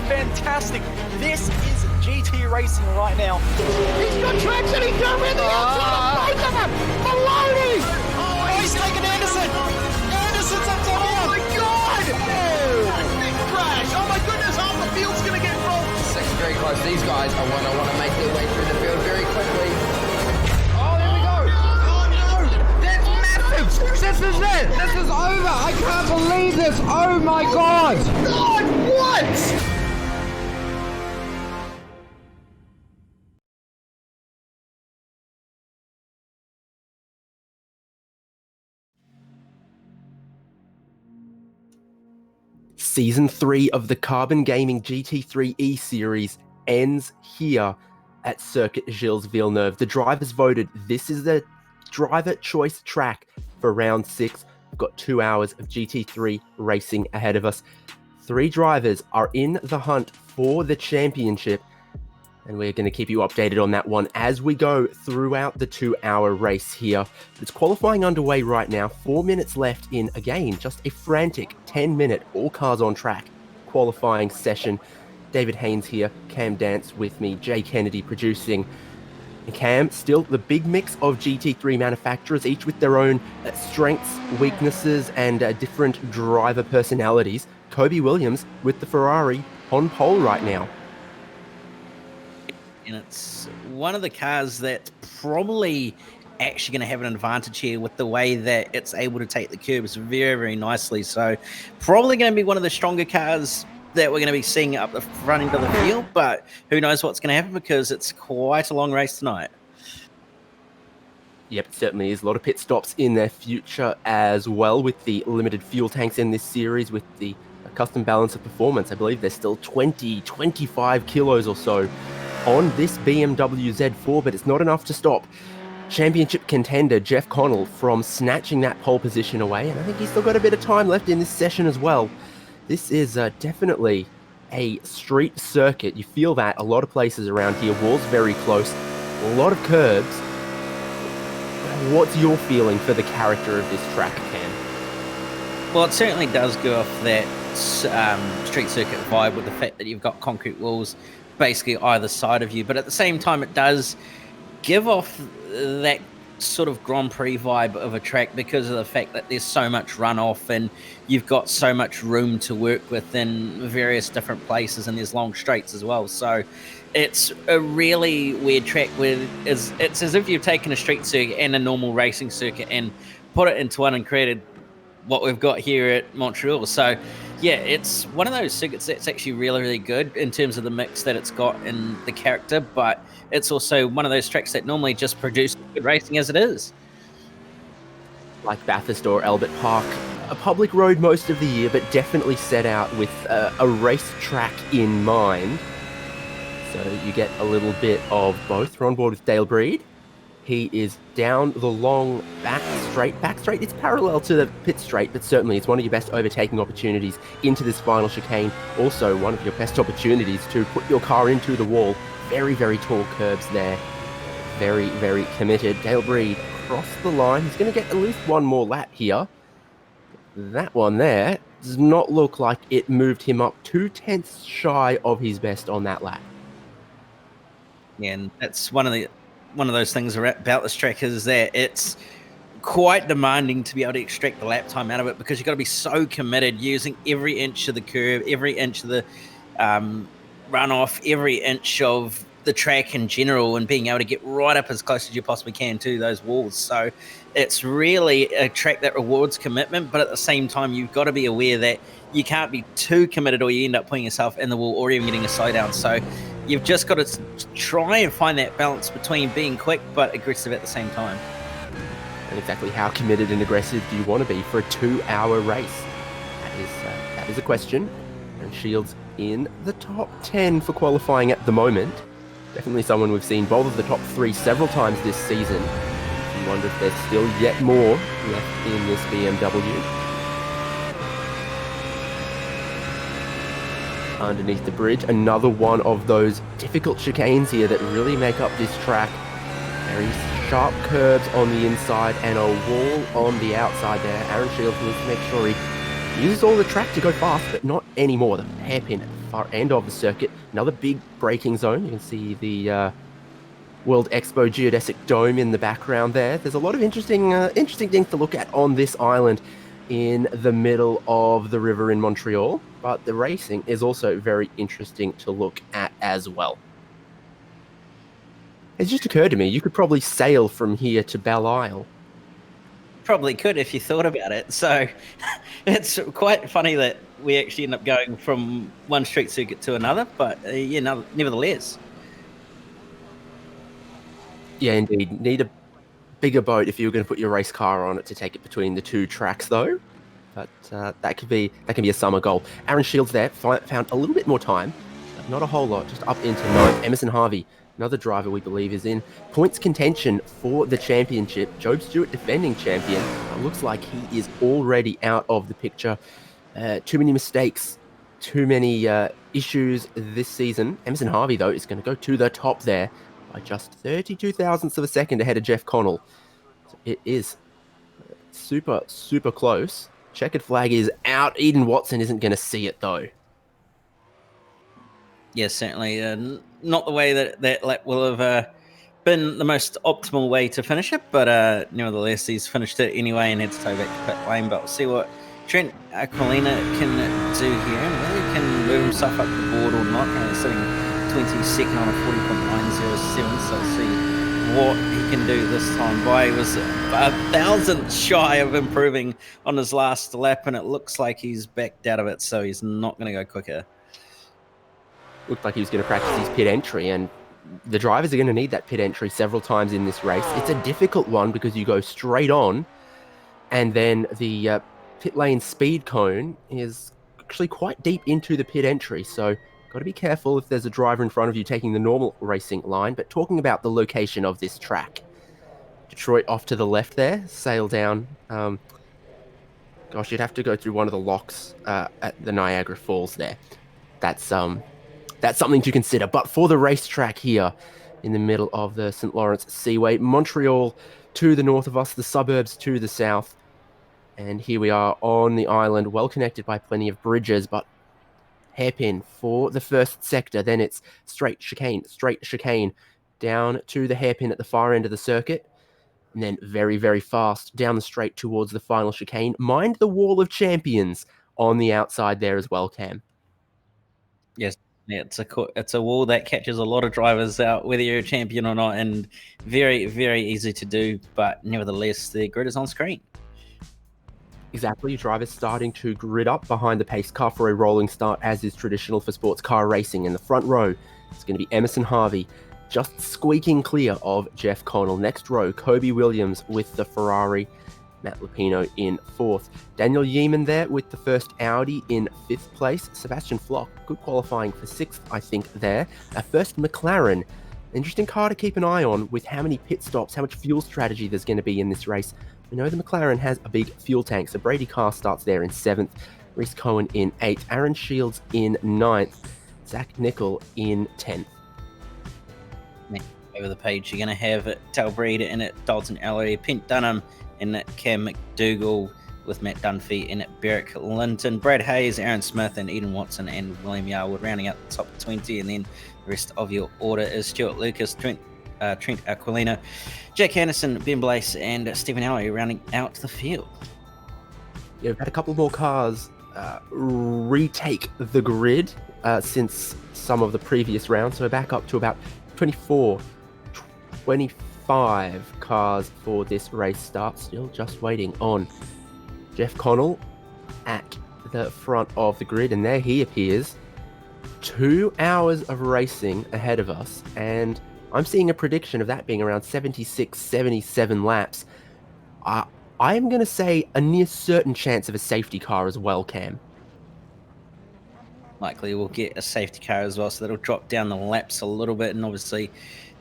Fantastic. This is GT racing right now. He's got traction, he's going around the outside of both of them. Maloney! Oh, he's taken Anderson. Anderson's up top here. Oh my God! Big crash. Oh my goodness, half the field's going to get rolled. Second very close. These guys are want to make their way through the field very quickly. Oh, there we go. Oh no! That's massive! This is it! This is over! I can't believe this! Oh my God! God, what? Season 3 of the Carbon Gaming GT3 E-Series ends here at Circuit Gilles Villeneuve. The drivers voted this is the driver choice track for round 6. We've got 2 hours of GT3 racing ahead of us. 3 drivers are in the hunt for the championship, and we're going to keep you updated on that one as we go throughout the 2-hour race here. It's qualifying underway right now. 4 minutes left in, again, just a frantic 10-minute all cars on track qualifying session. David Haynes here, Cam Dance with me, Jay Kennedy producing. And Cam, still the big mix of GT3 manufacturers, each with their own strengths, weaknesses, and different driver personalities. Kobe Williams with the Ferrari on pole right now. And it's one of the cars that's probably actually going to have an advantage here with the way that it's able to take the curbs very, very nicely. So probably going to be one of the stronger cars that we're going to be seeing up the front end of the field, but who knows what's going to happen because it's quite a long race tonight. Yep, it certainly is. A lot of pit stops in their future as well with the limited fuel tanks in this series with the custom balance of performance. I believe there's still 25 kilos or so on this BMW Z4, but it's not enough to stop championship contender Jeff Connell from snatching that pole position away, and I think he's still got a bit of time left in this session as well. This is definitely a street circuit. You feel that a lot of places around here. Walls very close, a lot of curbs. What's your feeling for the character of this track, Cam? Well, it certainly does go off that street circuit vibe with the fact that you've got concrete walls basically either side of you, but at the same time it does give off that sort of Grand Prix vibe of a track because of the fact that there's so much runoff and you've got so much room to work with in various different places, and there's long straights as well. So it's a really weird track where it's as if you've taken a street circuit and a normal racing circuit and put it into one and created what we've got here at Montreal. So yeah, it's one of those circuits that's actually really, really good in terms of the mix that it's got in the character, but it's also one of those tracks that normally just produce good racing as it is. Like Bathurst or Albert Park, a public road most of the year, but definitely set out with a race track in mind. So you get a little bit of both. We're on board with Dale Breed. He is down the long back straight. It's parallel to the pit straight, but certainly it's one of your best overtaking opportunities into this final chicane. Also, one of your best opportunities to put your car into the wall very, very tall curbs there. Very, very committed. Dale Breed across the line. He's going to get at least one more lap here. That one there does not look like it moved him up 2/10 shy of his best on that lap. Yeah, and that's one of those things about this track is that it's quite demanding to be able to extract the lap time out of it, because you've got to be so committed, using every inch of the curve, every inch of the runoff, every inch of the track in general, and being able to get right up as close as you possibly can to those walls. So it's really a track that rewards commitment, but at the same time, you've got to be aware that you can't be too committed or you end up putting yourself in the wall or even getting a slowdown. So you've just got to try and find that balance between being quick but aggressive at the same time. And exactly how committed and aggressive do you want to be for a 2-hour race? That is a question. And Shields in the top 10 for qualifying at the moment. Definitely someone we've seen both of the top 3 several times this season. You wonder if there's still yet more left in this BMW. Underneath the bridge, another one of those difficult chicanes here that really make up this track. Very sharp curves on the inside and a wall on the outside there. Aaron Shields needs to make sure he uses all the track to go fast, but not anymore. The hairpin at the far end of the circuit. Another big braking zone. You can see the World Expo geodesic dome in the background there. There's a lot of interesting things to look at on this island in the middle of the river in Montreal, but the racing is also very interesting to look at as well. It's just occurred to me, you could probably sail from here to Belle Isle. Probably could if you thought about it. So it's quite funny that we actually end up going from one street circuit to another, but nevertheless. Yeah, indeed. Need a bigger boat if you were going to put your race car on it to take it between the two tracks, though. But that can be a summer goal. Aaron Shields there found a little bit more time, but not a whole lot. Just up into 9th. Emerson Harvey, another driver we believe is in points contention for the championship. Job Stewart, defending champion. It looks like he is already out of the picture. Too many mistakes, too many issues this season. Emerson Harvey, though, is going to go to the top there by just 32 thousandths of a second ahead of Jeff Connell. So it is super, super close. Checkered flag is out. Eden Watson isn't going to see it, though. Yes, certainly. Not the way that lap will have been the most optimal way to finish it, but nevertheless, he's finished it anyway and had to tow back to pit lane. But we'll see what Trent Aquilina can do here, and whether he can move himself up the board or not. Sitting 22nd on a 40.907, so let's see what he can do this time. He was a thousandth shy of improving on his last lap, and it looks like he's backed out of it, so he's not going to go quicker. Looked like he was going to practice his pit entry, and the drivers are going to need that pit entry several times in this race. It's a difficult one because you go straight on, and then the pit lane speed cone is actually quite deep into the pit entry, so got to be careful if there's a driver in front of you taking the normal racing line. But talking about the location of this track, Detroit off to the left there, sail down. Gosh, you'd have to go through one of the locks at the Niagara Falls there. That's something to consider. But for the racetrack here in the middle of the St. Lawrence Seaway, Montreal to the north of us, the suburbs to the south. And here we are on the island, well connected by plenty of bridges, but hairpin for the first sector. Then it's straight chicane, down to the hairpin at the far end of the circuit. And then very, very fast down the straight towards the final chicane. Mind the wall of champions on the outside there as well, Cam. Yes. Yeah, it's a wall that catches a lot of drivers out, whether you're a champion or not, and very, very easy to do. But nevertheless, the grid is on screen. Exactly, drivers starting to grid up behind the pace car for a rolling start, as is traditional for sports car racing. In the front row, it's going to be Emerson Harvey, just squeaking clear of Jeff Connell. Next row, Kobe Williams with the Ferrari. Matt Lupino in 4th. Daniel Yeaman there with the first Audi in 5th place. Sebastian Flock, good qualifying for 6th, I think, there. Our first McLaren. Interesting car to keep an eye on with how many pit stops, how much fuel strategy there's going to be in this race. We know the McLaren has a big fuel tank, so Brady Carr starts there in 7th. Reese Cohen in 8th. Aaron Shields in 9th. Zach Nickel in 10th. Over the page, you're going to have Dale Breed in it, Dalton Ellery, Pete Dunham in it, Cam McDougall with Matt Dunphy in it, Berrick Linton, Brad Hayes, Aaron Smith, and Eden Watson and William Yarwood rounding out the top 20. And then the rest of your order is Stuart Lucas, Trent Aquilina, Jack Anderson, Ben Blaze, and Stephen Ellery rounding out the field. Yeah, we've had a couple more cars retake the grid since some of the previous rounds. So we're back up to about 24, 25 cars for this race start. Still just waiting on Jeff Connell at the front of the grid. And there he appears. 2 hours of racing ahead of us. And I'm seeing a prediction of that being around 76, 77 laps. I am going to say a near certain chance of a safety car as well, Cam. Likely we'll get a safety car as well, so that'll drop down the laps a little bit and obviously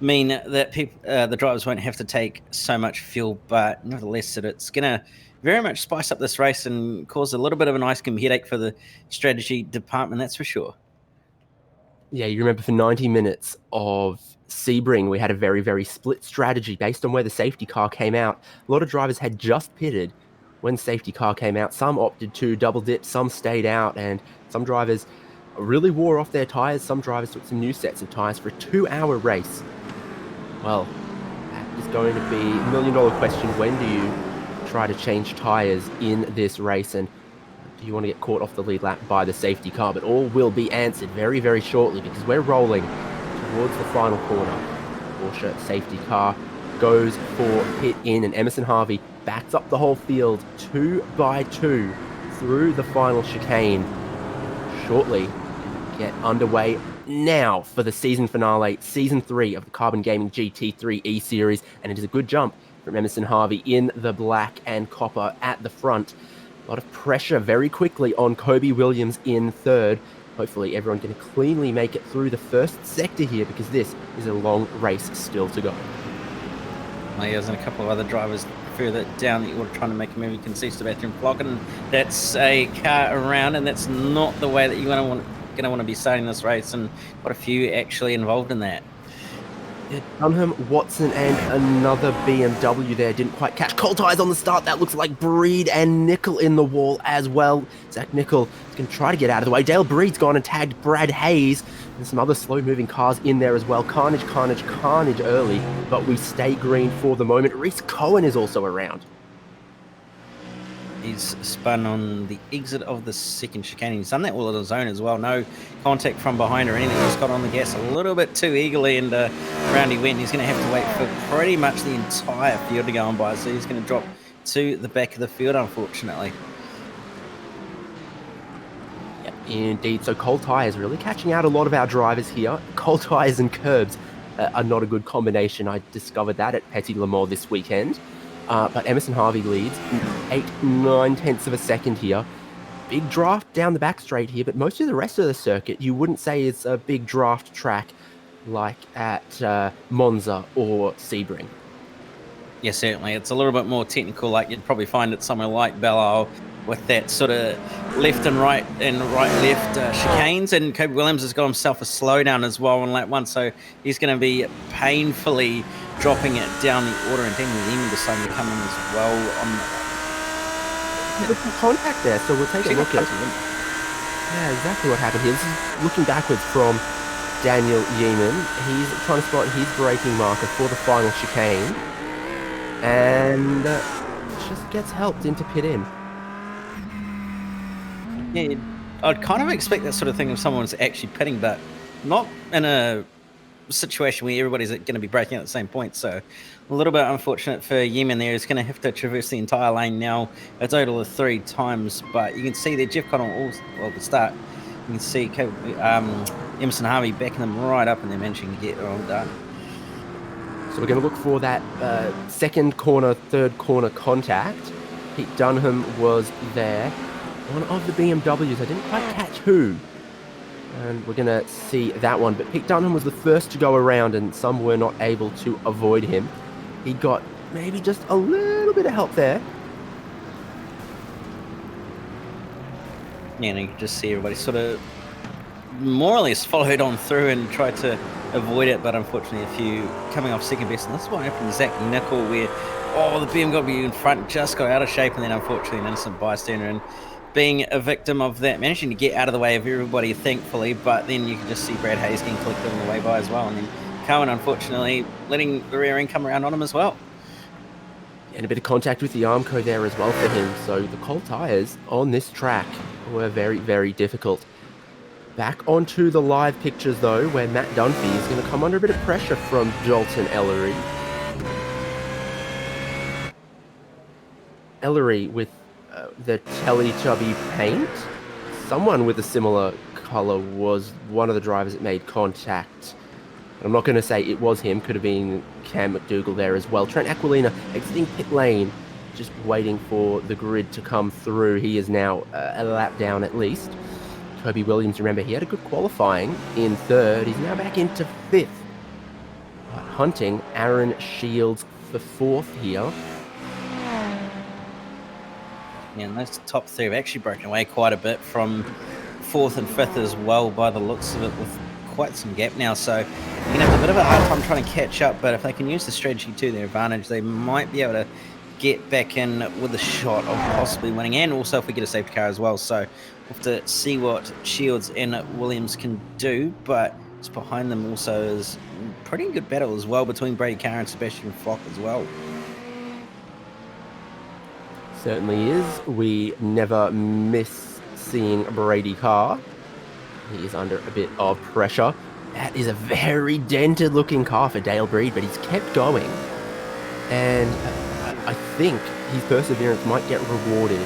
mean that the drivers won't have to take so much fuel, but nevertheless it's going to very much spice up this race and cause a little bit of an ice cream headache for the strategy department, that's for sure. Yeah, you remember for 90 minutes of Sebring, we had a very, very split strategy based on where the safety car came out. A lot of drivers had just pitted when safety car came out. Some opted to double dip, some stayed out, and some drivers really wore off their tyres. Some drivers took some new sets of tyres for a 2-hour race. Well, that is going to be a million-dollar question. When do you try to change tyres in this race? And do you want to get caught off the lead lap by the safety car? But all will be answered very, very shortly because we're rolling towards the final corner. Porsche safety car goes for pit in, and Emerson Harvey backs up the whole field 2 by 2 through the final chicane. Shortly, get underway now for the season finale, season 3 of the Carbon Gaming GT3 E-Series, and it is a good jump from Emerson Harvey in the black and copper at the front. A lot of pressure very quickly on Kobe Williams in third. Hopefully everyone can cleanly make it through the first sector here because this is a long race still to go. There's a couple of other drivers further down that you're trying to make a move. You can see Sebastian Flocken. That's a car around, and that's not the way that you're going to want to be starting this race, and quite a few actually involved in that. Yeah, Dunham, Watson, and another BMW there didn't quite catch. Cold tyres on the start. That looks like Breed and Nickel in the wall as well. Zach Nickel is going to try to get out of the way. Dale Breed's gone and tagged Brad Hayes. There's some other slow-moving cars in there as well. Carnage early, but we stay green for the moment. Reese Cohen is also around. He's spun on the exit of the second chicane. He's done that all on his own as well. No contact from behind or anything. He's got on the gas a little bit too eagerly, and around he went. He's going to have to wait for pretty much the entire field to go on by, so he's going to drop to the back of the field, unfortunately. Yep, indeed. So cold tyres really catching out a lot of our drivers here. Cold tyres and curbs are not a good combination. I discovered that at Petit Le Mans this weekend. But Emerson Harvey leads 8-9 tenths of a second here. Big draft down the back straight here, but most of the rest of the circuit you wouldn't say it's a big draft track like at Monza or Sebring. Yeah, certainly. It's a little bit more technical, like you'd probably find it somewhere like Belle with that sort of left and right left chicanes, and Kobe Williams has got himself a slowdown as well on lap 1, so he's going to be painfully dropping it down the order, and Daniel Lehman deciding to come in as well on There's some contact there, so we'll take a look at yeah, exactly what happened here. This is looking backwards from Daniel Yeaman. He's trying to spot his braking marker for the final chicane, and just gets helped into pit in. Yeah, I'd kind of expect that sort of thing if someone's actually pitting, but not in a situation where everybody's going to be braking at the same point. So a little bit unfortunate for Yemen there. He's going to have to traverse the entire lane now a total of 3 times. But you can see there Jeff Connell, at the start, you can see Emerson Harvey backing them right up and they're managing to get it all done. So we're going to look for that second corner, third corner contact. Pete Dunham was there. One of the BMWs, I didn't quite catch who. And we're going to see that one. But Pete Dunham was the first to go around, and some were not able to avoid him. He got maybe just a little bit of help there. Yeah, and you can just see everybody sort of more or less followed on through and tried to avoid it, but unfortunately a few coming off second best. And this is what happened to Zach Nickel, where the BMW in front just got out of shape, and then unfortunately an innocent bystander and being a victim of that, managing to get out of the way of everybody, thankfully, but then you can just see Brad Hayes getting collected on the way by as well, and then Cohen, unfortunately, letting the rear end come around on him as well. And a bit of contact with the Armco there as well for him, so the cold tyres on this track were very, very difficult. Back onto the live pictures, though, where Matt Dunphy is going to come under a bit of pressure from Dalton Ellery. Ellery with the Teletubby paint. Someone with a similar colour was one of the drivers that made contact. I'm not going to say it was him. Could have been Cam McDougall there as well. Trent Aquilina exiting pit lane, just waiting for the grid to come through. He is now a lap down at least. Kobe Williams, remember, he had a good qualifying in third. He's now back into fifth. Hunting Aaron Shields for fourth here. Yeah, and those top three have actually broken away quite a bit from fourth and fifth as well, by the looks of it, with quite some gap now. So you're going to have a bit of a hard time trying to catch up, but if they can use the strategy to their advantage, they might be able to get back in with a shot of possibly winning, and also if we get a safety car as well. So we'll have to see what Shields and Williams can do, but it's behind them also is pretty good battle as well between Brady Carr and Sebastian Flock as well. Certainly is. We never miss seeing Brady Carr. He is under a bit of pressure. That is a very dented looking car for Dale Breed, but he's kept going. And I think his perseverance might get rewarded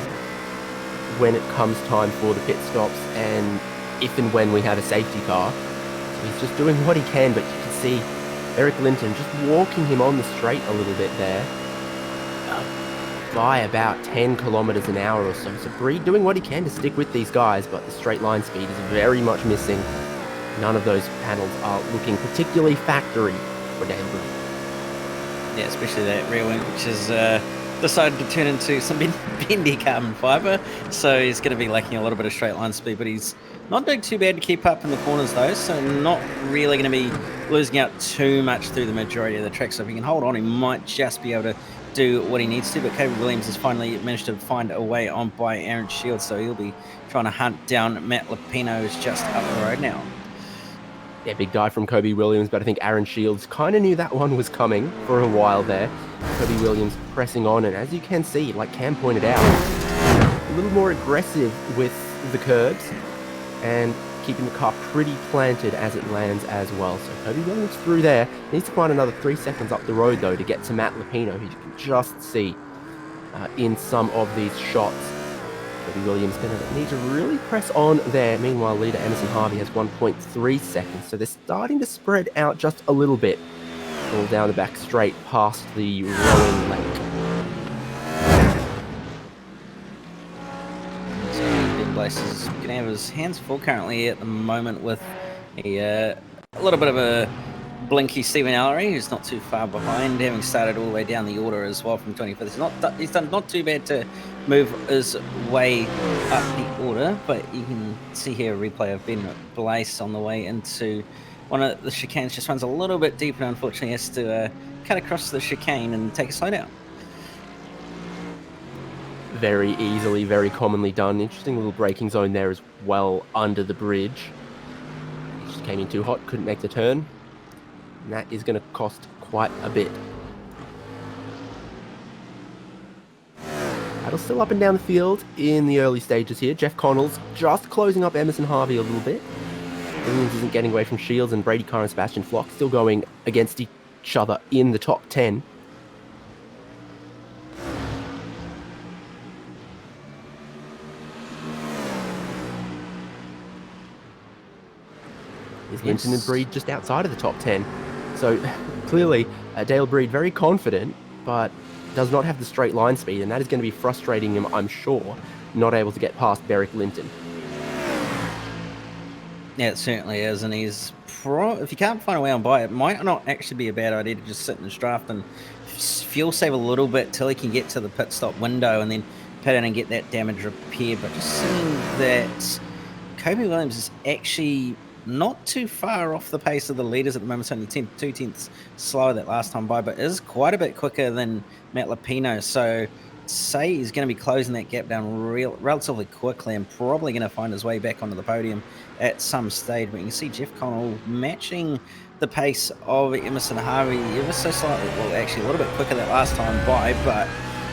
when it comes time for the pit stops and if and when we have a safety car. So he's just doing what he can, but you can see Eric Linton just walking him on the straight a little bit there. By about 10 kilometers an hour or so. So Breed doing what he can to stick with these guys, but the straight line speed is very much missing. None of those panels are looking particularly factory for Dan Breed. Yeah, especially that rear wing, which has decided to turn into some bendy carbon fibre. So he's going to be lacking a little bit of straight line speed, but he's not doing too bad to keep up in the corners though. So not really going to be losing out too much through the majority of the track. So if he can hold on, he might just be able to do what he needs to, but Kobe Williams has finally managed to find a way on by Aaron Shields, so he'll be trying to hunt down Matt Lupino, who's just up the road now. Yeah, big dive from Kobe Williams, but I think Aaron Shields kind of knew that one was coming for a while there. Kobe Williams pressing on, and as you can see, like Cam pointed out, a little more aggressive with the curbs and keeping the car pretty planted as it lands as well. So Kobe Williams through there. Needs to find another 3 seconds up the road, though, to get to Matt Lupino, who you can just see in some of these shots. Kobe Williams going to need to really press on there. Meanwhile, leader Emerson Harvey has 1.3 seconds, so they're starting to spread out just a little bit. All down the back straight past the rowing lake. Is going to have his hands full currently at the moment with a little bit of a blinky Stephen Ellery, who's not too far behind, having started all the way down the order as well from 25th. He's done not too bad to move his way up the order, but you can see here a replay of Ben Blaise on the way into one of the chicanes. Just runs a little bit deeper, and unfortunately has to cut across the chicane and take a slowdown. Very easily, very commonly done. Interesting little braking zone there as well under the bridge. Just came in too hot, couldn't make the turn. And that is going to cost quite a bit. Battle still up and down the field in the early stages here. Jeff Connells just closing up Emerson Harvey a little bit. Williams isn't getting away from Shields, and Brady Carr and Sebastian Flock still going against each other in the top 10. Is Linton and Breed just outside of the top 10. So clearly, Dale Breed very confident, but does not have the straight line speed, and that is going to be frustrating him, I'm sure, not able to get past Beric Linton. Yeah, it certainly is, and he's if you can't find a way on by, it might not actually be a bad idea to just sit in his draft and fuel save a little bit till he can get to the pit stop window and then pit in and get that damage repaired. But just seeing that Kobe Williams is actually not too far off the pace of the leaders at the moment. It's only 2 tenths slower that last time by, but is quite a bit quicker than Matt Lapino. So say he's going to be closing that gap down relatively quickly and probably going to find his way back onto the podium at some stage. But you can see Jeff Connell matching the pace of Emerson Harvey ever so slightly, well, actually a little bit quicker that last time by, but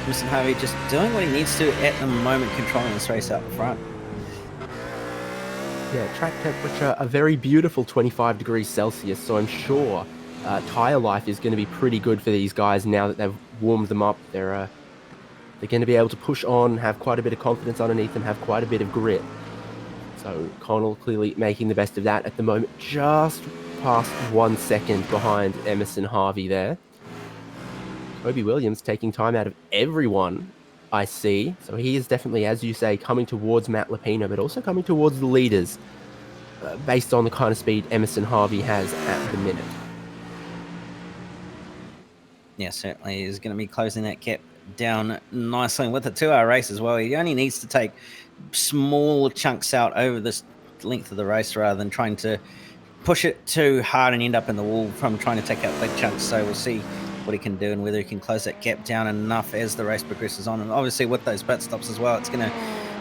Emerson Harvey just doing what he needs to at the moment, controlling this race out the front. Yeah, track temperature, a very beautiful 25 degrees Celsius, so I'm sure tyre life is going to be pretty good for these guys now that they've warmed them up. They're going to be able to push on, have quite a bit of confidence underneath them, have quite a bit of grit. So Connell clearly making the best of that at the moment, just past 1 second behind Emerson Harvey there. Kobe Williams taking time out of everyone, I see. So he is definitely, as you say, coming towards Matt Lapino, but also coming towards the leaders based on the kind of speed Emerson Harvey has at the minute. Yeah, certainly is going to be closing that gap down nicely with a 2-hour race as well. He only needs to take small chunks out over this length of the race rather than trying to push it too hard and end up in the wall from trying to take out big chunks. So we'll see what he can do and whether he can close that gap down enough as the race progresses on. And obviously with those pit stops as well, it's going to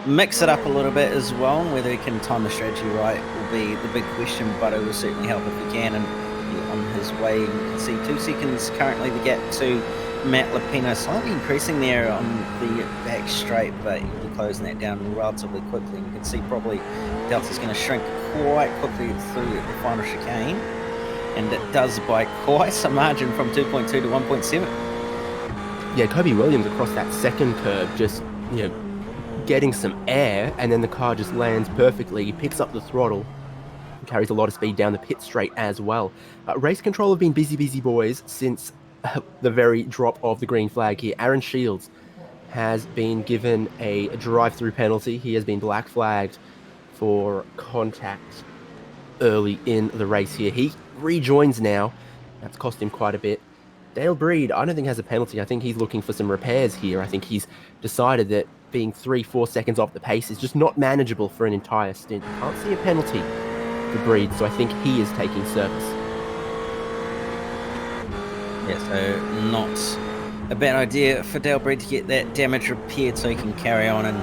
mix it up a little bit as well. And whether he can time the strategy right will be the big question, but it will certainly help if he can. And on his way, you can see 2 seconds currently the gap to Matt Lapino, slightly increasing there on the back straight, but he'll be closing that down relatively quickly. And you can see probably Delta's going to shrink quite quickly through the final chicane, and it does by quite some margin from 2.2 to 1.7. Yeah, Kobe Williams across that second curve, just, you know, getting some air, and then the car just lands perfectly. He picks up the throttle, carries a lot of speed down the pit straight as well. Race control have been busy boys since the very drop of the green flag here. Aaron Shields has been given a drive-through penalty. He has been black flagged for contact early in the race here. He rejoins now. That's cost him quite a bit. Dale Breed, I don't think has a penalty. I think he's looking for some repairs here. I think he's decided that being 3-4 seconds off the pace is just not manageable for an entire stint. Can't see a penalty for Breed, so I think he is taking service. Yeah, so not a bad idea for Dale Breed to get that damage repaired so he can carry on and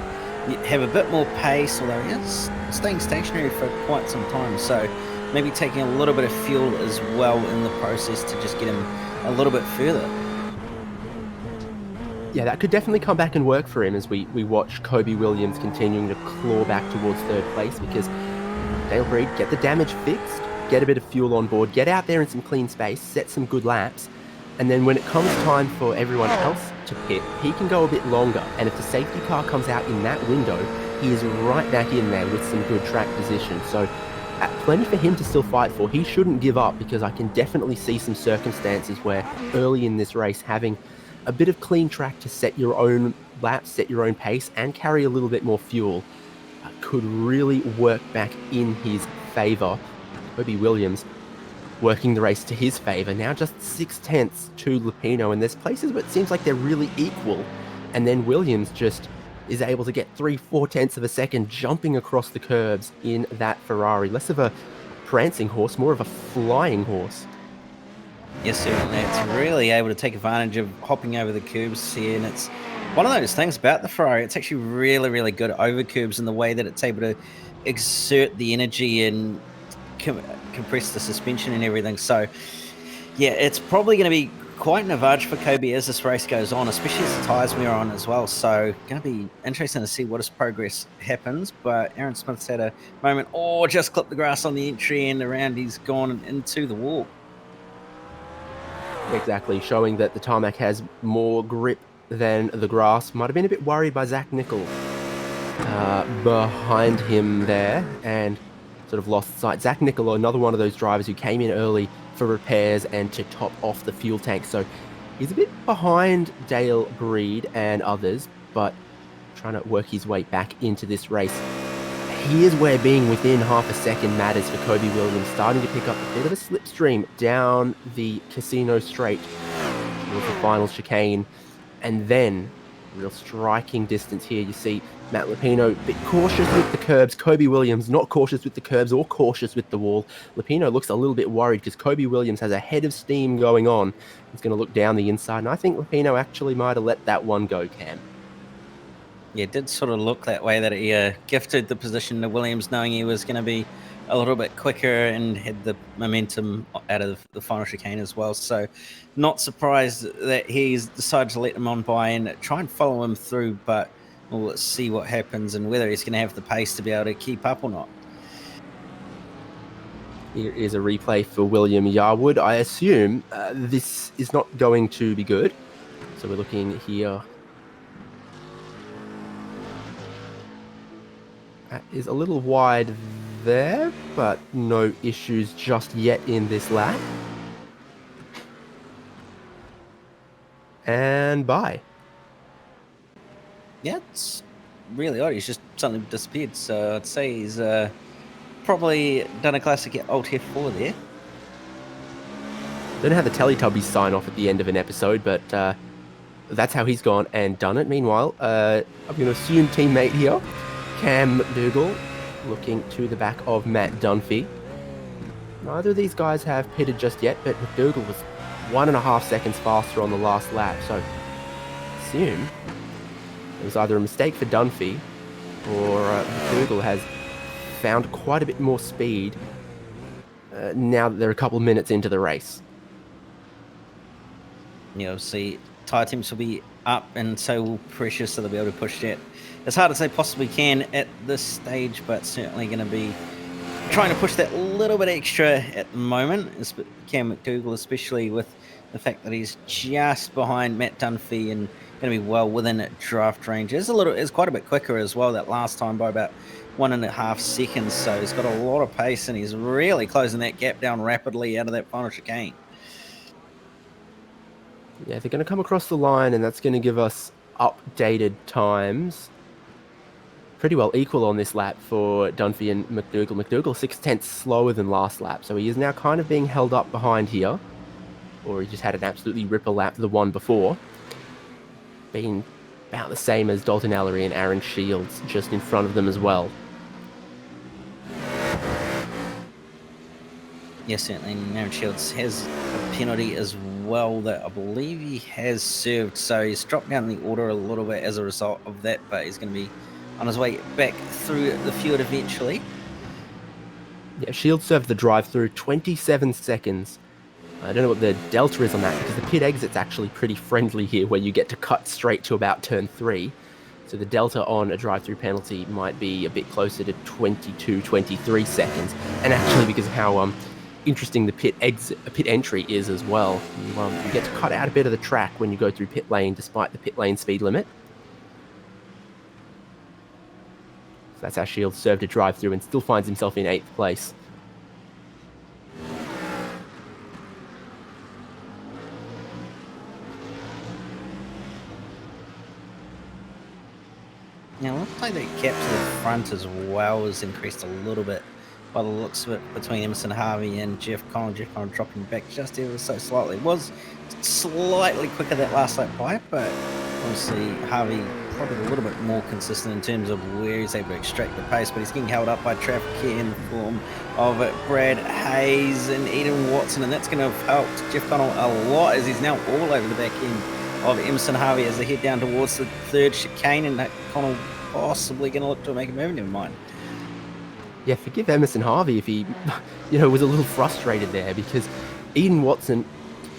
have a bit more pace, although he is staying stationary for quite some time. So maybe taking a little bit of fuel as well in the process to just get him a little bit further. Yeah, that could definitely come back and work for him as we watch Kobe Williams continuing to claw back towards third place, because Dale Breed, get the damage fixed, get a bit of fuel on board, get out there in some clean space, set some good laps, and then when it comes time for everyone else to pit, he can go a bit longer. And if the safety car comes out in that window, he is right back in there with some good track position. So plenty for him to still fight for. He shouldn't give up, because I can definitely see some circumstances where early in this race, having a bit of clean track to set your own laps, set your own pace, and carry a little bit more fuel could really work back in his favour. Kobe Williams working the race to his favour, now just 0.6 to Lapino, and there's places where it seems like they're really equal, and then Williams just is able to get 3-4 tenths of a second jumping across the curbs in that Ferrari. Less of a prancing horse, more of a flying horse. Yes, certainly. It's really able to take advantage of hopping over the curbs here, and it's one of those things about the Ferrari. It's actually really good over curbs in the way that it's able to exert the energy and compress the suspension and everything. So, yeah, it's probably going to be quite an advantage for Kobe as this race goes on, especially as the tyres wear on as well. So, going to be interesting to see what his progress happens. But Aaron Smith's had a moment, just clipped the grass on the entry, and around he's gone into the wall. Exactly, showing that the tarmac has more grip than the grass. Might have been a bit worried by Zach Nickel behind him there, and sort of lost sight. Zach Nickel, another one of those drivers who came in early for repairs and to top off the fuel tank. So he's a bit behind Dale Breed and others, but trying to work his way back into this race. Here's where being within half a second matters for Kobe Williams, starting to pick up a bit of a slipstream down the Casino Straight towards the final chicane, and then real striking distance here. You see Matt Lupino a bit cautious with the curbs. Kobe Williams not cautious with the curbs or cautious with the wall. Lupino looks a little bit worried because Kobe Williams has a head of steam going on. He's going to look down the inside, and I think Lupino actually might have let that one go, Cam. Yeah, it did sort of look that way, that he gifted the position to Williams, knowing he was going to be a little bit quicker and had the momentum out of the final chicane as well. So not surprised that he's decided to let him on by and try and follow him through, but we'll see what happens and whether he's going to have the pace to be able to keep up or not. Here is a replay for William Yarwood. I assume this is not going to be good. So we're looking here. That is a little wide there, but no issues just yet in this lap. And bye. Yeah, it's really odd. He's just suddenly disappeared. So I'd say he's probably done a classic Alt F4 there. Don't know how the Teletubbies sign off at the end of an episode, but that's how he's gone and done it. Meanwhile, I'm going to assume teammate here, Cam McDougall, looking to the back of Matt Dunphy. Neither of these guys have pitted just yet, but McDougall was 1.5 seconds faster on the last lap, so assume it was either a mistake for Dunphy or McDougall has found quite a bit more speed now that they're a couple of minutes into the race. You know, see, tyre temps will be up and so will pressure, so they'll be able to push that as hard as they possibly can at this stage, but certainly going to be trying to push that little bit extra at the moment. Cam McDougall, especially with the fact that he's just behind Matt Dunphy and going to be well within draft range. It's quite a bit quicker as well that last time by about 1.5 seconds, so he's got a lot of pace and he's really closing that gap down rapidly out of that final chicane. Yeah, they're going to come across the line, and that's going to give us updated times. Pretty well equal on this lap for Dunphy and McDougall. McDougall 0.6 slower than last lap, so he is now kind of being held up behind here. Or he just had an absolutely ripper lap the one before. Being about the same as Dalton Ellery and Aaron Shields just in front of them as well. Yes, certainly. Aaron Shields has a penalty as well that I believe he has served. So he's dropped down the order a little bit as a result of that, but he's going to be on his way back through the field eventually. Yeah, Shields served the drive-through 27 seconds. I don't know what the delta is on that, because the pit exit's actually pretty friendly here, where you get to cut straight to about turn 3. So the delta on a drive-through penalty might be a bit closer to 22, 23 seconds. And actually, because of how interesting the pit entry is as well, you get to cut out a bit of the track when you go through pit lane, despite the pit lane speed limit. So that's how Shields served a drive-through and still finds himself in 8th place. Now, it looks like that gap to the front as well has increased a little bit by the looks of it between Emerson Harvey and Jeff Connell. Jeff Connell dropping back just ever so slightly. It was slightly quicker that last lap by, but obviously Harvey probably a little bit more consistent in terms of where he's able to extract the pace, but he's getting held up by traffic here in the form of Brad Hayes and Eden Watson, and that's going to have helped Jeff Connell a lot as he's now all over the back end of Emerson Harvey as they head down towards the 3rd chicane, and Connell possibly going to look to make a move, never mind. Yeah, forgive Emerson Harvey if he, was a little frustrated there, because Eden Watson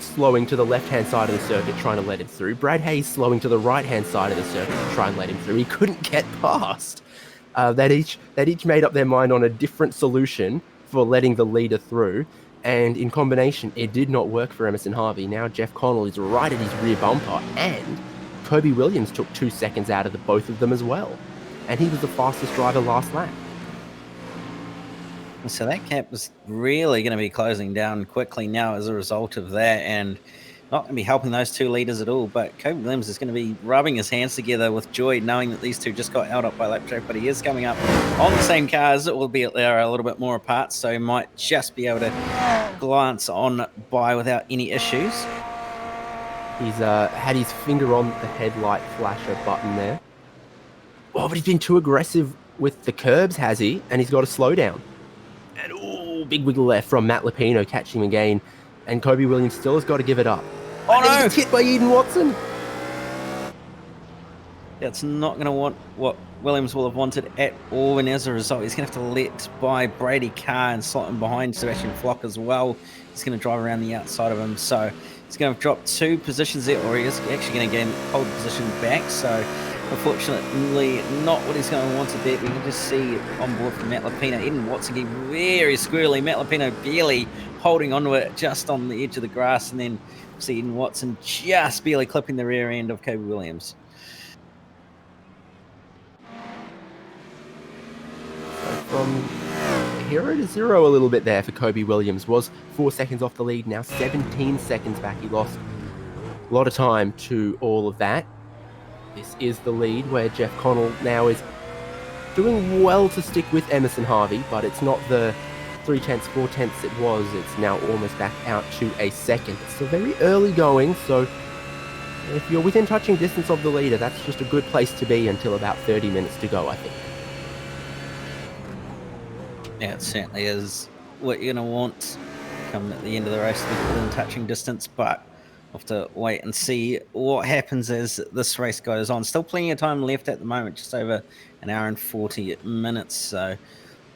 slowing to the left-hand side of the circuit trying to let him through. Brad Hayes slowing to the right-hand side of the circuit to try and let him through. He couldn't get past. That each made up their mind on a different solution for letting the leader through. And in combination, it did not work for Emerson Harvey. Now Jeff Connell is right at his rear bumper, and Kobe Williams took 2 seconds out of the both of them as well. And he was the fastest driver last lap. So that gap is really going to be closing down quickly now as a result of that, and not going to be helping those two leaders at all. But Kobe Williams is going to be rubbing his hands together with joy, knowing that these two just got held up by lap track, but he is coming up on the same cars, albeit they're a little bit more apart, so he might just be able to glance on by without any issues. He's had his finger on the headlight flasher button there. Oh, but he's been too aggressive with the curbs, has he? And he's got to slow down. And big wiggle left from Matt Lupino catching him again. And Kobe Williams still has got to give it up. Oh, and then no! he gets hit by Eden Watson. That's not going to want what Williams will have wanted at all, and as a result, he's going to have to let by Brady Carr and slot him behind Sebastian Flock as well. He's going to drive around the outside of him, so he's going to drop 2 positions there, or he is actually going to gain hold position back. So, unfortunately, not what he's going to want to do. We can just see on board from Matt Lupino. Eden Watson getting very squirrely. Matt Lupino barely holding onto it just on the edge of the grass, and then see Eden Watson just barely clipping the rear end of Kobe Williams. From 0 to 0 a little bit there for Kobe Williams. Was 4 seconds off the lead, now 17 seconds back. He lost a lot of time to all of that. This is the lead where Jeff Connell now is doing well to stick with Emerson Harvey, but it's not the 3/10, 4/10 it was. It's now almost back out to a second. It's still very early going, so if you're within touching distance of the leader, that's just a good place to be until about 30 minutes to go, I think. Yeah, it certainly is what you're going to want come at the end of the race to be within touching distance, but we'll have to wait and see what happens as this race goes on. Still plenty of time left at the moment, just over an hour and 40 minutes, so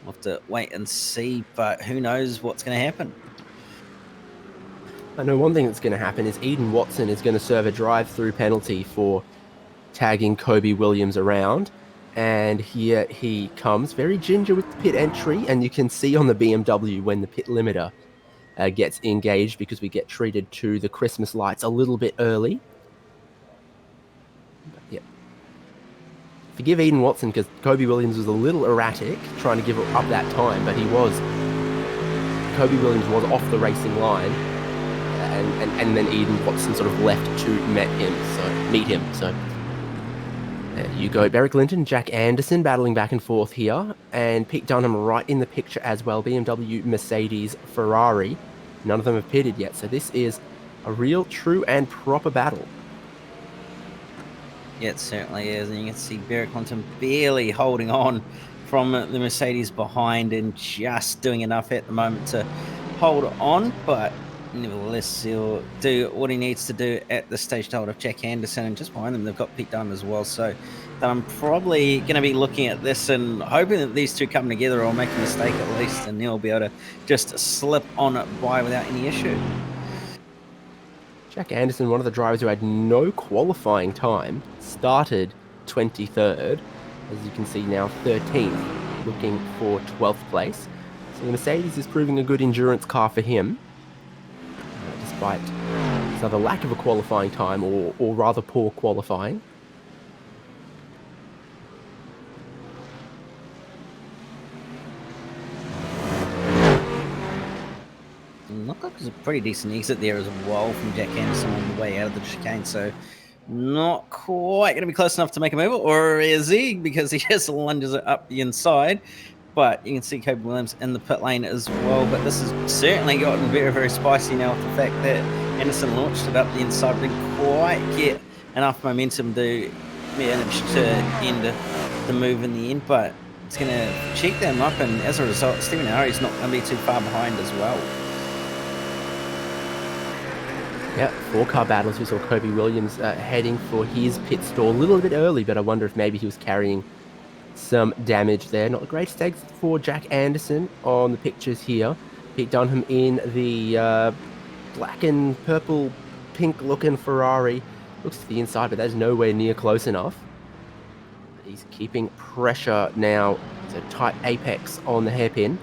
we'll have to wait and see, but who knows what's going to happen. I know one thing that's going to happen is Eden Watson is going to serve a drive-through penalty for tagging Kobe Williams around. And here he comes, very ginger with the pit entry, and you can see on the BMW when the pit limiter gets engaged, because we get treated to the Christmas lights a little bit early. But, yeah. Forgive Eden Watson, because Kobe Williams was a little erratic trying to give up that time, but Kobe Williams was off the racing line, and then Eden Watson sort of left to meet him. So there you go. Barry Clinton, Jack Anderson battling back and forth here, and Pete Dunham right in the picture as well. BMW, Mercedes, Ferrari. None of them have pitted yet, so this is a real, true, and proper battle. Yeah, it certainly is, and you can see Barry Clinton barely holding on from the Mercedes behind and just doing enough at the moment to hold on, but nevertheless, he'll do what he needs to do at this stage to hold off Jack Anderson, and just behind them, they've got Pete Dunham as well. So I'm probably going to be looking at this and hoping that these two come together or make a mistake at least, and he'll be able to just slip on by without any issue. Jack Anderson, one of the drivers who had no qualifying time, started 23rd. As you can see now, 13th, looking for 12th place. So the Mercedes is proving a good endurance car for him, despite the lack of a qualifying time, or rather poor qualifying. Looked like it was a pretty decent exit there as well from Jack Anderson on the way out of the chicane, so not quite going to be close enough to make a move, or is he? Because he just lunges it up the inside. But you can see Kobe Williams in the pit lane as well. But this has certainly gotten very, very spicy now with the fact that Anderson launched it up the inside, but didn't quite get enough momentum to manage to end the move in the end. But it's going to check them up, and as a result, Stephen Ari's not going to be too far behind as well. Yeah, 4-car battles. We saw Kobe Williams heading for his pit stall a little bit early, but I wonder if maybe he was carrying some damage there. Not the greatest exit for Jack Anderson on the pictures here. Pete Dunham in the black and purple pink looking Ferrari. Looks to the inside, but that's nowhere near close enough. He's keeping pressure now. It's a tight apex on the hairpin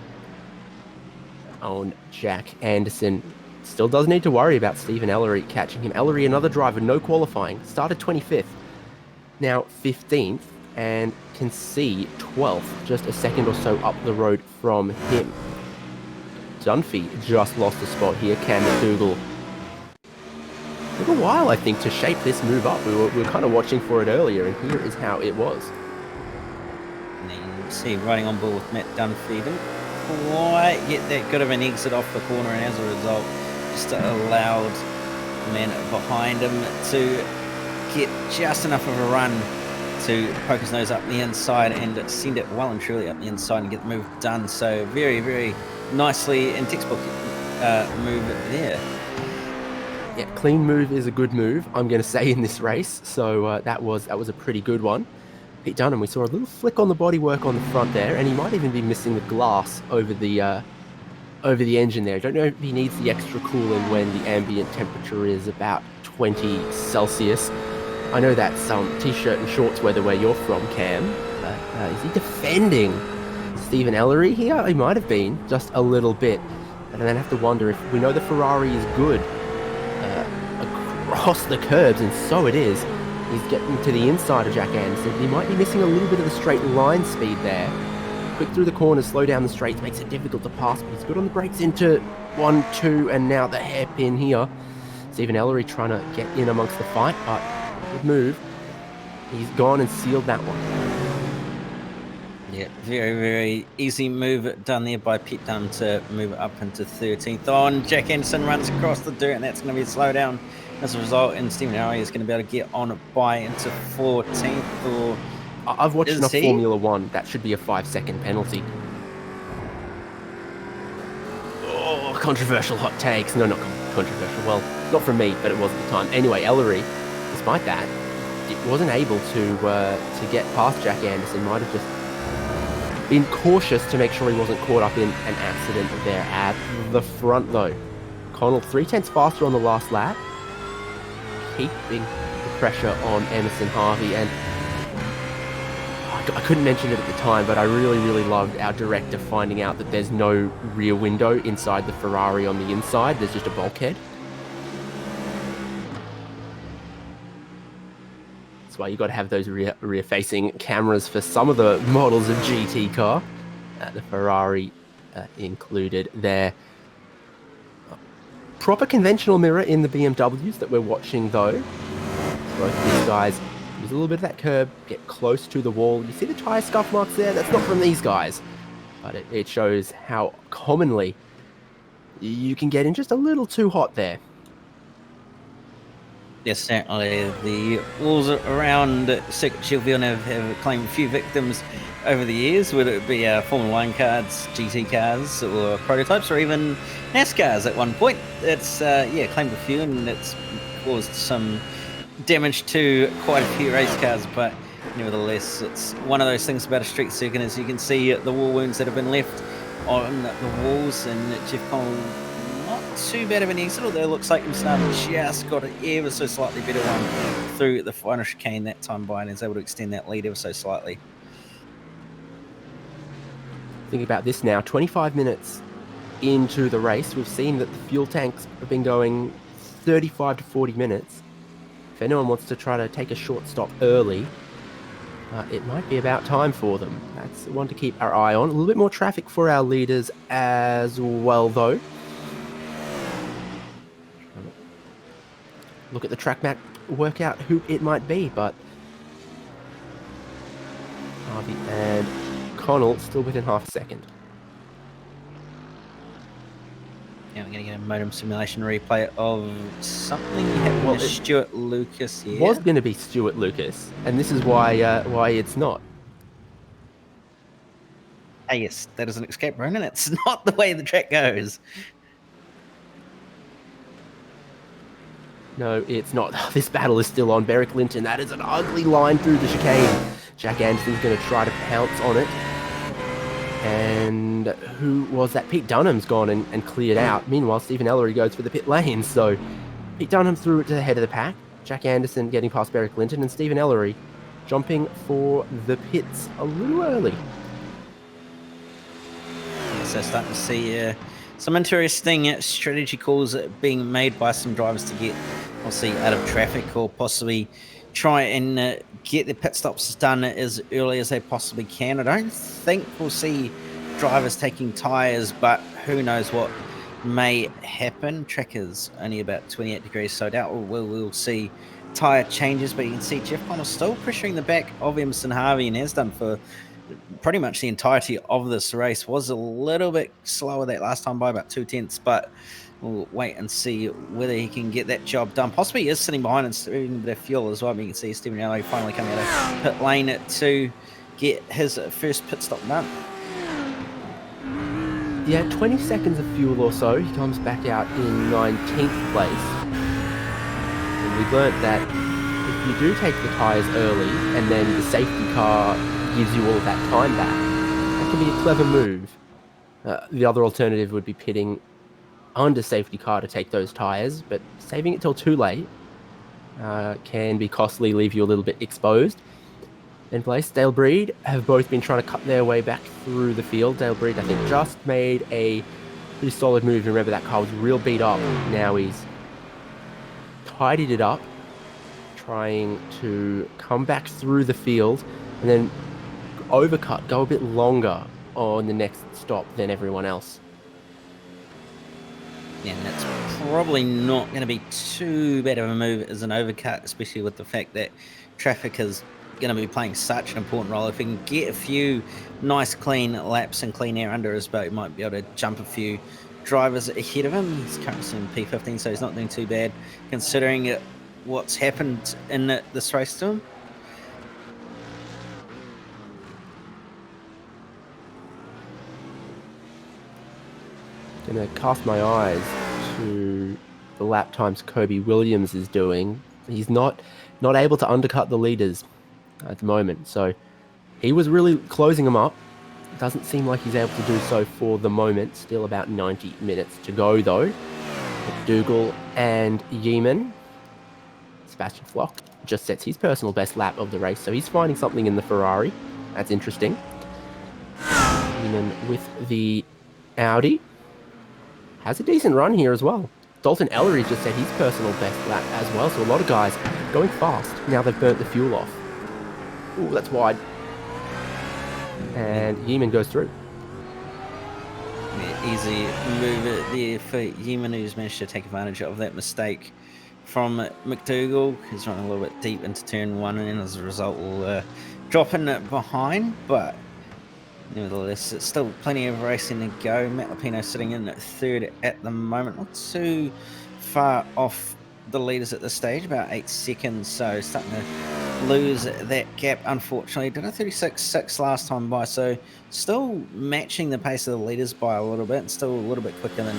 on Jack Anderson. Still does need to worry about Stephen Ellery catching him. Ellery, another driver, no qualifying. Started 25th, now 15th, and can see 12th, just a second or so up the road from him. Dunphy just lost a spot here. Cam McDougall. A little while, I think, to shape this move up. We were kind of watching for it earlier, and here is how it was. And then you see riding on board with Matt Dunphy. Didn't quite get that good of an exit off the corner, and as a result, just allowed the man behind him to get just enough of a run to poke his nose up the inside and send it well and truly up the inside and get the move done. So very, very nicely in textbook move there. Yeah, clean move is a good move, I'm going to say, in this race. So that was a pretty good one. Pete Dunham, we saw a little flick on the bodywork on the front there, and he might even be missing the glass over the engine there. I don't know if he needs the extra cooling when the ambient temperature is about 20 Celsius. I know that's t-shirt and shorts weather where you're from, Cam. But is he defending Stephen Ellery here? He might have been, just a little bit. And then I have to wonder if we know the Ferrari is good across the curbs, and so it is. He's getting to the inside of Jack Anderson. He might be missing a little bit of the straight line speed there. Quick through the corners, slow down the straights, makes it difficult to pass, but he's good on the brakes into 1, 2, and now the hairpin here. Stephen Ellery trying to get in amongst the fight, but good move. He's gone and sealed that one. Yeah, very, very easy move done there by Pete Dunham to move it up into 13th on. Jack Anderson runs across the dirt, and that's going to be a slowdown as a result, and Stephen Ellery is going to be able to get on by into 14th. Or I've watched enough Formula One. That should be a 5-second penalty. Oh, controversial hot takes. No, not controversial. Well, not from me, but it was at the time. Anyway, Ellery, despite that, it wasn't able to get past Jack Anderson. Might have just been cautious to make sure he wasn't caught up in an accident there at the front, though. Connell 3/10 faster on the last lap, keeping the pressure on Emerson Harvey, and I couldn't mention it at the time, but I really, really loved our director finding out that there's no rear window inside the Ferrari on the inside. There's just a bulkhead. That's why you got to have those rear-facing cameras for some of the models of GT car. The Ferrari included there. Proper conventional mirror in the BMWs that we're watching, though. Both these guys use a little bit of that curb, get close to the wall. You see the tyre scuff marks there? That's not from these guys. But it shows how commonly you can get in just a little too hot there. Yes, certainly. The walls around Circuit Gilles Villeneuve have claimed a few victims over the years, whether it be Formula 1 cars, GT cars, or prototypes, or even NASCARs at one point. It's, claimed a few, and it's caused some damage to quite a few race cars, but nevertheless, it's one of those things about a street circuit, as you can see the wall wounds that have been left on the walls, and Jeff Connell, not too bad of an exit, although it looks like himself just got an ever so slightly better one through the final chicane that time by, and is able to extend that lead ever so slightly. Think about this now, 25 minutes into the race, we've seen that the fuel tanks have been going 35 to 40 minutes. If anyone wants to try to take a short stop early, it might be about time for them. That's one to keep our eye on. A little bit more traffic for our leaders as well, though. Look at the track map, work out who it might be, but Harvey and Connell still within half a second. Yeah, we're going to get a modem simulation replay of something happened to Stuart Lucas here. Was going to be Stuart Lucas, and this is why it's not. Yes, that is an escape room, and it's not the way the track goes. No, it's not. This battle is still on. Berwick Linton, that is an ugly line through the chicane. Jack Anderson's going to try to pounce on it. And who was that? Pete Dunham's gone and cleared out. Meanwhile, Stephen Ellery goes for the pit lane. So Pete Dunham threw it to the head of the pack. Jack Anderson getting past Berwick Linton, and Stephen Ellery jumping for the pits a little early. So starting to see some interesting strategy calls being made by some drivers to get, obviously, out of traffic, or possibly try and get their pit stops done as early as they possibly can. I don't think we'll see drivers taking tyres, but who knows what may happen. Track is only about 28 degrees, so I doubt we'll see tyre changes, but you can see Jeff Connell still pressuring the back of Emerson Harvey, and has done for pretty much the entirety of this race. Was a little bit slower that last time by about 2/10, but we'll wait and see whether he can get that job done. Possibly he is sitting behind and saving a bit of fuel as well. But you can see Stephen Allo finally coming out of pit lane to get his first pit stop done. Yeah, 20 seconds of fuel or so. He comes back out in 19th place. And we learnt that if you do take the tyres early and then the safety car gives you all of that time back, that can be a clever move. The other alternative would be pitting under safety car to take those tyres, but saving it till too late can be costly, leave you a little bit exposed. In place, Dale Breed have both been trying to cut their way back through the field. Dale Breed, I think, just made a pretty solid move. Remember, that car was real beat up. Now he's tidied it up, trying to come back through the field and then overcut, go a bit longer on the next stop than everyone else. Yeah, and that's probably not going to be too bad of a move as an overcut, especially with the fact that traffic is going to be playing such an important role. If we can get a few nice clean laps and clean air under his belt, he might be able to jump a few drivers ahead of him. He's currently in P15, so he's not doing too bad considering what's happened in this race to him. Gonna cast my eyes to the lap times Kobe Williams is doing. He's not able to undercut the leaders at the moment, so he was really closing them up. It doesn't seem like he's able to do so for the moment. Still about 90 minutes to go though. Dougal and Yeeman. Sebastian Flock just sets his personal best lap of the race, so he's finding something in the Ferrari. That's interesting. Yeeman with the Audi. Has a decent run here as well. Dalton Ellery just set his personal best lap as well, so a lot of guys going fast now they've burnt the fuel off. Ooh, that's wide. And Yeeman goes through. Yeah, easy move there for Yeeman, who's managed to take advantage of that mistake from McDougall. He's running a little bit deep into turn one, and as a result will drop in behind, but nevertheless, it's still plenty of racing to go. Matt Lupino sitting in at third at the moment, not too far off the leaders at this stage, about 8 seconds, so starting to lose that gap, unfortunately. Did a 36.6 last time by, so still matching the pace of the leaders by a little bit, and still a little bit quicker than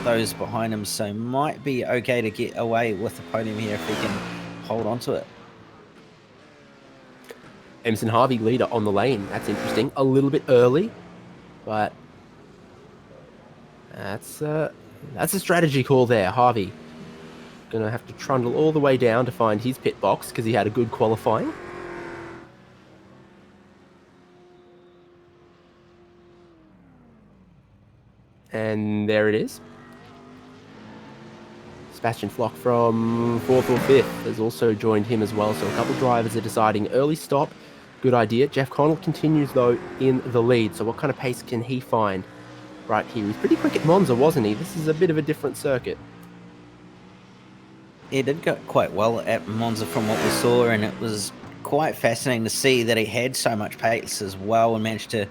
those behind him, so might be okay to get away with the podium here if he can hold on to it. Emerson Harvey leader on the lane. That's interesting. A little bit early, but that's a strategy call there. Harvey gonna have to trundle all the way down to find his pit box because he had a good qualifying. And there it is. Sebastian Flock from 4th or 5th has also joined him as well, so a couple drivers are deciding early stop. Good idea. Jeff Connell continues, though, in the lead. So what kind of pace can he find right here? He's pretty quick at Monza, wasn't he? This is a bit of a different circuit. He did go quite well at Monza from what we saw, and it was quite fascinating to see that he had so much pace as well and managed to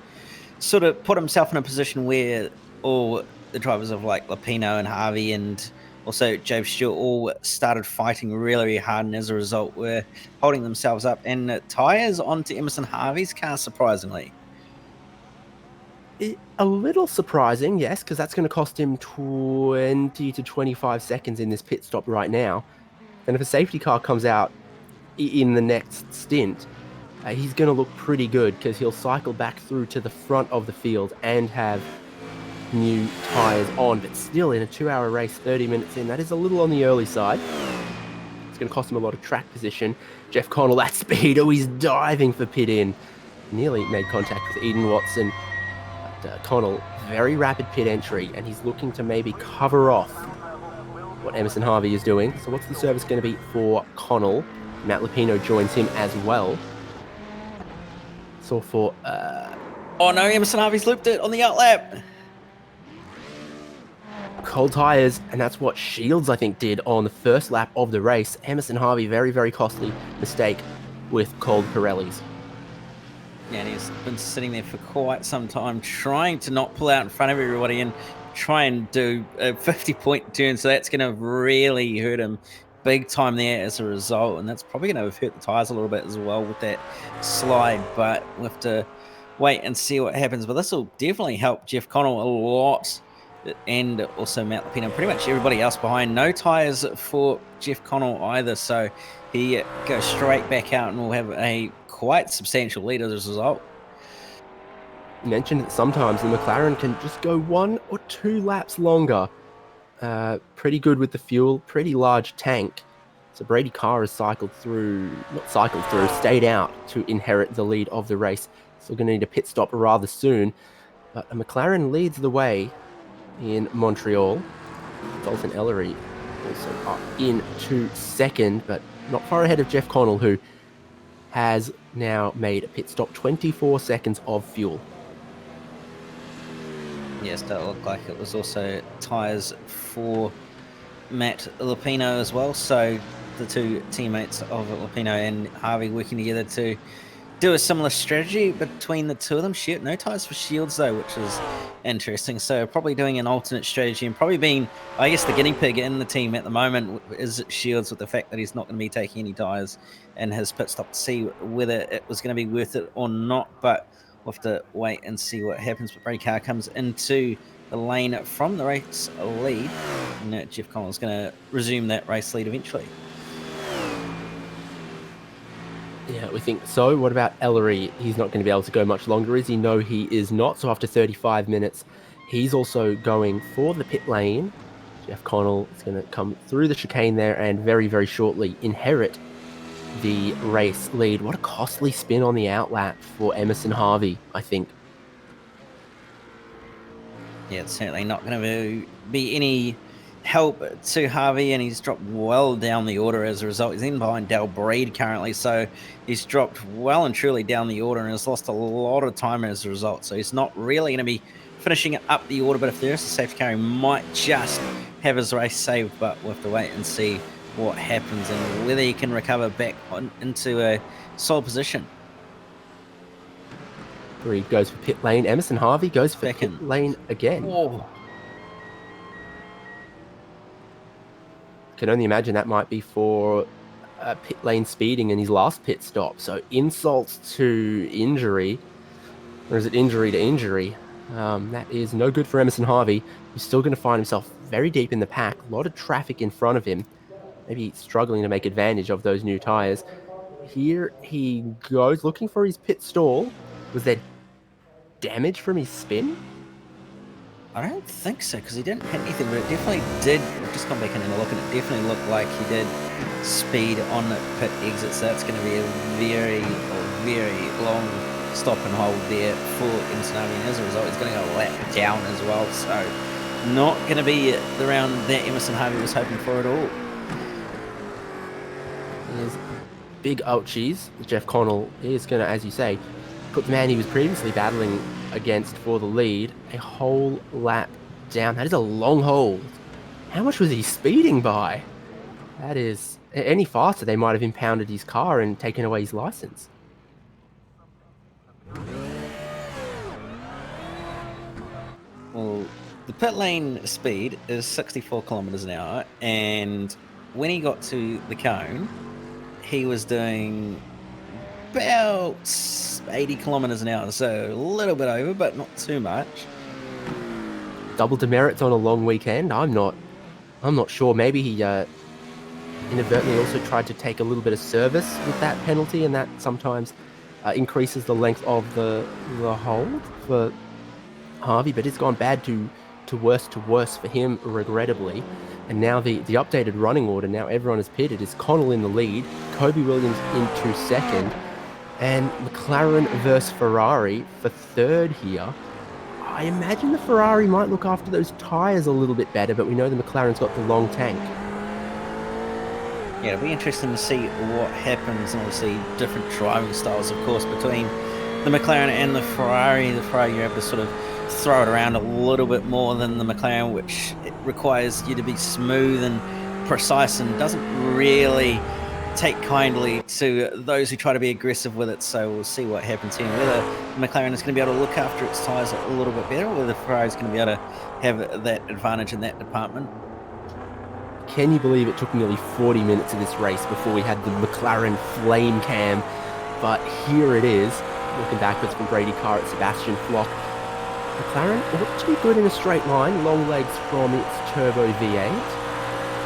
sort of put himself in a position where all the drivers of like Lupino and Harvey and also Joe Stewart all started fighting really, really hard, and as a result were holding themselves up. And tyres onto Emerson Harvey's car, surprisingly. A little surprising, yes, because that's going to cost him 20 to 25 seconds in this pit stop right now. And if a safety car comes out in the next stint, he's going to look pretty good because he'll cycle back through to the front of the field and have new tyres on. But still, in a 2-hour race, 30 minutes in, that is a little on the early side. It's going to cost him a lot of track position. Jeff Connell, that speed, oh, he's diving for pit in. Nearly made contact with Eden Watson. Connell, very rapid pit entry, and he's looking to maybe cover off what Emerson Harvey is doing. So what's the service going to be for Connell? Matt Lupino joins him as well. So for... Oh no, Emerson Harvey's looped it on the outlap. Cold tyres, and that's what Shields, I think, did on the first lap of the race. Emerson Harvey, very, very costly mistake with cold Pirellis. Yeah, and he's been sitting there for quite some time trying to not pull out in front of everybody, and try and do a 50-point turn, so that's going to really hurt him big time there as a result, and that's probably going to hurt the tyres a little bit as well with that slide, but we'll have to wait and see what happens. But this will definitely help Jeff Connell a lot, and also Matt Lapino, pretty much everybody else behind. No tyres for Jeff Connell either, so he goes straight back out and will have a quite substantial lead as a result. You mentioned that sometimes the McLaren can just go 1 or 2 laps longer. Pretty good with the fuel, pretty large tank. So Brady Carr has stayed out to inherit the lead of the race. Still going to need a pit stop rather soon. But a McLaren leads the way in Montreal. Dalton Ellery also up into second, but not far ahead of Jeff Connell, who has now made a pit stop, 24 seconds of fuel. Yes, that looked like it was also tyres for Matt Lapino as well. So the two teammates of Lapino and Harvey working together to do a similar strategy between the two of them. No tyres for Shields though, which is interesting. So probably doing an alternate strategy and probably being, I guess, the guinea pig in the team at the moment is Shields, with the fact that he's not going to be taking any tyres and his pit stop to see whether it was going to be worth it or not. But we'll have to wait and see what happens. But Brady Carr comes into the lane from the race lead, and Jeff Connell is going to resume that race lead eventually. Yeah, we think so. What about Ellery? He's not going to be able to go much longer, is he? No, he is not. So after 35 minutes, he's also going for the pit lane. Jeff Connell is going to come through the chicane there and very, very shortly inherit the race lead. What a costly spin on the outlap for Emerson Harvey, I think. Yeah, it's certainly not going to be any help to Harvey, and he's dropped well down the order as a result. He's in behind Dale Breed currently, so he's dropped well and truly down the order and has lost a lot of time as a result. So he's not really going to be finishing up the order, but if there is a safety car, he might just have his race saved, but we'll have to wait and see what happens and whether he can recover back into a solid position. Breed goes for pit lane. Emerson Harvey goes for Second. pit lane again. Whoa. Can only imagine that might be for pit lane speeding in his last pit stop. So insult to injury, or is it injury to injury? That is no good for Emerson Harvey. He's still going to find himself very deep in the pack. A lot of traffic in front of him. Maybe struggling to make advantage of those new tyres. Here he goes, looking for his pit stall. Was there damage from his spin? I don't think so, because he didn't hit anything, but it definitely did. I've just gone back in and look, and it definitely looked like he did speed on the pit exit. So that's going to be a very, very long stop and hold there for Emerson Harvey. And as a result, he's going to go a lap down as well. So not going to be the round that Emerson Harvey was hoping for at all. There's big ouchies. Jeff Connell is going to, as you say, put the man he was previously battling against for the lead a whole lap down. That is a long hold. How much was he speeding by? That is, any faster they might have impounded his car and taken away his license. Well, the pit lane speed is 64 kilometers an hour, and when he got to the cone, he was doing about 80 kilometers an hour, so a little bit over, but not too much. Double demerits on a long weekend. I'm not sure. Maybe he inadvertently also tried to take a little bit of service with that penalty, and that sometimes increases the length of the hold for Harvey. But it's gone bad to worse for him, regrettably. And now the updated running order, now everyone is pitted, is Connell in the lead, Kobe Williams into second, and McLaren versus Ferrari for third here. I imagine the Ferrari might look after those tyres a little bit better, but we know the McLaren's got the long tank. Yeah, it'll be interesting to see what happens, and obviously different driving styles, of course, between the McLaren and the Ferrari. The Ferrari, you're able to sort of throw it around a little bit more than the McLaren, which it requires you to be smooth and precise and doesn't really take kindly to those who try to be aggressive with it. So we'll see what happens here. Whether McLaren is going to be able to look after its tyres a little bit better, or whether Ferrari is going to be able to have that advantage in that department. Can you believe it took nearly 40 minutes of this race before we had the McLaren flame cam? But here it is, looking backwards from Brady Carr at Sebastian Flock. McLaren ought to be good in a straight line, long legs from its turbo V8.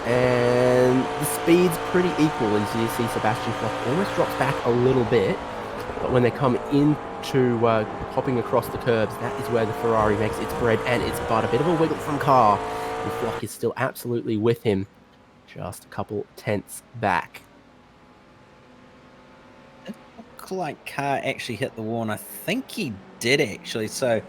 And the speed's pretty equal, as you see Sebastian Flock almost drops back a little bit. But when they come into hopping across the curbs, that is where the Ferrari makes its bread and its butter. A bit of a wiggle from Carr. And Flock is still absolutely with him, just a couple tenths back. It looked like Carr actually hit the wall, and I think he did actually, so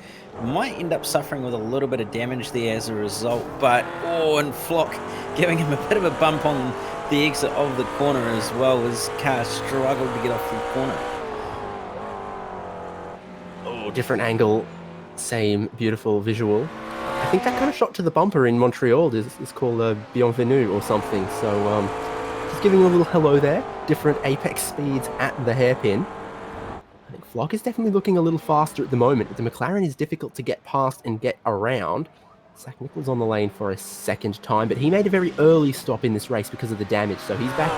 might end up suffering with a little bit of damage there as a result. But and Flock giving him a bit of a bump on the exit of the corner as well, as Carr struggled to get off the corner. Oh, different angle, same beautiful visual. I think that kind of shot to the bumper in Montreal is called Bienvenue or something. So just giving a little hello there. Different apex speeds at the hairpin. I think Flock is definitely looking a little faster at the moment. The McLaren is difficult to get past and get around. Zach Nichols on the lane for a second time, but he made a very early stop in this race because of the damage. So he's back.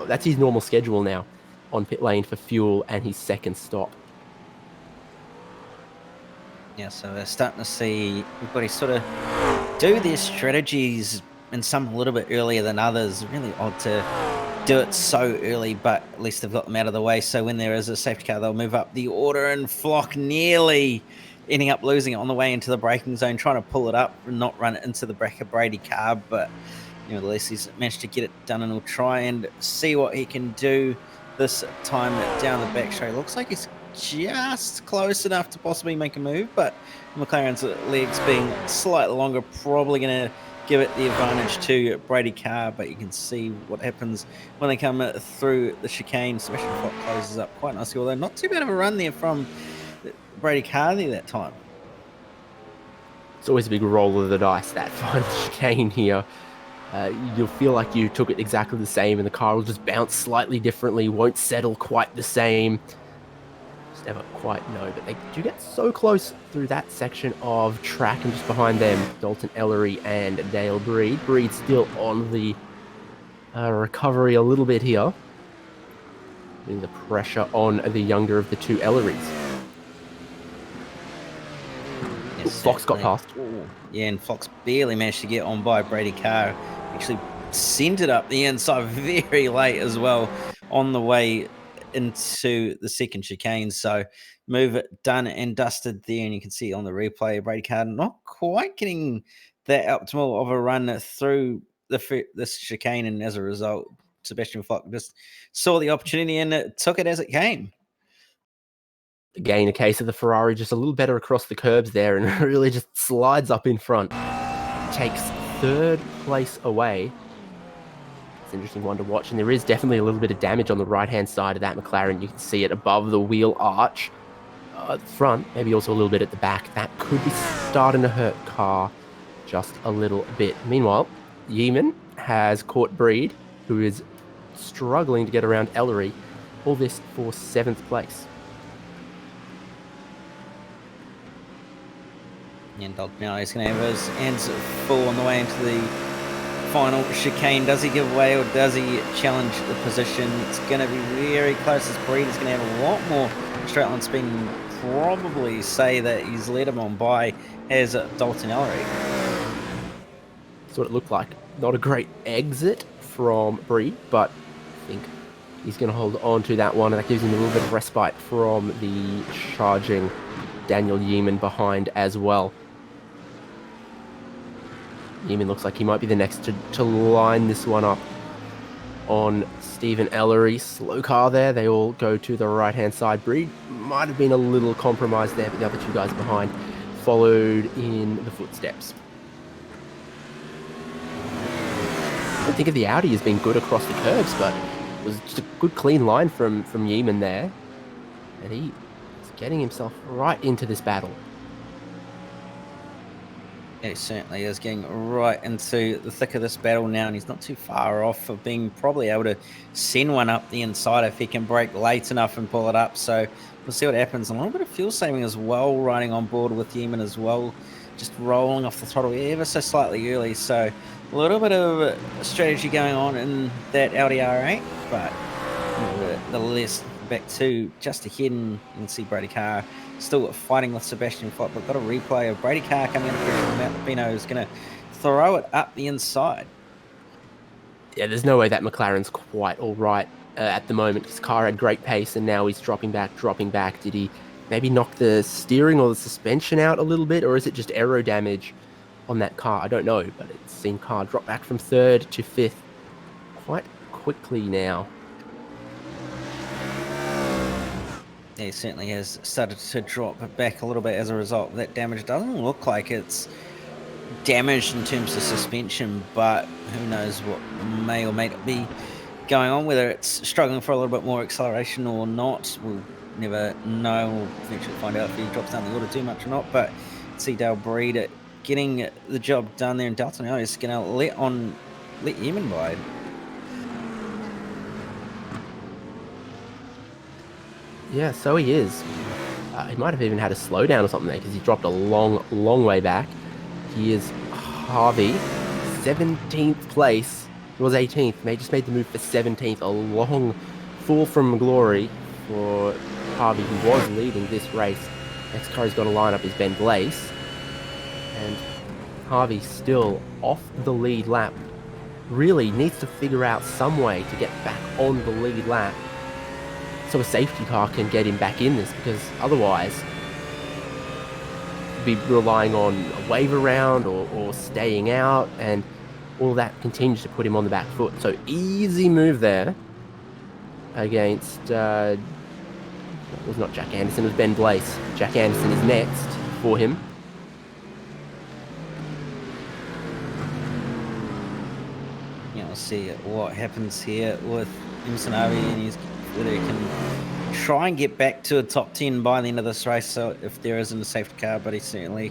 That's his normal schedule now on pit lane for fuel and his second stop. Yeah, so we're starting to see everybody sort of do their strategies, and some a little bit earlier than others. Really odd to do it so early, but at least they've got them out of the way. So when there is a safety car, they'll move up the order, and Flock nearly ending up losing it on the way into the braking zone, trying to pull it up and not run it into the back of Brady Carr. But at least he's managed to get it done, and he'll try and see what he can do this time down the back straight. Looks like he's just close enough to possibly make a move, but McLaren's legs being slightly longer, probably going to give it the advantage to Brady Carr. But you can see what happens when they come through the chicane. Sebastian Flock closes up quite nicely, although not too bad of a run there from Brady Carr there that time. It's always a big roll of the dice, that final chicane here. You'll feel like you took it exactly the same, and the car will just bounce slightly differently, won't settle quite the same. Just never quite know, but they do get so close through that section of track, and just behind them, Dalton Ellery and Dale Breed. Breed still on the recovery a little bit here, putting the pressure on the younger of the two Ellerys. Yes, Fox got past. Yeah, and Fox barely managed to get on by Brady Carr. Actually sent it up the inside very late as well on the way into the second chicane. So move it done and dusted there, and you can see on the replay Brady Carr not quite getting that optimal of a run through this chicane, and as a result Sebastian Flock just saw the opportunity and took it as it came. Again, a case of the Ferrari just a little better across the curbs there, and really just slides up in front. Takes third place away. It's an interesting one to watch, and there is definitely a little bit of damage on the right-hand side of that McLaren. You can see it above the wheel arch at the front, maybe also a little bit at the back. That could be starting to hurt Carr just a little bit. Meanwhile, Yeaman has caught Breed, who is struggling to get around Ellery. All this for 7th place. And Dog now he's going to have his hands full on the way into the final chicane. Does he give away, or does he challenge the position? It's going to be very close. This Breed is going to have a lot more straight line speed, and probably say that he's led him on by as Dalton Ellery. That's what it looked like. Not a great exit from Breed, but I think he's going to hold on to that one, and that gives him a little bit of respite from the charging Daniel Yeaman behind as well. Yeaman looks like he might be the next to line this one up on Stephen Ellery. Slow car there. They all go to the right-hand side. Breed might have been a little compromised there, but the other two guys behind followed in the footsteps. I don't think of the Audi as being good across the curbs, but it was just a good clean line from Yeaman there. And he is getting himself right into this battle. He certainly is getting right into the thick of this battle now, and he's not too far off of being probably able to send one up the inside if he can break late enough and pull it up. So we'll see what happens. A little bit of fuel saving as well, riding on board with Yemen as well, just rolling off the throttle ever so slightly early. So a little bit of strategy going on in that LDR8, but nevertheless, back to just ahead, and you can see Brady Carr still fighting with Sebastian Flop. We've got a replay of Brady Carr coming under pressure from Matt Lupino, who's going to throw it up the inside. Yeah, there's no way that McLaren's quite all right at the moment. His car had great pace, and now he's dropping back. Did he maybe knock the steering or the suspension out a little bit, or is it just aero damage on that car? I don't know, but it's seen Carr drop back from 3rd to 5th quite quickly now. Yeah, he certainly has started to drop back a little bit as a result of that damage. Doesn't look like it's damaged in terms of suspension, but who knows what may or may not be going on, whether it's struggling for a little bit more acceleration or not. We'll never know. We'll eventually find out if he drops down the order too much or not. But see Dale Breed getting the job done there, and Dalton now is going to let Yemen by. Yeah, so he is. He might have even had a slowdown or something there, because he dropped a long way back. He is Harvey, 17th place. He was 18th. They just made the move for 17th. A long fall from glory for Harvey, who was leading this race. Next car he's got to line up is Ben Blaze. And Harvey still off the lead lap. Really needs to figure out some way to get back on the lead lap, so a safety car can get him back in this, because otherwise be relying on a wave around or staying out, and all that continues to put him on the back foot. So easy move there against it was not Jack Anderson, it was Ben Blaze. Jack Anderson is next for him. Yeah, we'll see what happens here with Emerson Harvey, and whether he can try and get back to a top 10 by the end of this race, so if there isn't a safety car. But he's certainly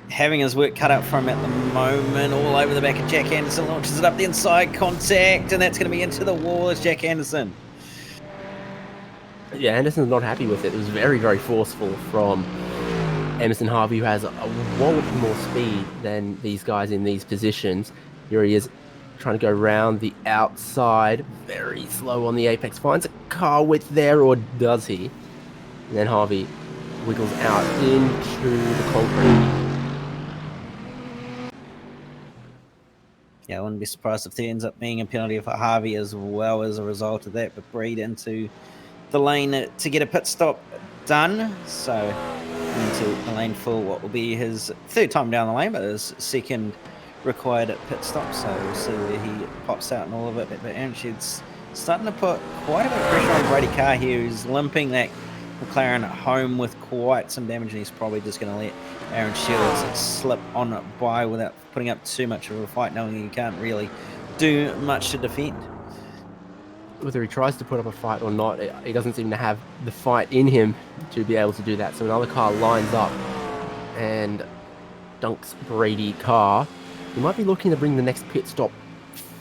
having his work cut out for him at the moment. All over the back of Jack Anderson, launches it up the inside, contact, and that's going to be into the wall as Jack Anderson. Yeah, Anderson's not happy with it. It was very, very forceful from Emerson Harvey, who has a wallop more speed than these guys in these positions. Here he is, trying to go round the outside, very slow on the apex, finds a car width there, or does he? And then Harvey wiggles out into the concrete. Yeah, I wouldn't be surprised if there ends up being a penalty for Harvey as well as a result of that, but Breed into the lane to get a pit stop done. So into the lane for what will be his 3rd time down the lane, but his 2nd required pit stop. So we'll see where he pops out and all of it. But Aaron Shed's starting to put quite a bit of pressure on Brady Carr here, who's limping that McLaren at home with quite some damage, and he's probably just going to let Aaron Shields slip on by without putting up too much of a fight, knowing he can't really do much to defend. Whether he tries to put up a fight or not, he doesn't seem to have the fight in him to be able to do that. So another car lines up and dunks Brady Carr. He might be looking to bring the next pit stop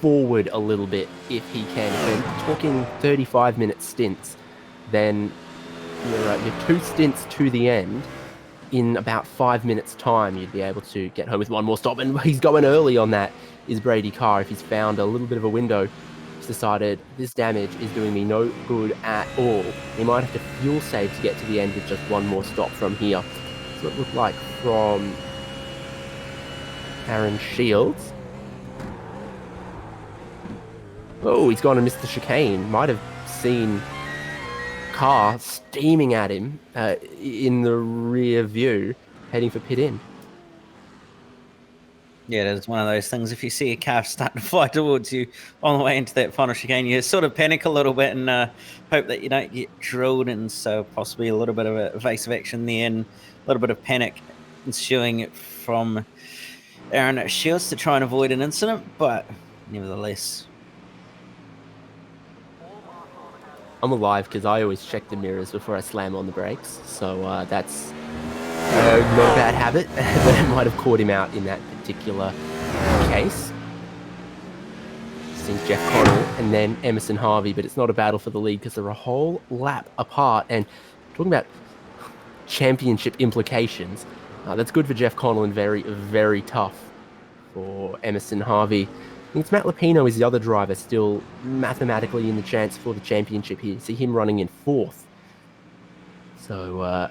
forward a little bit if he can. If we're talking 35-minute stints, then you're 2 stints to the end. In about 5 minutes' time, you'd be able to get home with one more stop. And he's going early on that, is Brady Carr. If he's found a little bit of a window, he's decided this damage is doing me no good at all. He might have to fuel save to get to the end with just one more stop from here. So it looked like from Aaron Shields. Oh, he's gone and missed the chicane. Might have seen Carr steaming at him in the rear view, heading for pit in. Yeah, it is one of those things. If you see a car starting to fly towards you on the way into that final chicane, you sort of panic a little bit and hope that you don't get drilled. And so possibly a little bit of evasive action there, and a little bit of panic ensuing from Aaron Shields to try and avoid an incident. But nevertheless, I'm alive because I always check the mirrors before I slam on the brakes. So that's Not a bad habit, but it might have caught him out in that particular case. Seems Jeff Connell and then Emerson Harvey, but it's not a battle for the lead because they're a whole lap apart. And talking about championship implications, that's good for Jeff Connell and very, very tough for Emerson Harvey. I think it's Matt Lupino is the other driver still mathematically in the chance for the championship here. See him running in 4th. So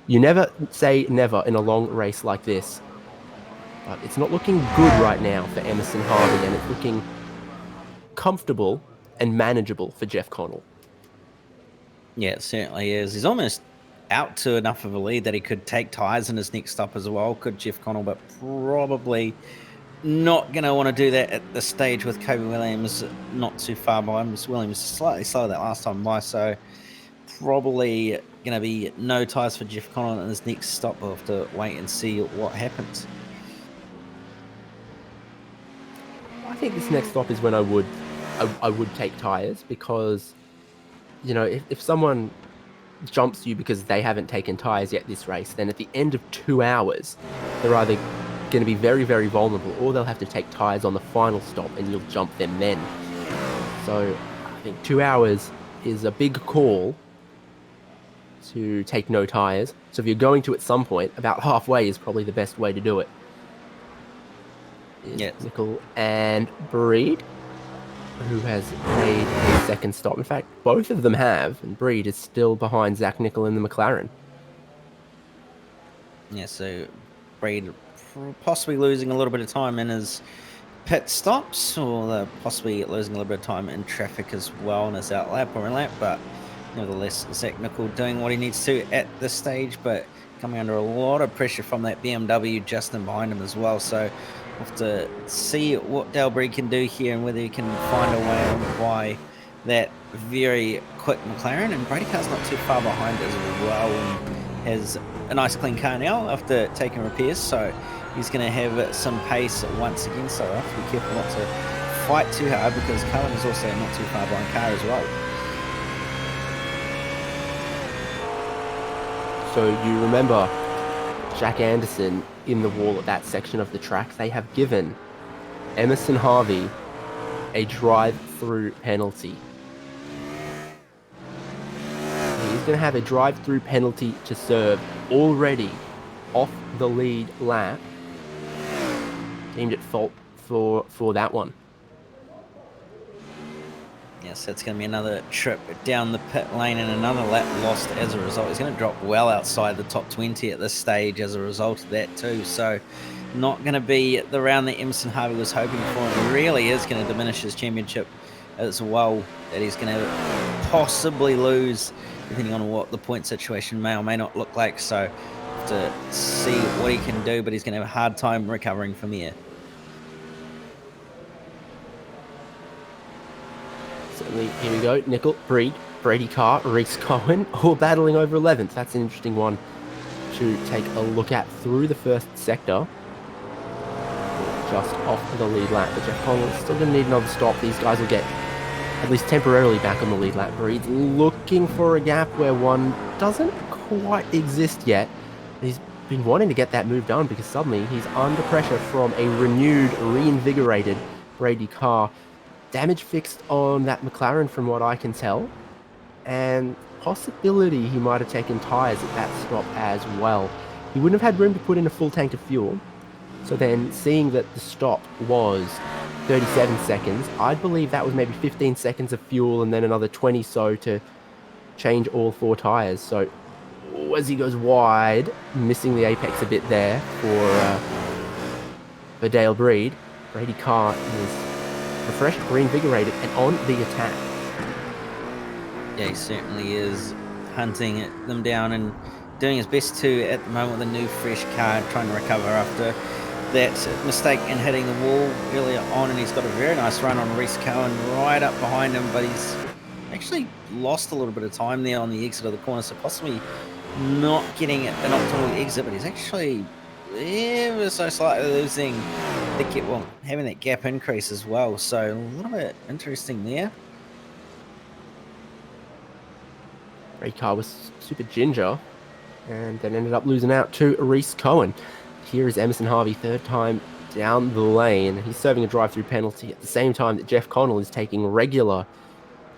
you never say never in a long race like this. But it's not looking good right now for Emerson Harvey, and it's looking comfortable and manageable for Jeff Connell. Yeah, it certainly is. He's almost out to enough of a lead that he could take tyres in his next stop as well, could Jeff Connell, but probably not going to want to do that at this stage with Kobe Williams not too far behind. Williams was slightly slower that last time by, so probably going to be no tyres for Jeff Connell in his next stop. We'll have to wait and see what happens. I think this next stop is when I would take tyres, because, you know, if someone jumps you because they haven't taken tyres yet this race, then at the end of 2 hours, they're either going to be very, very vulnerable, or they'll have to take tyres on the final stop and you'll jump them then. So I think 2 hours is a big call to take no tyres. So if you're going to at some point, about halfway is probably the best way to do it. Yes. Nickel and Breed, who has made a second stop. In fact, both of them have, and Breed is still behind Zach Nickel in the McLaren. Yeah, so Breed possibly losing a little bit of time in his pit stops, or possibly losing a little bit of time in traffic as well in his out lap or in lap, but nevertheless, Zach Nickel doing what he needs to at this stage, but coming under a lot of pressure from that BMW Justin behind him as well. So we'll have to see what Dale Breed can do here and whether he can find a way on why that very quick McLaren. And Brady Carr's not too far behind as well, and has a nice clean car now after taking repairs. So he's going to have some pace once again. So I have to be careful not to fight too hard, because Cullen is also not too far behind car as well. So you remember Jack Anderson in the wall at that section of the track. They have given Emerson Harvey a drive-through penalty. He's going to have a drive-through penalty to serve already off the lead lap. Deemed at fault for that one. Yes, that's going to be another trip down the pit lane and another lap lost as a result. He's going to drop well outside the top 20 at this stage as a result of that too. So not going to be the round that Emerson Harvey was hoping for, and really is going to diminish his championship as well, that he's going to possibly lose depending on what the point situation may or may not look like. So have to see what he can do, but he's going to have a hard time recovering from here. Certainly, here we go. Nickel, Breed, Brady Carr, Reese Cohen, all battling over 11th. That's an interesting one to take a look at through the first sector. Just off the lead lap. But Jeff Connell is still going to need another stop. These guys will get at least temporarily back on the lead lap. Breed's looking for a gap where one doesn't quite exist yet. He's been wanting to get that move done, because suddenly he's under pressure from a renewed, reinvigorated Brady Carr. Damage fixed on that McLaren from what I can tell, and possibility he might have taken tyres at that stop as well. He wouldn't have had room to put in a full tank of fuel, so then seeing that the stop was 37 seconds, I'd believe that was maybe 15 seconds of fuel and then another 20 so to change all 4 tyres. So as he goes wide, missing the apex a bit there for Dale Breed, Brady Carr is refreshed, reinvigorated, and on the attack. Yeah, he certainly is hunting them down and doing his best to, at the moment, with a new fresh car, trying to recover after that mistake in hitting the wall earlier on. And he's got a very nice run on Reese Cohen right up behind him, but he's actually lost a little bit of time there on the exit of the corner, so possibly not getting an optimal exit, but he's actually ever so slightly losing the gap, well, having that gap increase as well. So a little bit interesting there. Brady Carr was super ginger and then ended up losing out to Reese Cohen. Here is Emerson Harvey, third time down the lane. He's serving a drive-through penalty at the same time that Jeff Connell is taking regular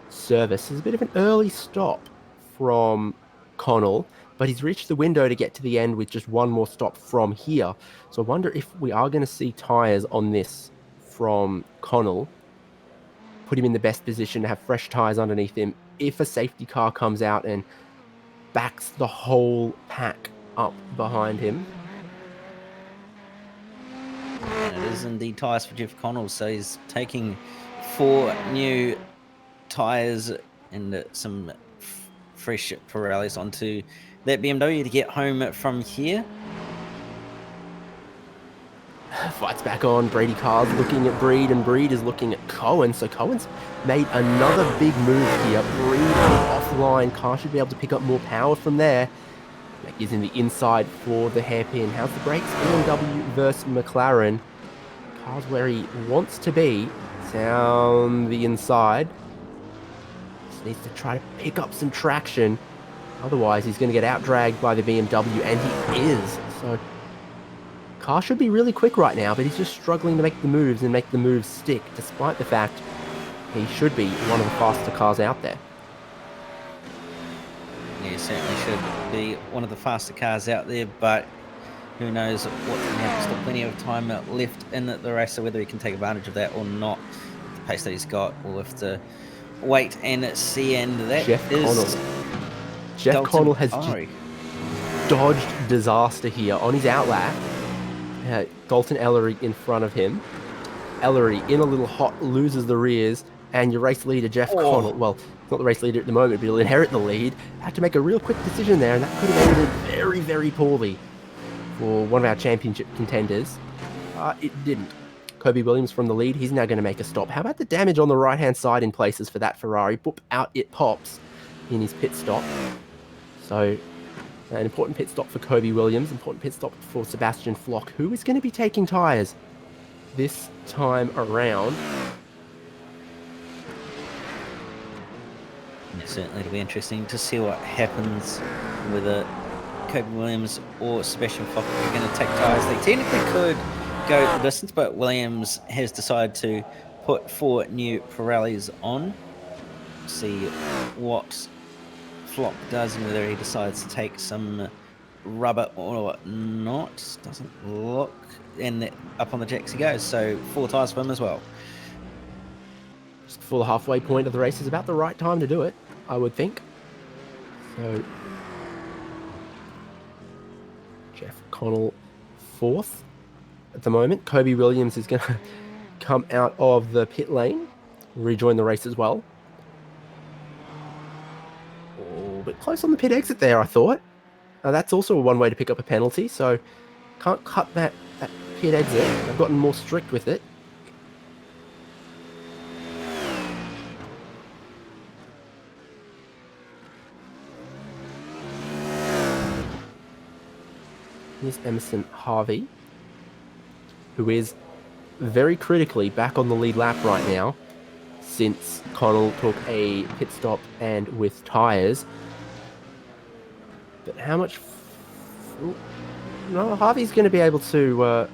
service. It's a bit of an early stop from Connell, but he's reached the window to get to the end with just one more stop from here. So I wonder if we are going to see tyres on this from Connell, put him in the best position to have fresh tyres underneath him if a safety car comes out and backs the whole pack up behind him. And it is indeed tyres for Jeff Connell, so he's taking 4 new tyres and some fresh Pirellis onto that BMW to get home from here. Fights back on. Brady Carr's looking at Breed, and Breed is looking at Cohen. So Cohen's made another big move here. Breed is offline. Carr should be able to pick up more power from there. That gives him the inside for the hairpin. How's the brakes? BMW versus McLaren. Carr's where he wants to be. Down the inside. Just needs to try to pick up some traction. Otherwise, he's going to get out-dragged by the BMW, and he is. So Carr should be really quick right now, but he's just struggling to make the moves and make the moves stick, despite the fact he should be one of the faster cars out there. Yeah, he certainly should be one of the faster cars out there, but who knows what's going to happen. Still plenty of time left in the race, so whether he can take advantage of that or not, the pace that he's got, we'll have to wait and see. And that Jeff is Connell. Jeff Connell has dodged disaster here on his outlap. Dalton Ellery in front of him. Ellery in a little hot, loses the rears, and your race leader, Jeff Connell, well, he's not the race leader at the moment, but he'll inherit the lead. Had to make a real quick decision there, and that could have ended very, very poorly for one of our championship contenders. It didn't. Kobe Williams from the lead, he's now going to make a stop. How about the damage on the right-hand side in places for that Ferrari? Boop, out it pops in his pit stop. So an important pit stop for Kobe Williams, important pit stop for Sebastian Flock, who is going to be taking tyres this time around. Yeah, certainly it'll be interesting to see what happens whether Kobe Williams or Sebastian Flock are going to take tyres. They technically could go the distance, but Williams has decided to put 4 new Pirellis on. See what Flock does and whether he decides to take some rubber or not. Doesn't look, and up on the jacks he goes. So 4 tyres for him as well. Just before the halfway point of the race is about the right time to do it, I would think. So Jeff Connell 4th at the moment. Kobe Williams is going to come out of the pit lane, rejoin the race as well. Oh, a bit close on the pit exit there, I thought. That's also one way to pick up a penalty, so can't cut that pit exit. I've gotten more strict with it. Here's Emerson Harvey, who is very critically back on the lead lap right now, since Connell took a pit stop and with tyres. But how much... No, Harvey's going to be able to...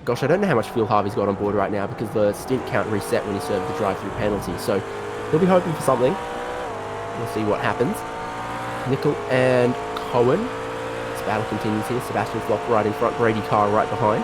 Gosh, I don't know how much fuel Harvey's got on board right now because the stint count reset when he served the drive-through penalty. So he'll be hoping for something. We'll see what happens. Nickel and Cohen. This battle continues here. Sebastian Flock right in front. Brady Carr right behind.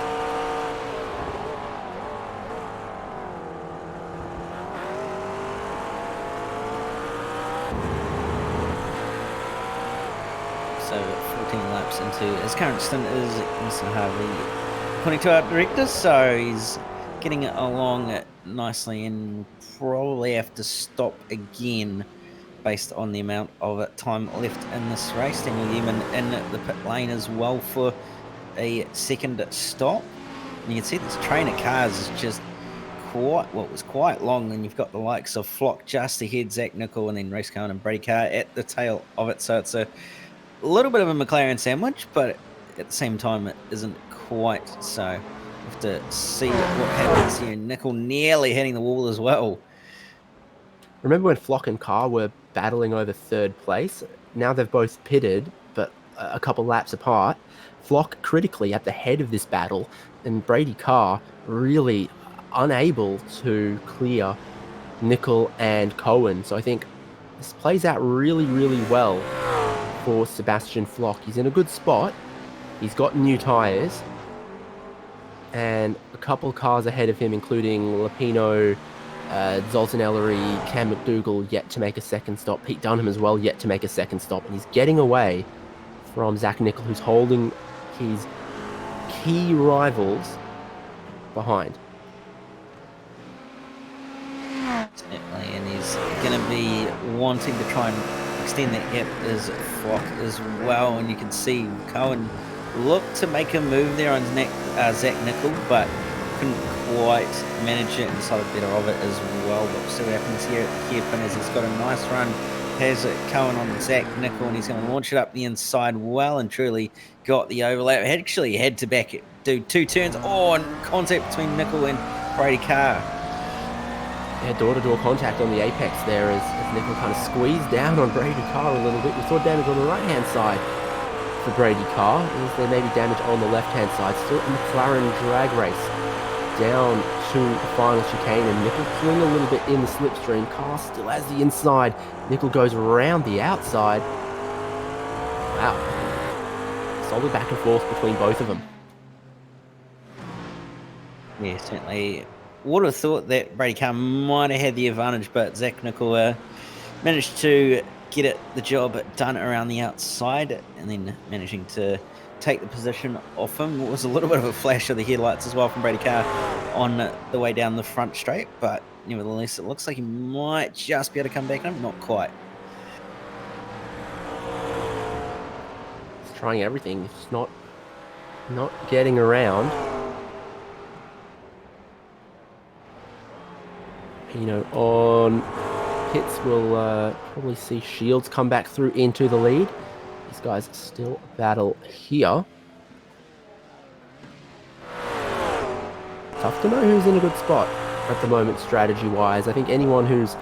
So 14 laps into his current stint is Mr. Harvey, according to our director, so he's getting along nicely and probably have to stop again based on the amount of time left in this race. Daniel Yeaman in the pit lane as well for a second stop. And you can see this train of cars is just was quite long, and you've got the likes of Flock just ahead, Zach Nickel, and then Race Cohen and Brady Carr at the tail of it. So it's a little bit of a McLaren sandwich, but at the same time it isn't quite. So we have to see what happens here. Nickel nearly hitting the wall as well. Remember when Flock and Carr were battling over third place? Now they've both pitted, but a couple laps apart. Flock critically at the head of this battle, and Brady Carr really unable to clear Nickel and Cohen. So I think this plays out really, really well for Sebastian Flock. He's in a good spot. He's got new tyres. And a couple cars ahead of him, including Lapino, Zoltan Ellery, Cam McDougall, yet to make a second stop. Pete Dunham as well, yet to make a second stop. And he's getting away from Zach Nickel, who's holding his key rivals behind. Certainly, and he's going to be wanting to try and extend that gap as Flock as well. And you can see Cohen look to make a move there on Zach Nickel, but couldn't quite manage it and decided better of it as well. But we'll see what happens here at the hairpin as he's got a nice run. Has it Cohen on Zach Nickel, and he's going to launch it up the inside well and truly got the overlap. Actually had to back it, do 2 turns. Oh, and contact between Nickel and Brady Carr. Yeah, door-to-door contact on the apex there as Nickel kind of squeezed down on Brady Carr a little bit. We saw damage on the right-hand side for Brady Carr. Is there maybe damage on the left-hand side? Still a McLaren drag race down to the final chicane, and Nickel pulling a little bit in the slipstream. Carr still has the inside. Nickel goes around the outside. Wow. Solid back and forth between both of them. Yeah, certainly. Would have thought that Brady Carr might have had the advantage, but Zach Nickel managed to get the job done around the outside, and then managing to take the position off him. It was a little bit of a flash of the headlights as well from Brady Carr on the way down the front straight, but nevertheless, it looks like he might just be able to come back on. Not quite. He's trying everything. It's not getting around. On pits, we'll probably see Shields come back through into the lead. These guys still battle here. Tough to know who's in a good spot at the moment strategy-wise. I think anyone who's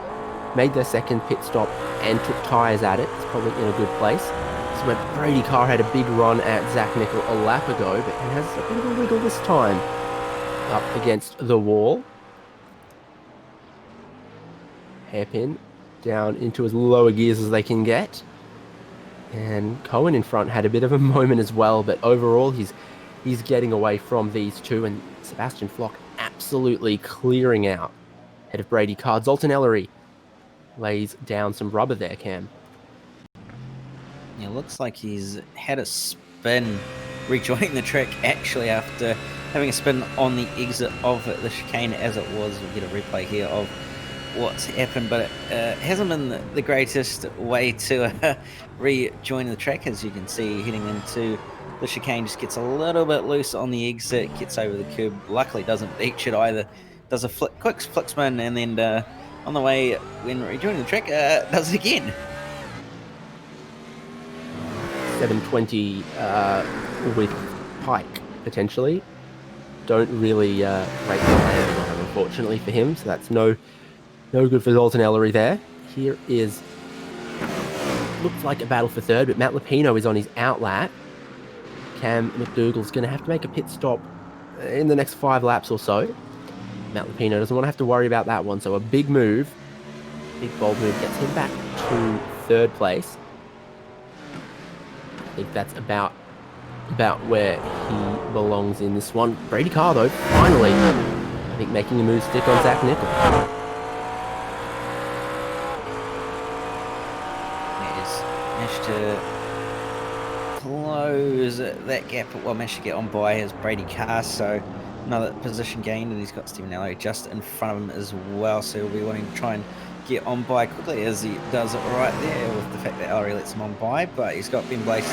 made their second pit stop and took tyres at it is probably in a good place. So when Brady Carr had a big run at Zach Nickel a lap ago, but he has a bit of a wiggle this time up against the wall. Hairpin down into as lower gears as they can get. And Cohen in front had a bit of a moment as well, but overall he's getting away from these two, and Sebastian Flock absolutely clearing out ahead of Brady Carr. Zoltan Ellery lays down some rubber there, Cam. Yeah, looks like he's had a spin rejoining the track actually after having a spin on the exit of the chicane as it was. We'll get a replay here of what's happened, but it hasn't been the greatest way to rejoin the track. As you can see, heading into the chicane, just gets a little bit loose on the exit, gets over the curb, luckily doesn't beach it either, does a quick flick spin, and then on the way when rejoining the track does it again. 720 with Pike potentially. Don't really rate the land on him, unfortunately for him, so that's no good for Zoltan Ellery there. Here is, looks like a battle for third, but Matt Lapino is on his outlap. Cam McDougall's going to have to make a pit stop in the next 5 laps or so. Matt Lapino doesn't want to have to worry about that one, so a big move, big bold move gets him back to third place. I think that's about where he belongs in this one. Brady Carr, though, finally, I think making a move stick on Zach Nickel. Managed to close that gap, well, managed to get on by his Brady Carr, so another position gained, and he's got Stephen Ellery just in front of him as well, so he'll be wanting to try and get on by quickly, as he does it right there with the fact that Ellery lets him on by, but he's got Ben Blaze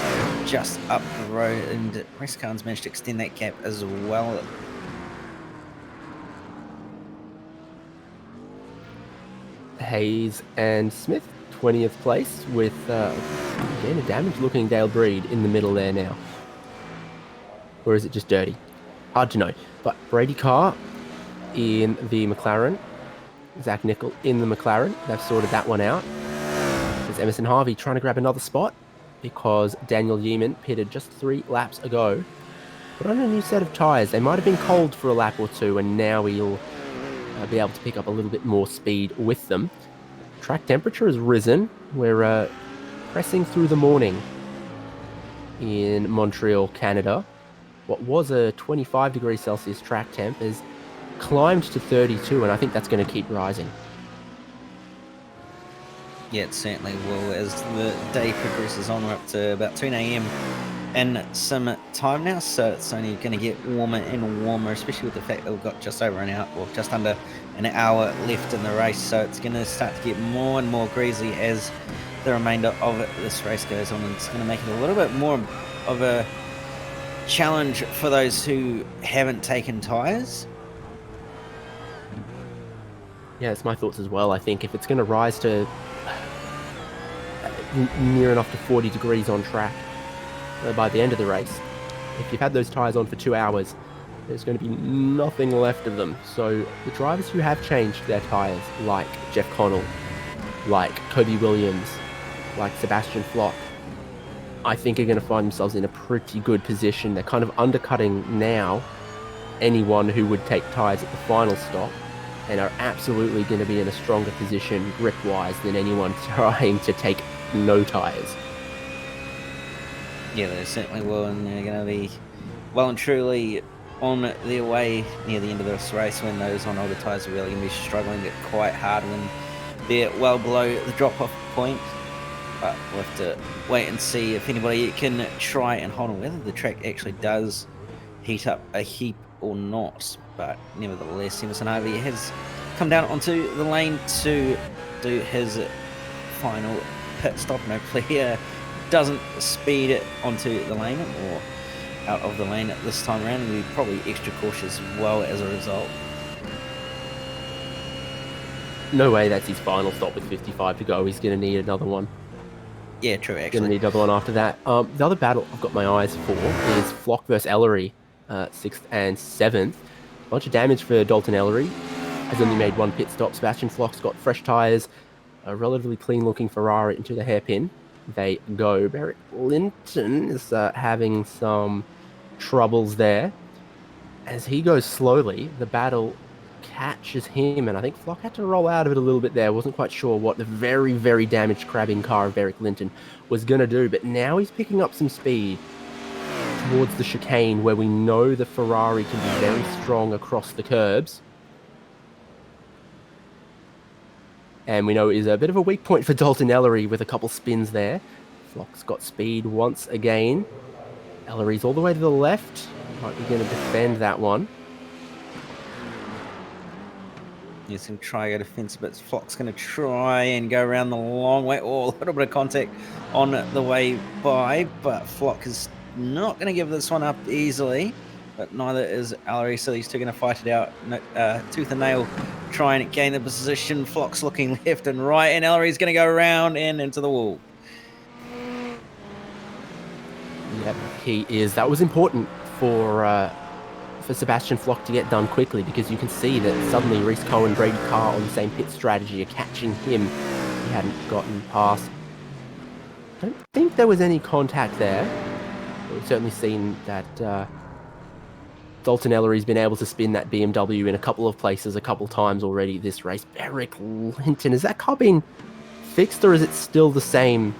just up the road, and Rescarn's managed to extend that gap as well. Hayes and Smith, 20th place, with again a damaged-looking Dale Breed in the middle there now. Or is it just dirty? Hard to know. But Brady Carr in the McLaren, Zach Nickel in the McLaren. They've sorted that one out. There's Emerson Harvey trying to grab another spot. because Daniel Yeaman pitted just 3 laps ago. Put on a new set of tyres. They might have been cold for a lap or two, and now he'll be able to pick up a little bit more speed with them. Track temperature has risen. We're pressing through the morning in Montreal, Canada. What was a 25 degrees Celsius track temp has climbed to 32, and I think that's going to keep rising. Yeah, it certainly will. As the day progresses on, we're up to about 2 a.m. and some time now, so it's only going to get warmer and warmer, especially with the fact that we've got just over an hour, or just under an hour left in the race. So it's going to start to get more and more greasy as the remainder of this race goes on, and it's going to make it a little bit more of a challenge for those who haven't taken tyres. Yeah, it's my thoughts as well. I think if it's going to rise to near enough to 40 degrees on track by the end of the race, if you've had those tyres on for 2 hours, there's going to be nothing left of them. So the drivers who have changed their tyres, like Jeff Connell, like Kobe Williams, like Sebastian Flock, I think are going to find themselves in a pretty good position. They're kind of undercutting now anyone who would take tyres at the final stop, and are absolutely going to be in a stronger position grip-wise than anyone trying to take no tyres. Yeah, they certainly will, and they're going to be well and truly on their way near the end of this race, when those on older tyres are really going to be struggling it quite hard when they're well below the drop-off point. But we'll have to wait and see if anybody can try and hold on, whether the track actually does heat up a heap or not. But nevertheless, Emerson Harvey has come down onto the lane to do his final pit stop. No player doesn't speed it onto the lane or out of the lane at this time around, and we're probably extra cautious as well as a result. No way that's his final stop with 55 to go. He's going to need another one. Yeah, true, Going to actually. need another one after that. The other battle I've got my eyes for is Flock versus Ellery, 6th and 7th. Bunch of damage for Dalton Ellery. Has only made 1 pit stop. Sebastian Flock's got fresh tyres, a relatively clean-looking Ferrari into the hairpin. They go. Barrett Linton is having some troubles there. As he goes slowly, the battle catches him, and I think Flock had to roll out of it a little bit there. Wasn't quite sure what the very, very damaged crabbing car of Barrett Linton was going to do, but now he's picking up some speed towards the chicane, where we know the Ferrari can be very strong across the curbs. And we know it is a bit of a weak point for Dalton Ellery with a couple spins there. Flock's got speed once again. Ellery's all the way to the left. Might be going to defend that one. He's going to try to go defensive, but Flock's going to try and go around the long way. Oh, a little bit of contact on the way by, but Flock is not going to give this one up easily, but neither is Ellery, so these two are going to fight it out tooth and nail, try and gain the position. Flock's looking left and right, and Ellery's going to go around and into the wall. Yep, he is. That was important for Sebastian Flock to get done quickly, because you can see that suddenly Reece Cohen, Brady Carr on the same pit strategy are catching him. He hadn't gotten past. I don't think there was any contact there. We've certainly seen that Dalton Ellery's been able to spin that BMW in a couple of places a couple times already this race. Barrett Linton, has that car been fixed, or is it still the same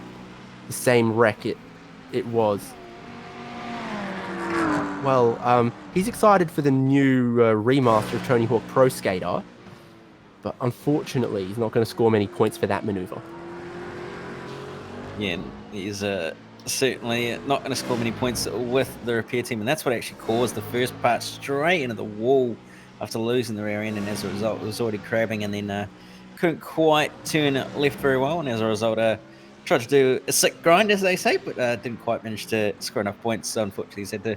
wreck it was? Well, he's excited for the new remaster of Tony Hawk Pro Skater, but unfortunately he's not going to score many points for that maneuver. Yeah, he's certainly not going to score many points with the repair team, and that's what actually caused the first part straight into the wall after losing the rear end, and as a result it was already crabbing, and then couldn't quite turn left very well, and as a result tried to do a sick grind, as they say, but didn't quite manage to score enough points, so unfortunately he's had to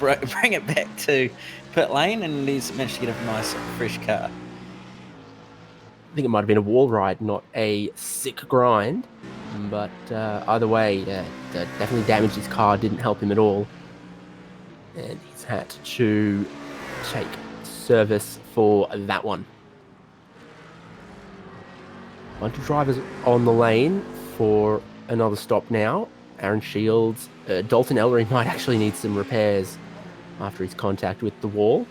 bring it back to pit lane, and he's managed to get a nice fresh car. I think it might have been a wall ride, not a sick grind, but either way, definitely damaged his car, didn't help him at all, and he's had to take service for that one. Bunch of drivers on the lane for another stop now, Aaron Shields. Dalton Ellery might actually need some repairs after his contact with the wall.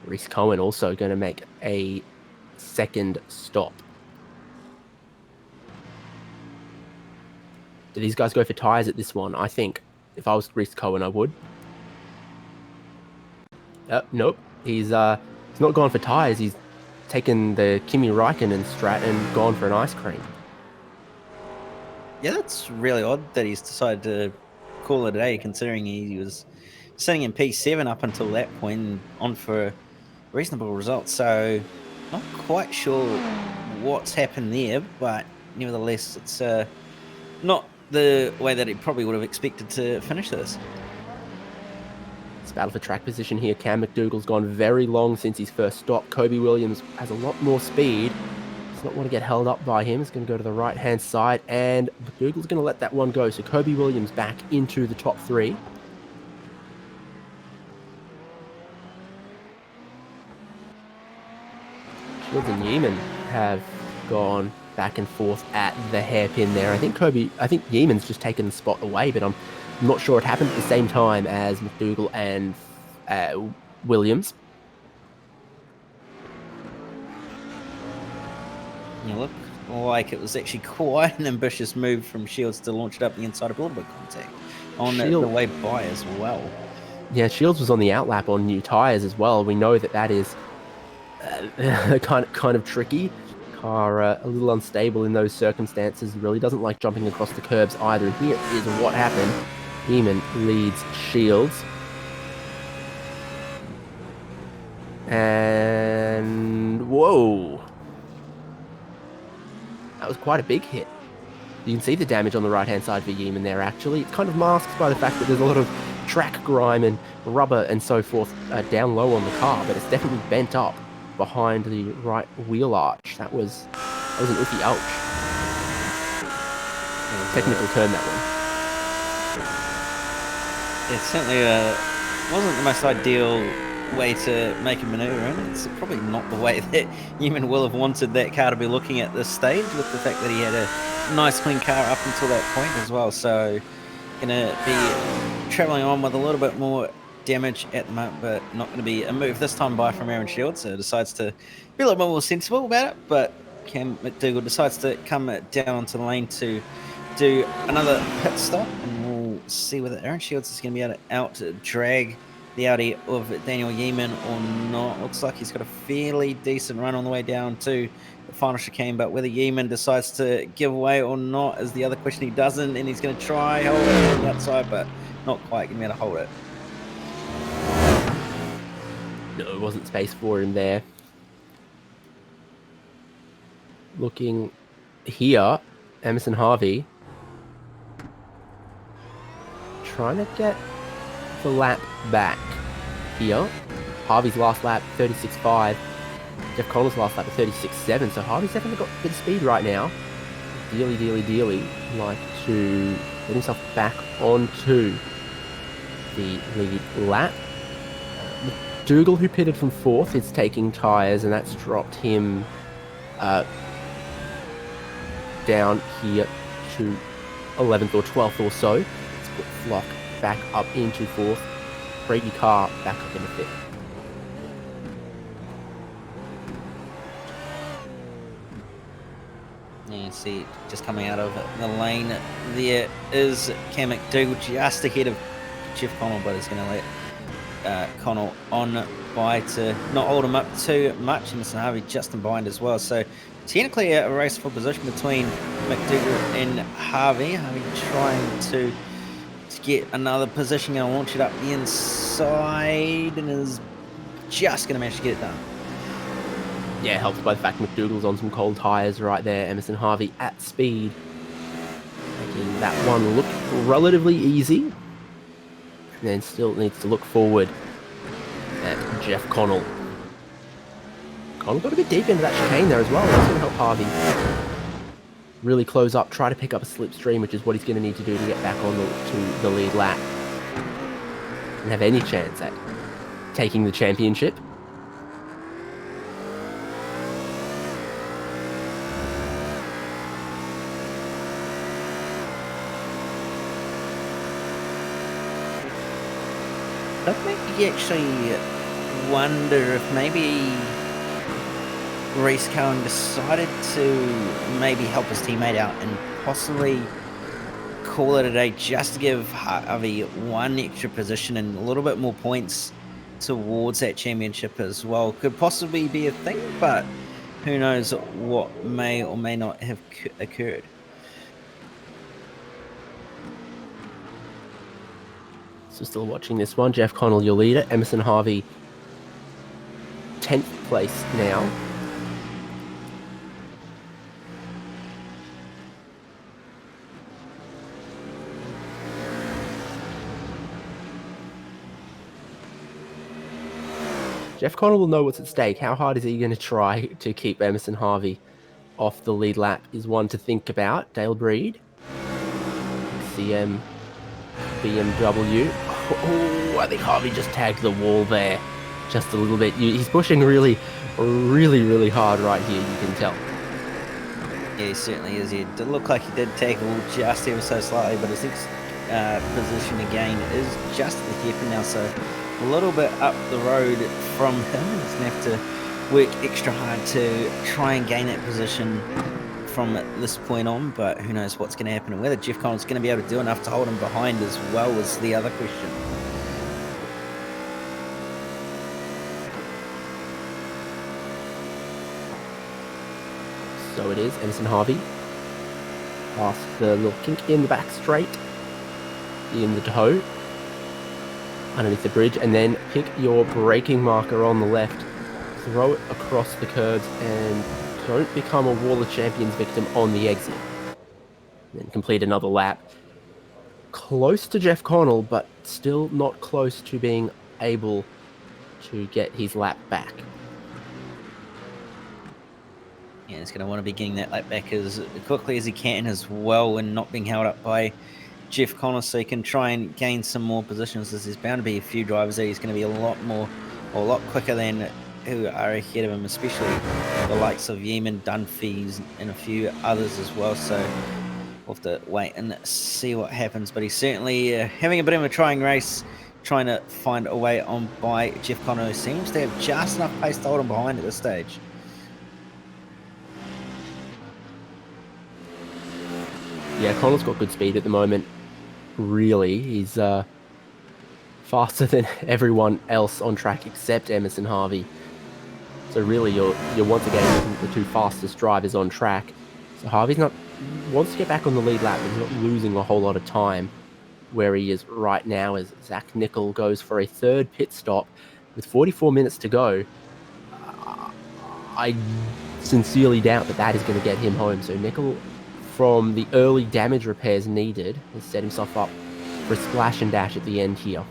Reese Cohen also going to make a second stop. Do these guys go for tyres at this one? I think if I was Reese Cohen, I would. Nope. He's not gone for tyres. He's taken the Kimi Räikkönen strat and gone for an ice cream. Yeah, that's really odd that he's decided to call it a day, considering he was sitting in P7 up until that point and on for reasonable results. So, not quite sure what's happened there, but nevertheless, it's not the way that he probably would have expected to finish this. It's a battle for track position here. Cam McDougall's gone very long since his first stop. Kobe Williams has a lot more speed. Does not want to get held up by him. He's going to go to the right-hand side, and McDougall's going to let that one go. So Kobe Williams back into the top 3. Shields and Yeaman have gone back and forth at the hairpin there. I think Yeaman's just taken the spot away, but I'm not sure it happened at the same time as McDougall and Williams. You look like it was actually quite an ambitious move from Shields to launch it up the inside of a little bit of contact on the way by as well. Yeah, Shields was on the outlap on new tyres as well. We know that is kind of tricky. Car a little unstable in those circumstances. Really doesn't like jumping across the curbs either. And here is what happened. Yeaman leads Shields. And whoa. That was quite a big hit. You can see the damage on the right-hand side for Yeaman there, actually. It's kind of masked by the fact that there's a lot of track grime and rubber and so forth down low on the car, but it's definitely bent up behind the right wheel arch. That was an iffy ouch. Technical term, that one. It certainly wasn't the most ideal way to make a maneuver, and it's probably not the way that Yeaman will have wanted that car to be looking at this stage, with the fact that he had a nice clean car up until that point as well. So gonna be traveling on with a little bit more damage at the moment, but not going to be a move this time by from Aaron Shields. So decides to be a little bit more sensible about it, but Cam McDougall decides to come down onto the lane to do another pit stop, and we'll see whether Aaron Shields is going to be able to out drag the Audi of Daniel Yeaman or not. Looks like he's got a fairly decent run on the way down to the final chicane, but whether Yeaman decides to give away or not is the other question. He doesn't, and he's going to try hold it on the outside, but not quite going to be able to hold it. No, it wasn't space for him there. Looking here, Emerson Harvey trying to get the lap back here. Harvey's last lap, 36.5. Jeff Connell's last lap, 36.7. So Harvey's definitely got a bit of speed right now. Dearly like to get himself back onto the lead lap. Dougal, who pitted from 4th, is taking tyres, and that's dropped him down here to 11th or 12th or so. Let's put Flock back up into 4th. Brady Carr back up into 5th. You see, just coming out of the lane, there is Cam McDougall just ahead of Jeff Connell, but he's going to let Connell on by to not hold him up too much, and Mr. Harvey just in behind as well. So technically a race for position between McDougall and Harvey. Harvey trying to get another position and launch it up the inside, and is just going to manage to get it done. Yeah, helped by the fact McDougall's on some cold tyres right there. Emerson Harvey at speed, making that one look relatively easy. And then still needs to look forward at Jeff Connell. Connell got a bit deep into that chicane there as well. That's going to help Harvey really close up, try to pick up a slipstream, which is what he's going to need to do to get back on to the lead lap and have any chance at taking the championship. That make you actually wonder if maybe Reese Cohen decided to maybe help his teammate out and possibly call it a day just to give Harvey one extra position and a little bit more points towards that championship as well. Could possibly be a thing, but who knows what may or may not have occurred. So still watching this one. Jeff Connell, your leader. Emerson Harvey, 10th place now. Jeff Connell will know what's at stake. How hard is he going to try to keep Emerson Harvey off the lead lap is one to think about. Dale Breed, CM, BMW. Oh, I think Harvey just tagged the wall there just a little bit. He's pushing really hard right here, you can tell. Yeah, he certainly is. It did look like he did tag the wall just ever so slightly, but his next position again is just at the hairpin now, so a little bit up the road from him. He's going to have to work extra hard to try and gain that position from this point on, but who knows what's going to happen and whether Jeff Collins is going to be able to do enough to hold him behind as well is the other question. So it is Emerson Harvey past the little kink in the back straight, in the toe, underneath the bridge, and then pick your braking marker on the left, throw it across the curbs, and don't become a Wall of Champions victim on the exit. Then complete another lap. Close to Jeff Connell, but still not close to being able to get his lap back. Yeah, he's going to want to be getting that lap back as quickly as he can as well and not being held up by Jeff Connell, so he can try and gain some more positions, as there's bound to be a few drivers there he's going to be a lot quicker than who are ahead of him, especially the likes of Yeaman, Dunphy, and a few others as well. So we'll have to wait and see what happens. But he's certainly having a bit of a trying race, trying to find a way on by Jeff Connell, who seems to have just enough pace to hold him behind at this stage. Yeah, Connell's got good speed at the moment. Really, he's faster than everyone else on track except Emerson Harvey. So really, you're once again the two fastest drivers on track. So Harvey's wants to get back on the lead lap, but he's not losing a whole lot of time where he is right now, as Zach Nickel goes for a third pit stop with 44 minutes to go. I sincerely doubt that is going to get him home. So Nickel, from the early damage repairs needed, has set himself up for a splash and dash at the end here.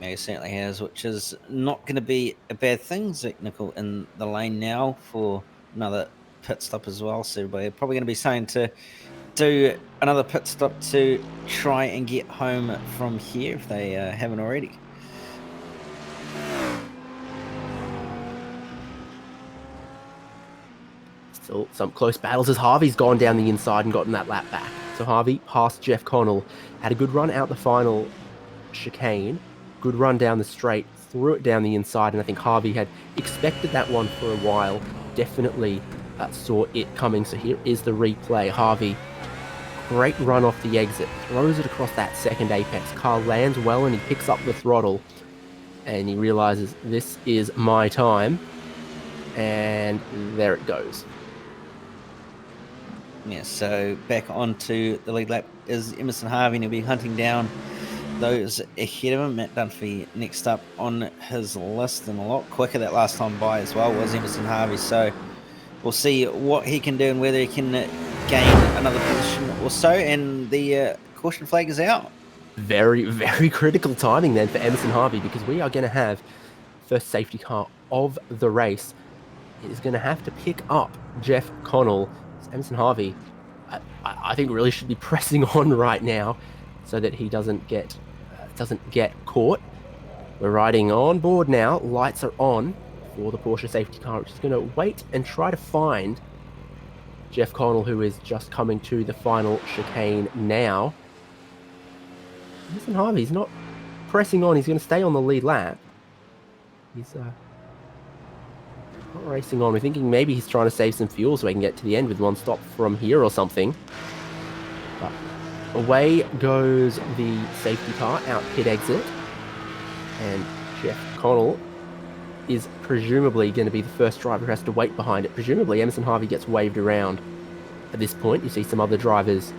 Yeah, he certainly has, which is not going to be a bad thing. Zach Nickel in the lane now for another pit stop as well. So we're probably going to be saying to do another pit stop to try and get home from here if they haven't already. Still some close battles as Harvey's gone down the inside and gotten that lap back. So Harvey past Jeff Connell, had a good run out the final chicane, good run down the straight, threw it down the inside, and I think Harvey had expected that one for a while, definitely saw it coming. So here is the replay. Harvey, great run off the exit, throws it across that second apex. Car lands well and he picks up the throttle and he realizes this is my time, and there it goes. Yeah, so back onto the lead lap is Emerson Harvey, and he'll be hunting down those ahead of him. Matt Dunphy next up on his list, and a lot quicker that last time by as well was Emerson Harvey. So we'll see what he can do and whether he can gain another position or so, and the caution flag is out. Very, very critical timing then for Emerson Harvey, because we are going to have first safety car of the race. It is going to have to pick up Jeff Connell. Emerson Harvey, I think, really should be pressing on right now so that he doesn't get caught. We're riding on board now. Lights are on for the Porsche safety car, which is going to wait and try to find Jeff Connell, who is just coming to the final chicane now. Emerson Harvey's not pressing on. He's going to stay on the lead lap. He's not racing on. We're thinking maybe he's trying to save some fuel so he can get to the end with one stop from here or something. But away goes the safety car out pit exit. And Jeff Connell is presumably going to be the first driver who has to wait behind it. Presumably Emerson Harvey gets waved around. At this point, you see some other drivers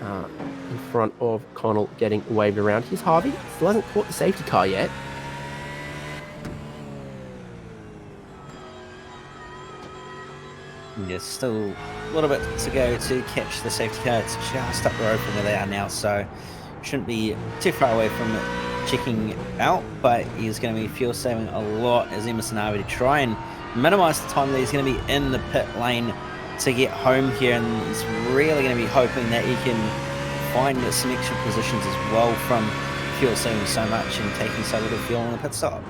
in front of Connell getting waved around. Here's Harvey. Still hasn't caught the safety car yet. There's still a little bit to go to catch the safety car. It's just up the road from where they are now, so shouldn't be too far away from it checking out, but he's going to be fuel saving a lot as Emerson Harvey to try and minimize the time that he's going to be in the pit lane to get home here, and he's really going to be hoping that he can find some extra positions as well from fuel saving so much and taking so little fuel on the pit stop.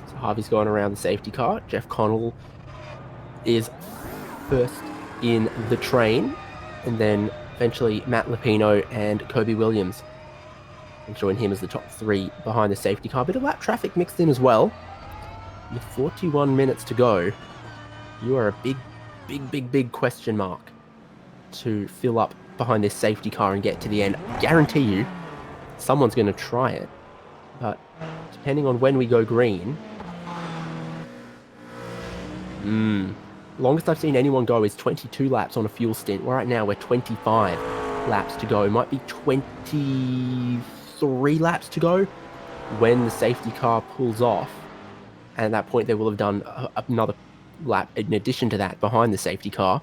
So Harvey's going around the safety car. Jeff Connell is first in the train, and then eventually Matt Lupino and Kobe Williams and join him as the top three behind the safety car. Bit of lap traffic mixed in as well. With 41 minutes to go, you are a big question mark to fill up behind this safety car and get to the end. I guarantee you someone's going to try it, but depending on when we go green, longest I've seen anyone go is 22 laps on a fuel stint. Right now we're 25 laps to go. It might be 23 laps to go when the safety car pulls off, and at that point they will have done another lap in addition to that behind the safety car.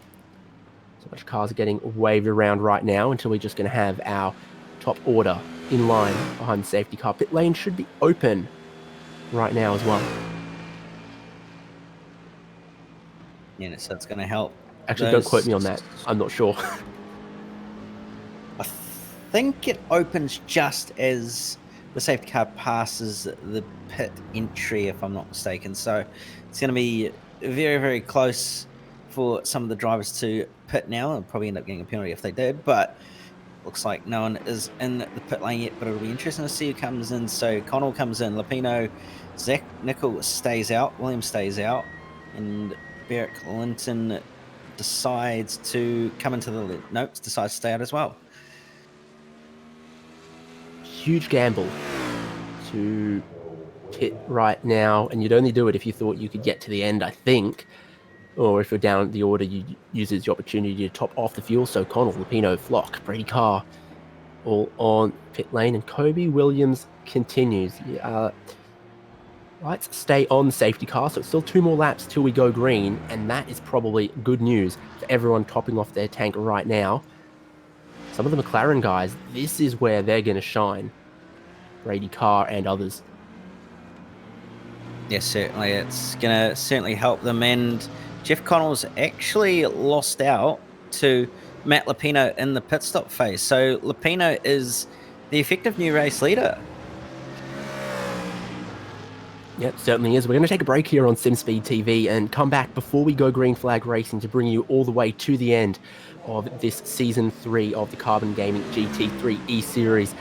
So much cars are getting waved around right now until we're just going to have our top order in line behind the safety car. Pit lane should be open right now as well. Yeah, so it's going to help. Actually, don't quote me on that. I'm not sure. I think it opens just as the safety car passes the pit entry, if I'm not mistaken. So it's going to be very, very close for some of the drivers to pit now. They'll probably end up getting a penalty if they did, but looks like no one is in the pit lane yet, but it'll be interesting to see who comes in. So Connell comes in, Lupino, Zach Nickel stays out, Williams stays out, and Beric Linton decides to come into the notes, decides to stay out as well. Huge gamble to pit right now, and you'd only do it if you thought you could get to the end, I think, or if you're down the order, you use it as the opportunity to top off the fuel. So Connell, Lupino, Flock, Brady Carr, all on pit lane, and Kobe Williams continues. Lights stay on the safety car, so it's still 2 more laps till we go green, and that is probably good news for everyone topping off their tank right now. Some of the McLaren guys, this is where they're going to shine. Brady Carr and others. Yes, certainly. It's going to certainly help them, and Jeff Connell's actually lost out to Matt Lupino in the pit stop phase. So Lupino is the effective new race leader. Yep, certainly is. We're going to take a break here on SimSpeed TV and come back before we go green flag racing to bring you all the way to the end of this Season 3 of the Carbon Gaming GT3 E-Series.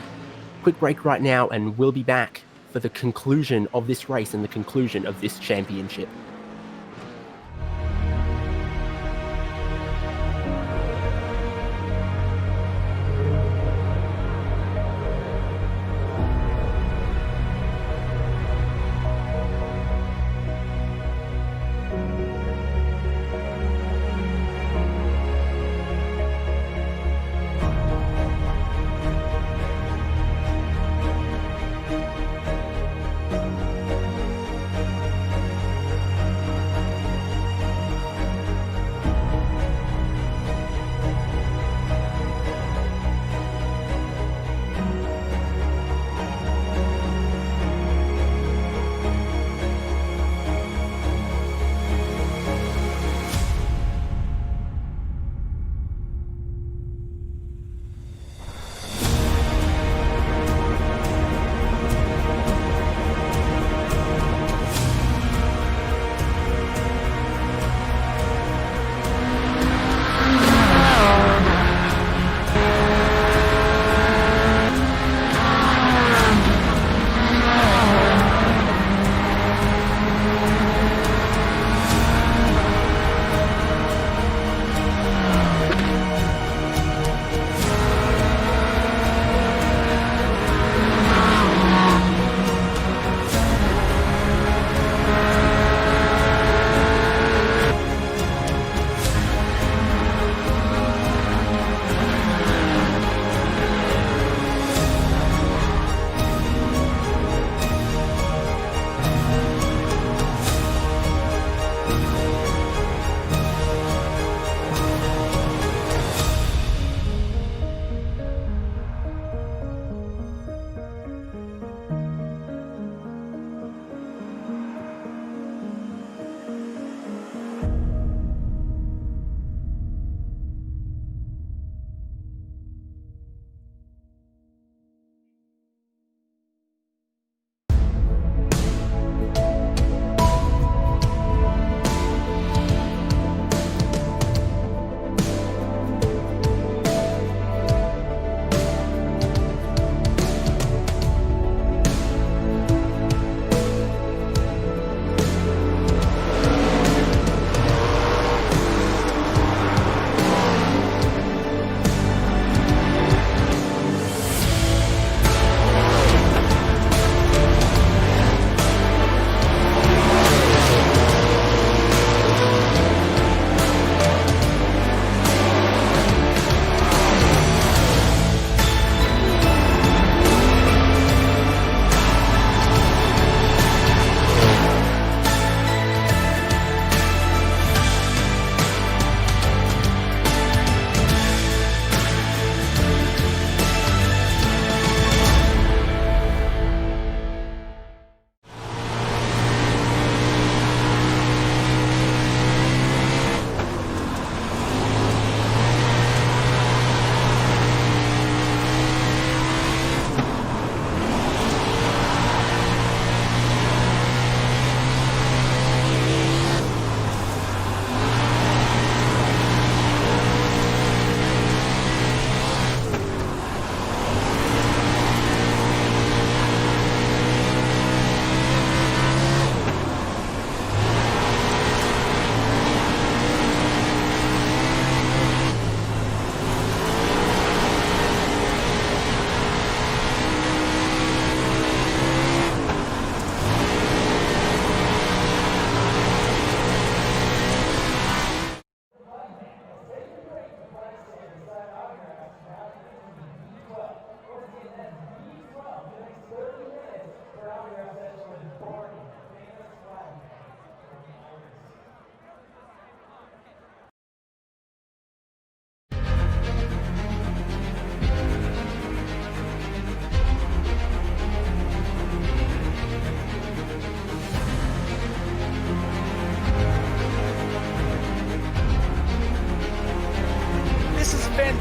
Quick break right now, and we'll be back for the conclusion of this race and the conclusion of this championship.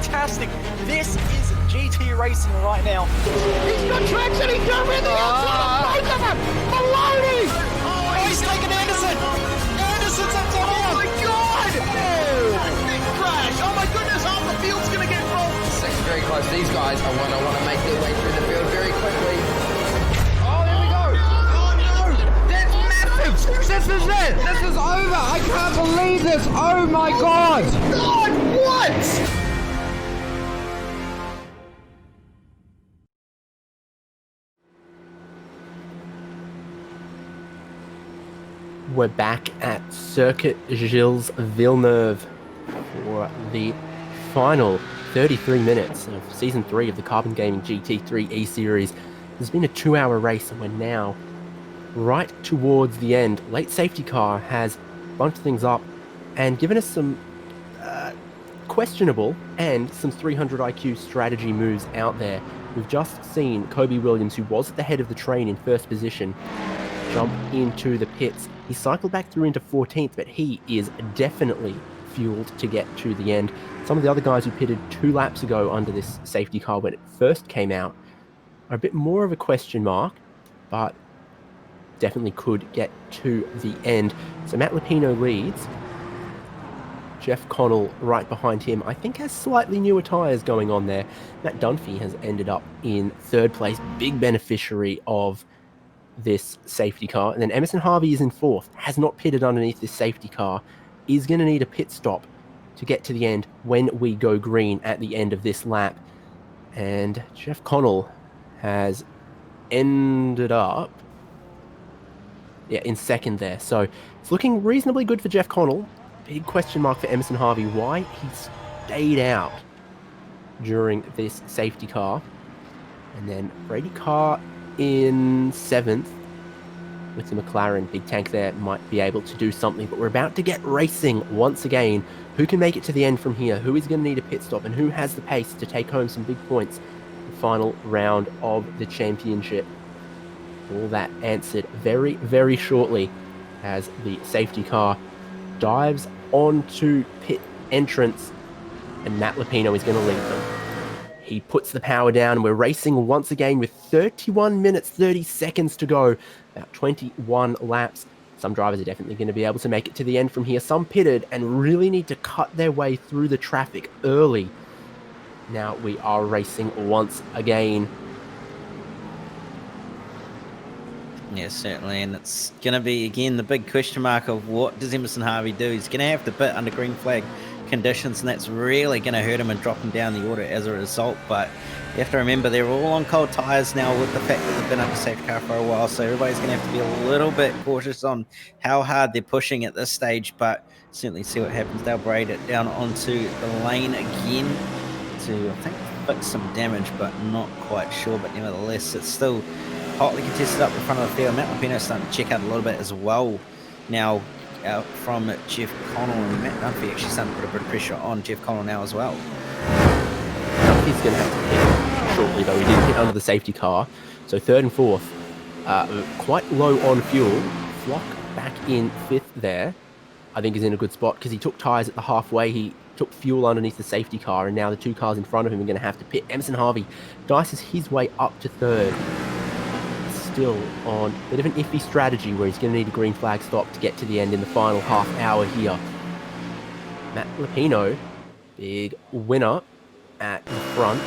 fantastic. This is GT racing right now. He's got traction. He's got rid of the outside of both of them. Maloney. Oh, he's taking Anderson. Anderson's up top. Oh my God. Oh, big crash. Oh my goodness, half the field's going to get rolled. Second very close. These guys are want to make their way through the field very quickly. Oh, here we go. Oh no, that's massive. This is it. This is over. I can't believe this. Oh my God. God, what? We're back at Circuit Gilles Villeneuve for the final 33 minutes of Season 3 of the Carbon Gaming GT3 E-Series. There's been a 2-hour race and we're now right towards the end. Late safety car has bumped things up and given us some questionable and some 300 IQ strategy moves out there. We've just seen Kobe Williams, who was at the head of the train in first position, jump into the pits. He cycled back through into 14th, but he is definitely fueled to get to the end. Some of the other guys who pitted 2 laps ago under this safety car when it first came out are a bit more of a question mark, but definitely could get to the end. So Matt Lupino leads. Jeff Connell right behind him, I think has slightly newer tyres going on there. Matt Dunphy has ended up in 3rd place, big beneficiary of this safety car. And then Emerson Harvey is in 4th, has not pitted underneath this safety car, is going to need a pit stop to get to the end when we go green at the end of this lap. And Jeff Connell has ended up in 2nd there. So it's looking reasonably good for Jeff Connell. Big question mark for Emerson Harvey, why he stayed out during this safety car. And then Brady Carr in 7th with the McLaren. Big tank there might be able to do something, but we're about to get racing once again. Who can make it to the end from here? Who is going to need a pit stop? And who has the pace to take home some big points in the final round of the championship? All that answered very, very shortly as the safety car dives onto pit entrance, and Matt Lupino is going to lead them. He puts the power down, and we're racing once again with 31 minutes, 30 seconds to go. About 21 laps. Some drivers are definitely going to be able to make it to the end from here. Some pitted and really need to cut their way through the traffic early. Now we are racing once again. Yeah, certainly, and it's going to be, again, the big question mark of what does Emerson Harvey do? He's going to have to pit under green flag conditions, and that's really going to hurt him and drop him down the order as a result. But you have to remember they're all on cold tyres now with the fact that they've been under safety car for a while, so everybody's going to have to be a little bit cautious on how hard they're pushing at this stage, but certainly see what happens. They'll braid it down onto the lane again to, I think, fix some damage, but not quite sure. But nevertheless, it's still hotly contested up the front of the field. Matt Lupino starting to check out a little bit as well now from Jeff Connell, and Matt Dunphy actually starting to put a bit of pressure on Jeff Connell now as well. He's going to have to hit shortly, though. He did hit under the safety car. So 3rd and 4th, quite low on fuel. Flock back in 5th there. I think is in a good spot because he took tyres at the halfway. He took fuel underneath the safety car, and now the 2 cars in front of him are going to have to pit. Emerson Harvey dices his way up to 3rd. Still on a bit of an iffy strategy where he's going to need a green flag stop to get to the end in the final half hour here. Matt Lupino, big winner at the front.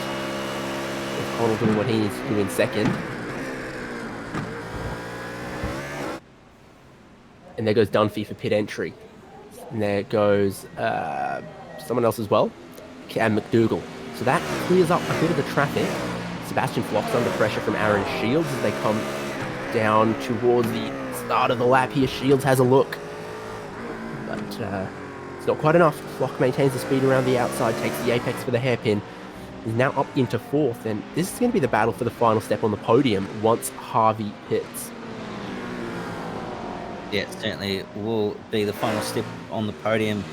Connell doing what he needs to do in 2nd. And there goes Dunphy for pit entry. And there goes someone else as well, Cam McDougall. So that clears up a bit of the traffic. Sebastian Flock's under pressure from Aaron Shields as they come down towards the start of the lap here. Shields has a look, but it's not quite enough. Flock maintains the speed around the outside, takes the apex for the hairpin. He's now up into 4th, and this is going to be the battle for the final step on the podium once Harvey pits. Yeah, it certainly will be the final step on the podium.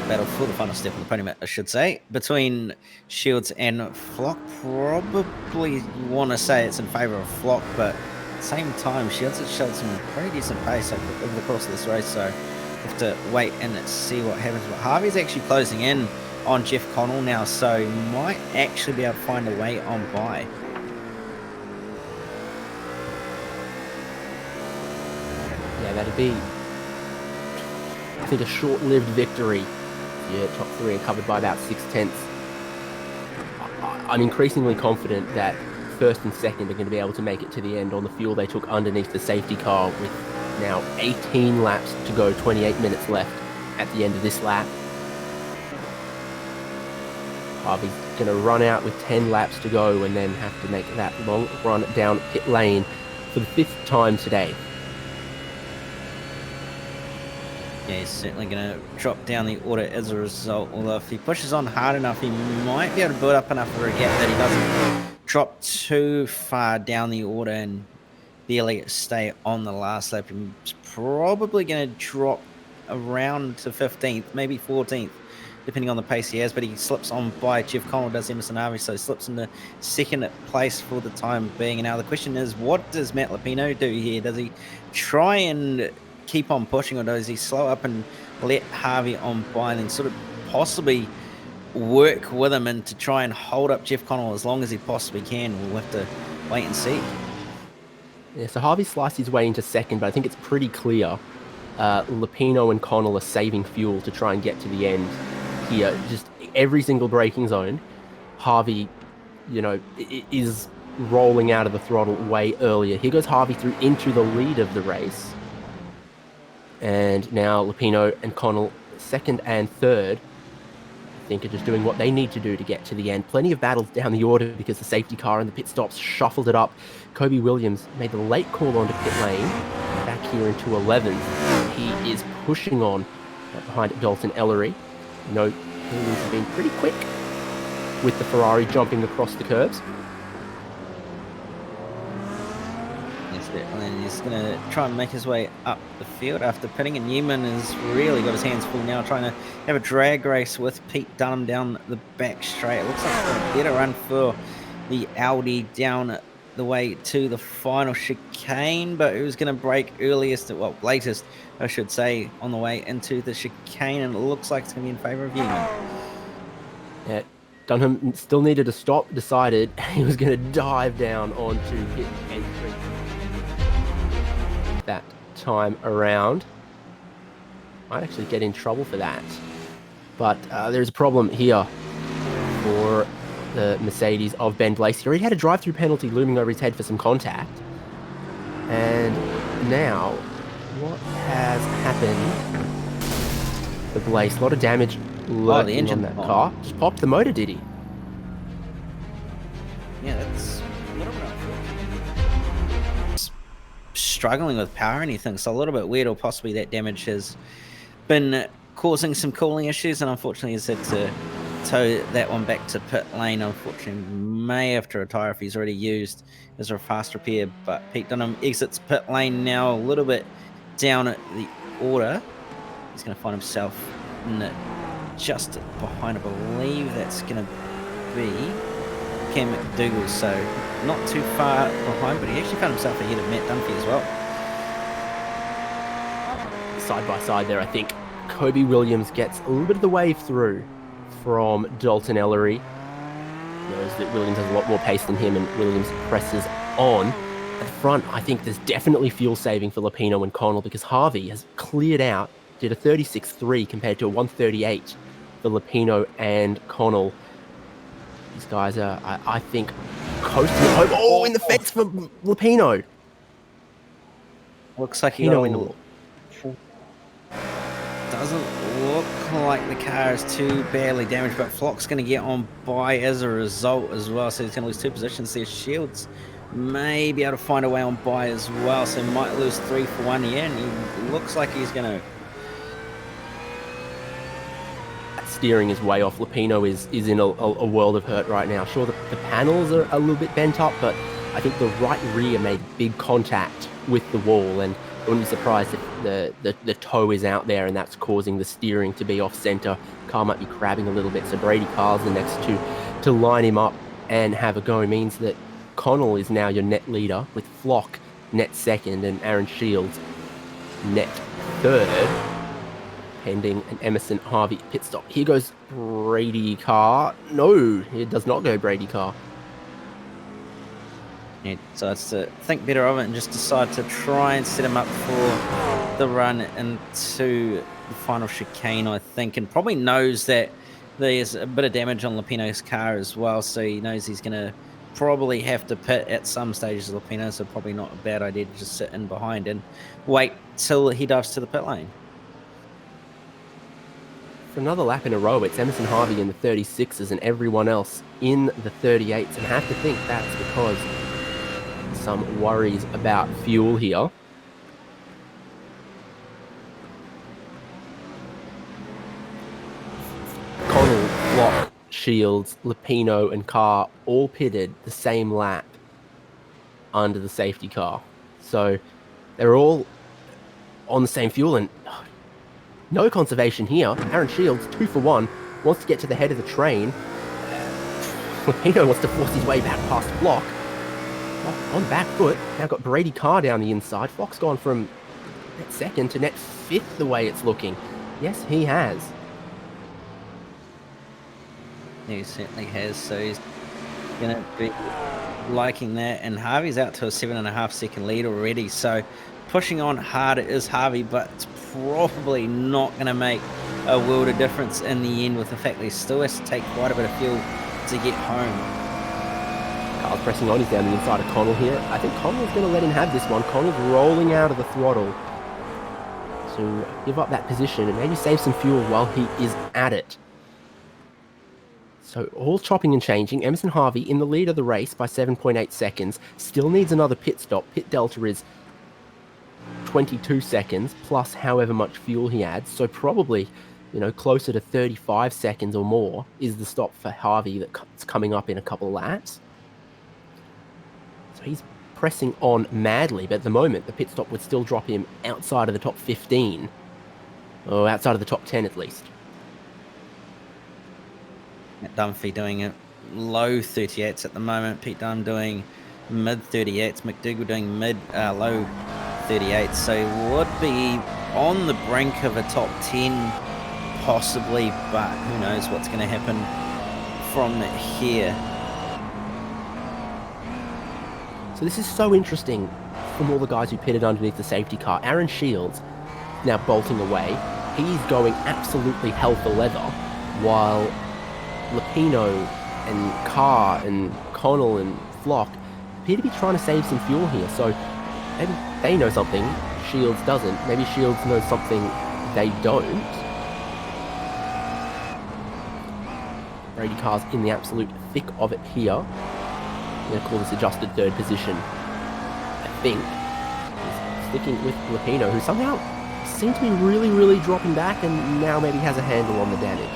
Battle for the final step on the podium, I should say, between Shields and Flock. Probably want to say it's in favour of Flock, but at the same time, Shields has showed some pretty decent pace over the course of this race, so we have to wait and see what happens. But Harvey's actually closing in on Jeff Connell now, so might actually be able to find a way on by. Yeah, that'd be, I think, a short-lived victory. Yeah, top three are covered by about 6/10. I'm increasingly confident that first and second are going to be able to make it to the end on the fuel they took underneath the safety car, with now 18 laps to go, 28 minutes left at the end of this lap. Harvey's going to run out with 10 laps to go and then have to make that long run down pit lane for the 5th time today. Yeah, he's certainly going to drop down the order as a result, although if he pushes on hard enough, he might be able to build up enough of a gap that he doesn't drop too far down the order and barely stay on the last lap. He's probably going to drop around to 15th, maybe 14th, depending on the pace he has, but he slips on by Jeff Connell, does Emerson Harvey, so he slips into second place for the time being. And now the question is, what does Matt Lupino do here? Does he try and keep on pushing, or does he slow up and let Harvey on by and then sort of possibly work with him and to try and hold up Jeff Connell as long as he possibly can? We'll have to wait and see. Yeah, so Harvey sliced his way into second, but I think it's pretty clear Lupino and Connell are saving fuel to try and get to the end here. Just every single braking zone, Harvey, is rolling out of the throttle way earlier. Here goes Harvey through into the lead of the race. And now Lupino and Connell, second and third, I think are just doing what they need to do to get to the end. Plenty of battles down the order because the safety car and the pit stops shuffled it up. Kobe Williams made the late call onto pit lane, back here into 11th. He is pushing on behind Dalton Ellery. Williams has been pretty quick with the Ferrari jumping across the curbs. And he's going to try and make his way up the field after pitting, and Newman has really got his hands full now, trying to have a drag race with Pete Dunham down the back straight. It looks like a better run for the Audi down the way to the final chicane, but it was going to break latest, I should say, on the way into the chicane, and it looks like it's going to be in favour of Newman. Yeah, Dunham still needed to stop, decided he was going to dive down onto pit entry that time around. Might actually get in trouble for that, but there's a problem here for the Mercedes of Ben Blaise. He already had a drive-through penalty looming over his head for some contact, and now what has happened to Blaise? A lot of damage lurking on that car. Just popped the motor, did he? Yeah, that's a little bit unfortunate. Struggling with power or anything, so a little bit weird, or possibly that damage has been causing some cooling issues, and unfortunately he's had to tow that one back to pit lane. Unfortunately, may have to retire if he's already used as a fast repair, but Pete Dunham exits pit lane now, a little bit down at the order. He's going to find himself just behind, I believe that's going to be Cam McDougall, so not too far behind, but he actually found himself ahead of Matt Dunphy as well. Side by side there, I think Kobe Williams gets a little bit of the wave through from Dalton Ellery. Knows that Williams has a lot more pace than him, and Williams presses on. At the front, I think there's definitely fuel saving for Lupino and Connell, because Harvey has cleared out, did a 36.3 compared to a 138 for Lupino and Connell. These guys are, I think, coasting home. Oh, in the fence for Lupino. Looks like he doesn't look like the car is too badly damaged, but Flock's going to get on by as a result as well, so he's going to lose 2 positions there. Shields may be able to find a way on by as well, so he might lose 3 for 1 here, and he looks like he's going to... Steering is way off. Lupino is in a world of hurt right now. Sure, the panels are a little bit bent up, but I think the right rear made big contact with the wall, and I wouldn't be surprised if the toe is out there and that's causing the steering to be off center. Car might be crabbing a little bit, so Brady Carl's the next to line him up and have a go. It means that Connell is now your net leader, with Flock net second and Aaron Shields net third. pending an Emerson Harvey pit stop. Here goes Brady Carr. No, it does not go Brady Carr. He decides to think better of it and just decide to try and set him up for the run into the final chicane, I think, and probably knows that there's a bit of damage on Lupino's car as well, so he knows he's going to probably have to pit at some stages of Lupino, so probably not a bad idea to just sit in behind and wait till he dives to the pit lane. For another lap in a row, it's Emerson Harvey in the 36s and everyone else in the 38s, and I have to think that's because some worries about fuel here. Connell, Flock, Shields, Lupino and Carr all pitted the same lap under the safety car. So they're all on the same fuel and no conservation here. Aaron Shields, 2 for 1, wants to get to the head of the train. Lupino wants to force his way back past Flock. Flock on back foot. Now got Brady Carr down the inside. Flock's gone from net second to net 5th the way it's looking. Yes, he has. Yeah, he certainly has, so he's going to be liking that. And Harvey's out to a 7.5 second lead already, so pushing on hard it is Harvey, but it's probably not going to make a world of difference in the end with the fact that he still has to take quite a bit of fuel to get home. Carl's pressing on, he's down the inside of Connell here. I think Connell's going to let him have this one. Connell's rolling out of the throttle to give up that position and maybe save some fuel while he is at it. So all chopping and changing. Emerson Harvey in the lead of the race by 7.8 seconds. Still needs another pit stop. Pit delta is 22 seconds plus however much fuel he adds. So probably, closer to 35 seconds or more is the stop for Harvey that's coming up in a couple of laps. So he's pressing on madly, but at the moment the pit stop would still drop him outside of the top 15. Or outside of the top 10 at least. Dunphy doing it low 38s at the moment. Pete Dunn doing mid 38s. McDougall doing low 38s. So he would be on the brink of a top 10 possibly, but who knows what's going to happen from here. So this is so interesting from all the guys who pitted underneath the safety car. Aaron Shields now bolting away. He's going absolutely hell for leather, while Lupino and Carr and Connell and Flock appear to be trying to save some fuel here. So maybe they know something Shields doesn't. Maybe Shields knows something they don't. Brady Carr's in the absolute thick of it here. I'm going to call this adjusted third position. I think he's sticking with Lupino, who somehow seems to be really, really dropping back and now maybe has a handle on the damage.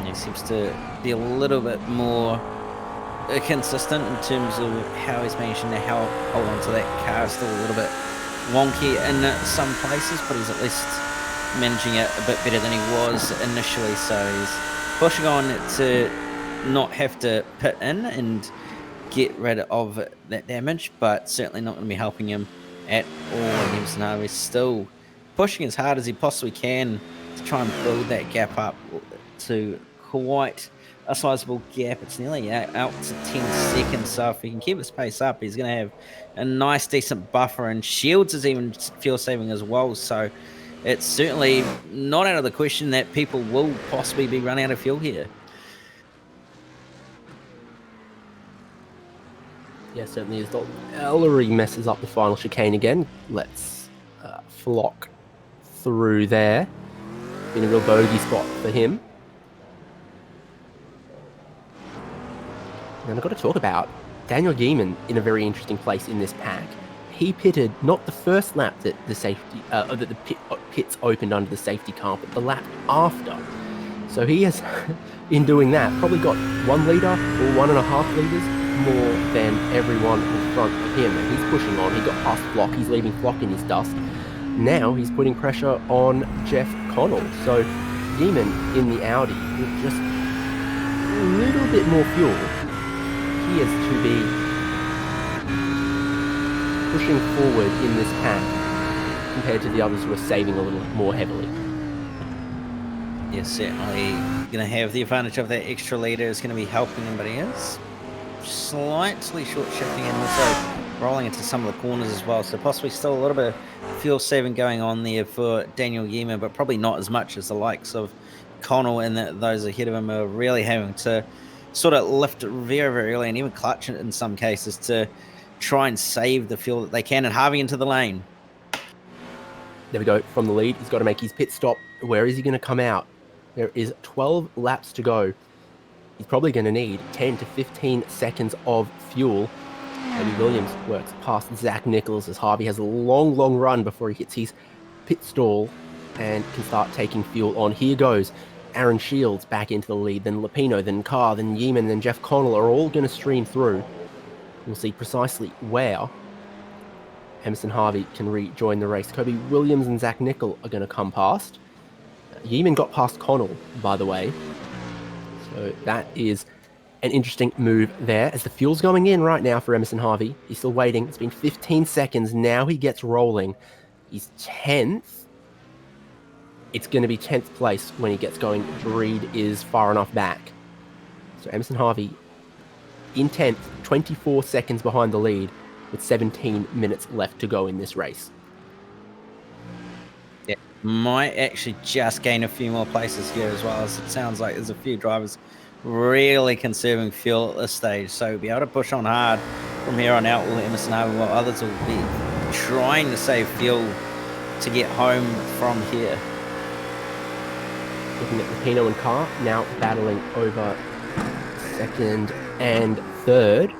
He seems to be a little bit more consistent in terms of how he's managing to hold on to that car. Still a little bit wonky in some places, but he's at least managing it a bit better than he was initially. So he's pushing on to not have to pit in and get rid of that damage, but certainly not going to be helping him at all. Emerson Harvey's still pushing as hard as he possibly can to try and build that gap up to quite a sizable gap. It's nearly out to 10 seconds, so if he can keep his pace up, he's going to have a nice decent buffer, and Shields is even fuel saving as well, so it's certainly not out of the question that people will possibly be running out of fuel here. Yeah, certainly is. Ellery messes up the final chicane again. Let's Flock through there. Been a real bogey spot for him. And I've got to talk about Daniel Geeman in a very interesting place in this pack. He pitted not the first lap that the safety, that the pits opened under the safety car, but the lap after. So he has, in doing that, probably got 1 litre or 1.5 litres more than everyone in front of him. And he's pushing on. He got past Flock. He's leaving Flock in his dust. Now he's putting pressure on Jeff Connell. So Geeman in the Audi with just a little bit more fuel. He is to be pushing forward in this pack compared to the others who are saving a little more heavily. Yeah, certainly going to have the advantage of that extra leader. Is going to be helping him, but he is slightly short shifting and also rolling into some of the corners as well. So possibly still a little bit of fuel saving going on there for Daniel Yeaman, but probably not as much as the likes of Connell and those ahead of him are really having to sort of lift very, very early and even clutch it in some cases to try and save the fuel that they can. And Harvey into the lane. There we go, from the lead. He's got to make his pit stop. Where is he going to come out? There is 12 laps to go. He's probably going to need 10 to 15 seconds of fuel. Toby Williams works past Zach Nichols as Harvey has a long, long run before he hits his pit stall and can start taking fuel on. Here goes Aaron Shields back into the lead, then Lapino, then Carr, then Yeaman, then Jeff Connell are all going to stream through. We'll see precisely where Emerson Harvey can rejoin the race. Kobe Williams and Zach Nickel are going to come past. Yeaman got past Connell, by the way. So that is an interesting move there as the fuel's going in right now for Emerson Harvey. He's still waiting. It's been 15 seconds. Now he gets rolling. He's 10th. It's going to be 10th place when he gets going. Reed is far enough back. So Emerson Harvey in 10th, 24 seconds behind the lead with 17 minutes left to go in this race. Yeah, might actually just gain a few more places here as well, as it sounds like there's a few drivers really conserving fuel at this stage. So be able to push on hard from here on out will Emerson Harvey, while others will be trying to save fuel to get home from here. Looking at Rapino and Carr now battling over second and third.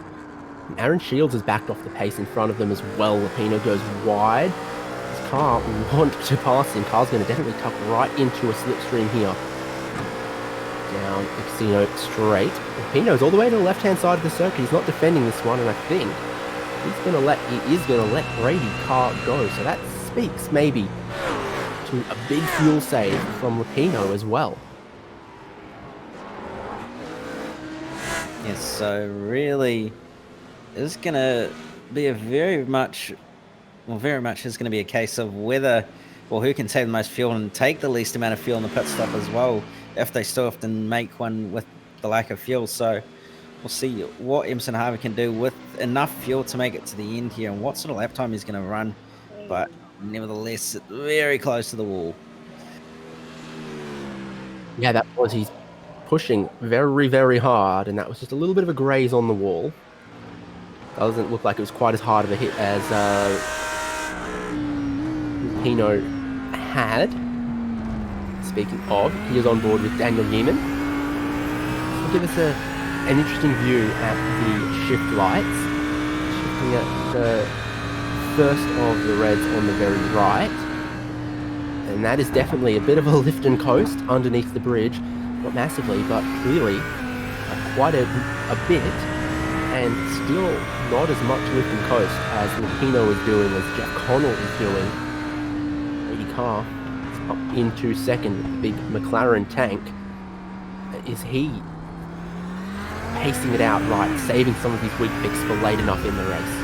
Aaron Shields has backed off the pace in front of them as well. Rapino goes wide. Does Carr want to pass him? Carr's going to definitely tuck right into a slipstream here. Down the casino straight. Rapino's all the way to the left-hand side of the circuit. He's not defending this one, and I think he is going to let Brady Carr go. So that speaks maybe to a big fuel save from Rapino as well. Yes, so really it's going to be a very much is going to be a case of whether, or who can save the most fuel and take the least amount of fuel in the pit stop as well, if they still have to make one with the lack of fuel. So we'll see what Emerson Harvey can do with enough fuel to make it to the end here and what sort of lap time he's going to run. But nevertheless, very close to the wall. Yeah, that was, he's pushing very, very hard, and that was just a little bit of a graze on the wall. Doesn't look like it was quite as hard of a hit as Pino had. Speaking of, he is on board with Daniel Yeaman. This will give us an interesting view at the shift lights. Shifting at the first of the reds on the very right. And that is definitely a bit of a lift and coast underneath the bridge. Not massively, but clearly quite a bit. And still not as much lift and coast as Lapino is doing, as Jeff Connell is doing. Brady Carr is up into second with the big McLaren tank. Is he pacing it out right, saving some of his weak picks for late enough in the race?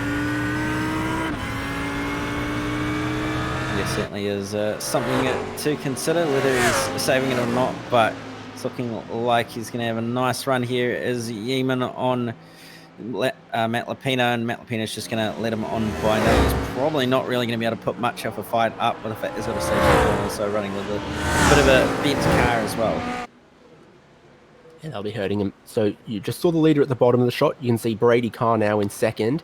Yeah, certainly is something to consider, whether he's saving it or not, but it's looking like he's going to have a nice run here as Yeaman on Matt Lapino, and Matt Lapino is just going to let him on by now. He's probably not really going to be able to put much of a fight up with the fact he's got a safety car, also running with a bit of a bent car as well. Yeah, that'll be hurting him. So you just saw the leader at the bottom of the shot. You can see Brady Carr now in second,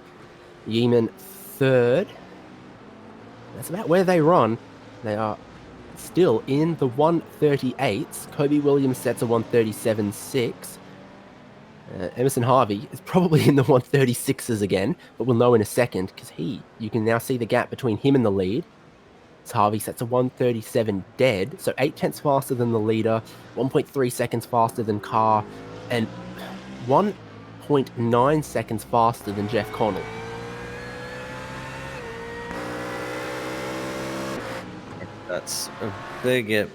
Yeaman third. That's about where they run. They are still in the 138s. Kobe Williams sets a 137.6. Emerson Harvey is probably in the 136s again, but we'll know in a second because you can now see the gap between him and the lead. So Harvey sets a 137 dead, so 8 tenths faster than the leader, 1.3 seconds faster than Carr, and 1.9 seconds faster than Jeff Connell. That's a big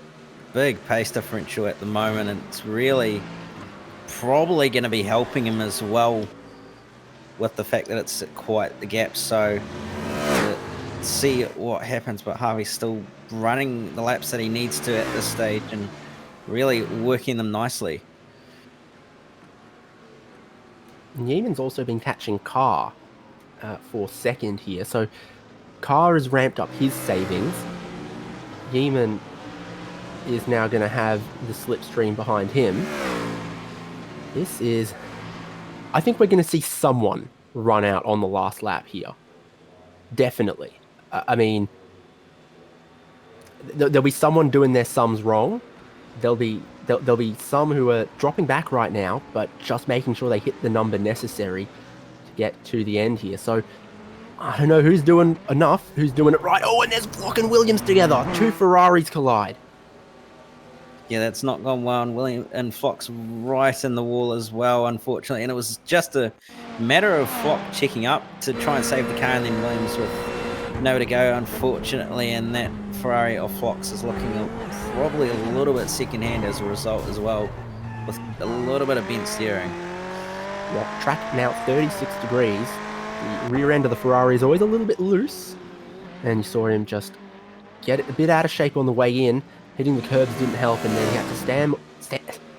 pace differential at the moment, and it's really probably going to be helping him as well with the fact that it's quite the gap. So see what happens, but Harvey's still running the laps that he needs to at this stage and really working them nicely. Yeaman's also been catching Carr for second here, so Carr has ramped up his savings. Yeaman is now going to have the slipstream behind him. This is... I think we're going to see someone run out on the last lap here. Definitely. I mean, there'll be someone doing their sums wrong. There'll be some who are dropping back right now, but just making sure they hit the number necessary to get to the end here. So, I don't know who's doing enough, who's doing it right. Oh, and there's Flock and Williams together. Two Ferraris collide. Yeah, that's not gone well, and William and Flock's right in the wall as well, unfortunately. And it was just a matter of Flock checking up to try and save the car, and then Williams with nowhere to go, unfortunately. And that Ferrari of Flock's is looking probably a little bit second-hand as a result as well, with a little bit of bent steering. Yeah, track now 36 degrees. The rear end of the Ferrari is always a little bit loose, and you saw him just get it a bit out of shape on the way in. Hitting the curbs didn't help, and then he had to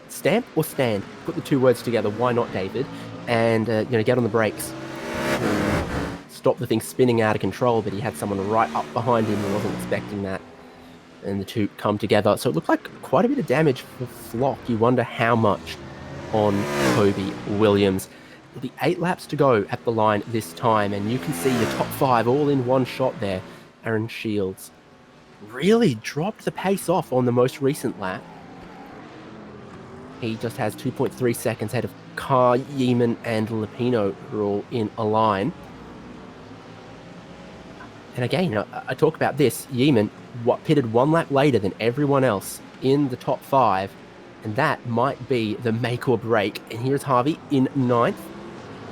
stamp or stand. Put the two words together. Why not, David? And get on the brakes. Stop the thing spinning out of control, but he had someone right up behind him who wasn't expecting that. And the two come together. So it looked like quite a bit of damage for Flock. You wonder how much on Kobe Williams. There'll be 8 laps to go at the line this time, and you can see your top 5 all in one shot there. Aaron Shields really dropped the pace off on the most recent lap. He just has 2.3 seconds ahead of Carr, Yeaman, and Lupino, who are all in a line. And again, I talk about this. Yeaman pitted 1 lap later than everyone else in the top 5, and that might be the make or break. And here's Harvey in 9th,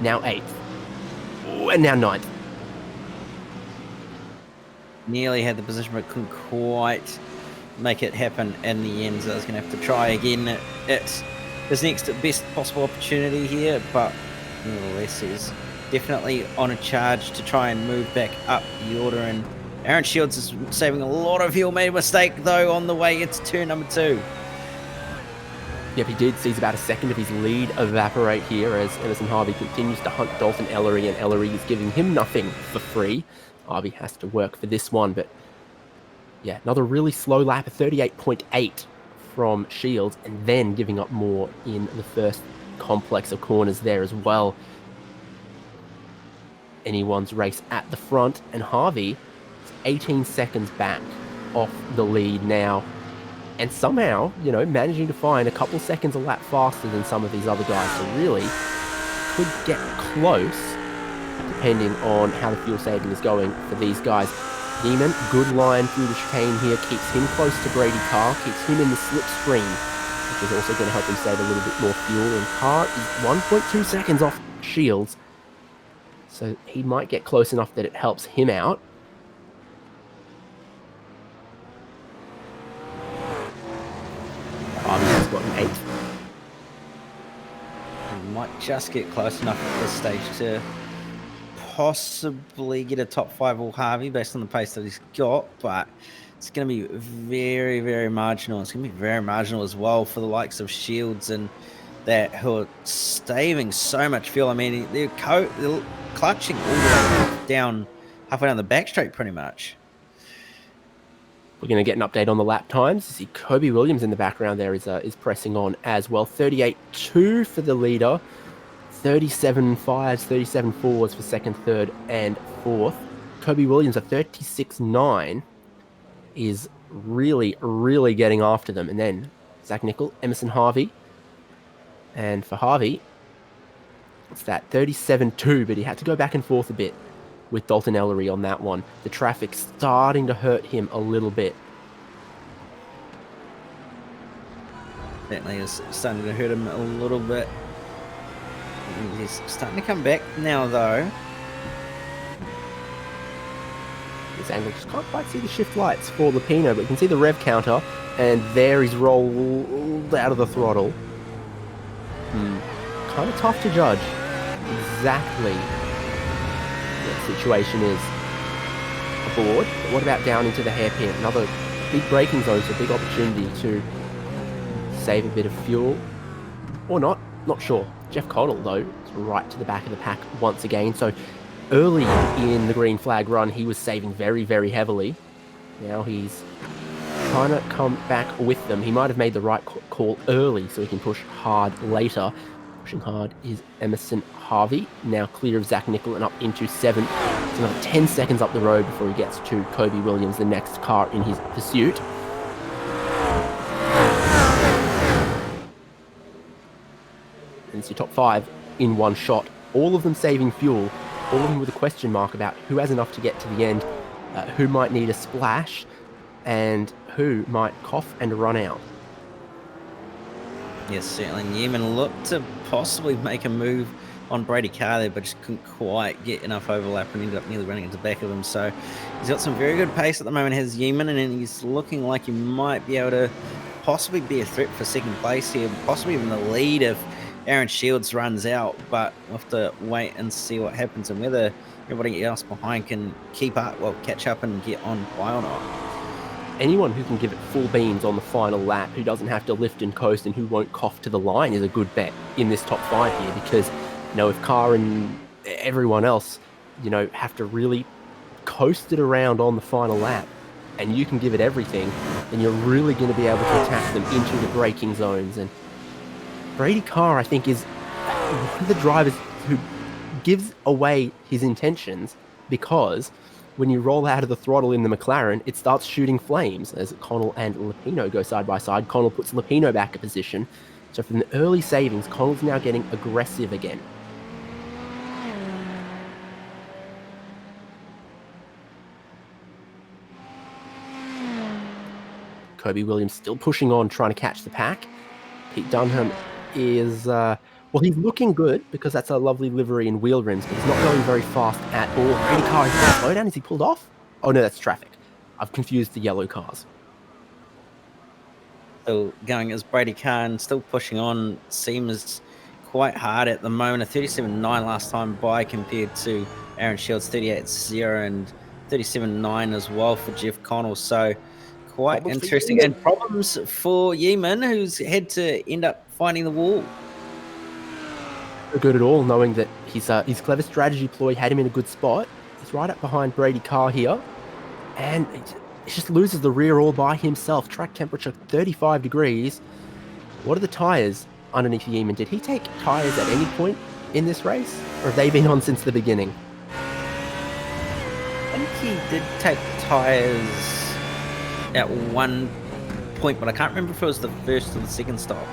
now 8th, and now 9th. Nearly had the position, but couldn't quite make it happen in the end. So I was going to have to try again. It's his next best possible opportunity here, but nevertheless, he's definitely on a charge to try and move back up the order. And Aaron Shields is saving a lot of fuel. Made a mistake, though, on the way into turn number 2. Yep, he did. Sees about a second of his lead evaporate here as Emerson Harvey continues to hunt Dalton Ellery, and Ellery is giving him nothing for free. Harvey has to work for this one, but yeah, another really slow lap of 38.8 from Shields, and then giving up more in the first complex of corners there as well. Anyone's race at the front, and Harvey is 18 seconds back off the lead now, and somehow, managing to find a couple seconds a lap faster than some of these other guys, so really could get close depending on how the fuel saving is going for these guys. Yeaman, good line through the chicane here, keeps him close to Brady Carr, keeps him in the slipstream, which is also going to help him save a little bit more fuel. And Carr is 1.2 seconds off Shields, so he might get close enough that it helps him out. Harvey's got an 8th. He might just get close enough at this stage to possibly get a top 5 all Harvey based on the pace that he's got, but it's going to be very, very marginal. It's going to be very marginal as well for the likes of Shields and that who are saving so much fuel. I mean, they're clutching all the way down, halfway down the back straight pretty much. We're going to get an update on the lap times. You see Kobe Williams in the background there is pressing on as well. 38.2 for the leader. 37.5s, 37.4s for second, third, and fourth. Kobe Williams at 36.9 is really, really getting after them. And then Zach Nickel, Emerson Harvey. And for Harvey, it's that 37.2, but he had to go back and forth a bit with Dalton Ellery on that one. The traffic's starting to hurt him a little bit. Certainly is starting to hurt him a little bit. He's starting to come back now, though. This angle just can't quite see the shift lights for Lupino, but you can see the rev counter, and there he's rolled out of the throttle. Kind of tough to judge exactly what the situation is. board. But what about down into the hairpin? Another big braking zone, so big opportunity to save a bit of fuel. Or not, not sure. Jeff Connell, though, is right to the back of the pack once again. So early in the green flag run, he was saving very, very heavily. Now he's trying to come back with them. He might have made the right call early so he can push hard later. Pushing hard is Emerson Harvey, now clear of Zach Nickel and up into 7th. It's another 10 seconds up the road before he gets to Kobe Williams, the next car in his pursuit. And it's your top 5 in one shot. All of them saving fuel, all of them with a question mark about who has enough to get to the end, who might need a splash, and who might cough and run out. Yes, certainly. Newman looked to possibly make a move on Brady Carr there, but just couldn't quite get enough overlap and ended up nearly running into the back of him. So he's got some very good pace at the moment, has Newman, and he's looking like he might be able to possibly be a threat for second place here, possibly even the lead if Aaron Shields runs out. But we'll have to wait and see what happens and whether everybody else behind can keep up, well, catch up and get on by or not. Anyone who can give it full beans on the final lap, who doesn't have to lift and coast and who won't cough to the line, is a good bet in this top 5 here, because, you know, if Carr and everyone else, you know, have to really coast it around on the final lap and you can give it everything, then you're really going to be able to attack them into the braking zones. And Brady Carr, I think, is one of the drivers who gives away his intentions, because when you roll out of the throttle in the McLaren, it starts shooting flames as Connell and Lupino go side by side. Connell puts Lupino back in position. So from the early savings, Connell's now getting aggressive again. Kobe Williams still pushing on, trying to catch the pack. Pete Dunham is, well, he's looking good because that's a lovely livery and wheel rims, but he's not going very fast at all. Brady Carr, is that a slowdown? Is he pulled off? Oh no, that's traffic. I've confused the yellow cars. Still going as Brady Carr and still pushing on. Seems quite hard at the moment. A 37.9 last time by compared to Aaron Shields' 38.0 and 37.9 as well for Jeff Connell. So quite interesting. And problems for Yeeman, who's had to end up finding the wall. Not good at all, knowing that his clever strategy ploy had him in a good spot. He's right up behind Brady Carr here, and he just loses the rear all by himself. Track temperature 35 degrees. What are the tyres underneath Yeeman? Did he take tyres at any point in this race, or have they been on since the beginning? I think he did take tyres at one point, but I can't remember if it was the first or the second stop.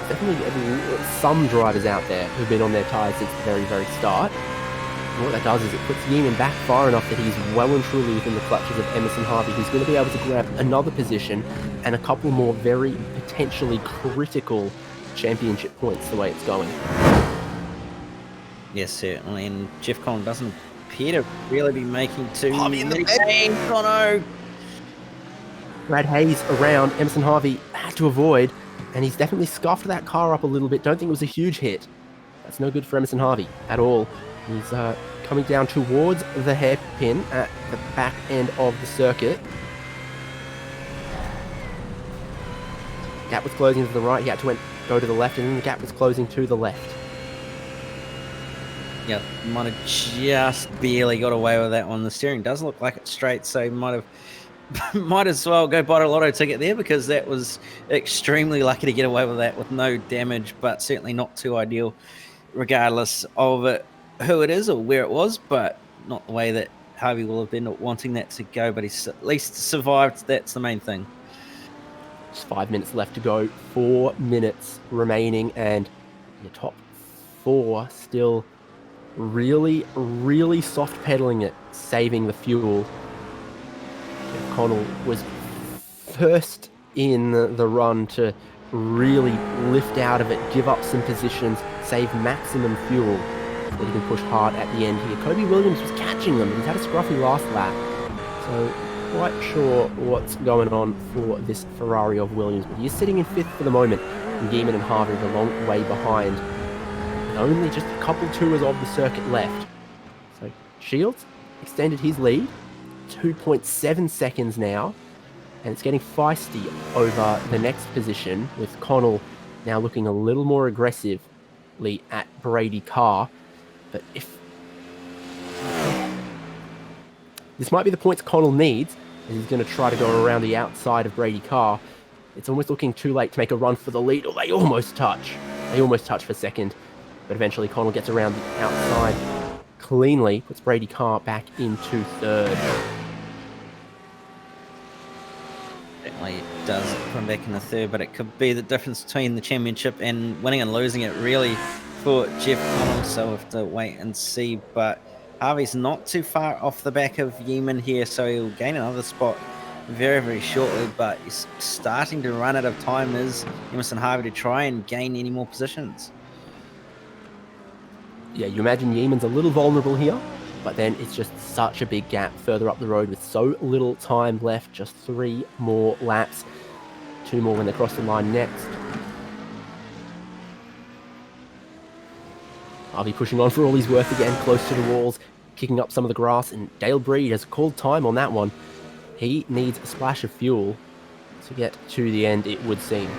Definitely some drivers out there who've been on their tyres since the very, very start. And what that does is it puts Yeeman back far enough that he's well and truly within the clutches of Emerson Harvey, who's going to be able to grab another position and a couple more very potentially critical championship points the way it's going. Yes, certainly. And Jeff Collin doesn't appear to really be making too many gains. Oh no! Brad Hayes around. Emerson Harvey had to avoid, and he's definitely scuffed that car up a little bit. Don't think it was a huge hit. That's no good for Emerson Harvey at all. He's coming down towards the hairpin at the back end of the circuit. Gap was closing to the right. He had to go to the left, and then the gap was closing to the left. Yeah, might have just barely got away with that one. The steering does look like it's straight, so might as well go buy a lotto ticket there, because that was extremely lucky to get away with that with no damage, but certainly not too ideal regardless of it, who it is or where it was, but not the way that Harvey will have been wanting that to go, but he's at least survived. That's the main thing. Just 5 minutes left to go, 4 minutes remaining, and your top 4 still really, really soft pedaling it, saving the fuel. Jeff Connell was first in the run to really lift out of it, give up some positions, save maximum fuel so that he can push hard at the end here. Kobe Williams was catching them, but he's had a scruffy last lap, so quite sure what's going on for this Ferrari of Williams, but he's sitting in 5th for the moment, and Yeeman and Harvey are a long way behind. Only just a couple tours of the circuit left. So Shields extended his lead, 2.7 seconds now, and it's getting feisty over the next position, with Connell now looking a little more aggressively at Brady Carr. But if this might be the points Connell needs, and he's going to try to go around the outside of Brady Carr. It's almost looking too late to make a run for the lead. Oh, they almost touch. They almost touch for second, but eventually Connell gets around the outside cleanly, puts Brady Carr back into third. Certainly it does come back in the third, but it could be the difference between the championship and winning and losing it really for Jeff Connell, so we'll have to wait and see. But Harvey's not too far off the back of Yeeman here, so he'll gain another spot very, very shortly, but he's starting to run out of time as Emerson Harvey to try and gain any more positions. Yeah, you imagine Yeeman's a little vulnerable here, but then it's just such a big gap further up the road with so little time left. Just 3 more laps, 2 more when they cross the line next. Harvey pushing on for all he's worth again, close to the walls, kicking up some of the grass, and Dale Breed has called time on that one. He needs a splash of fuel to get to the end, it would seem.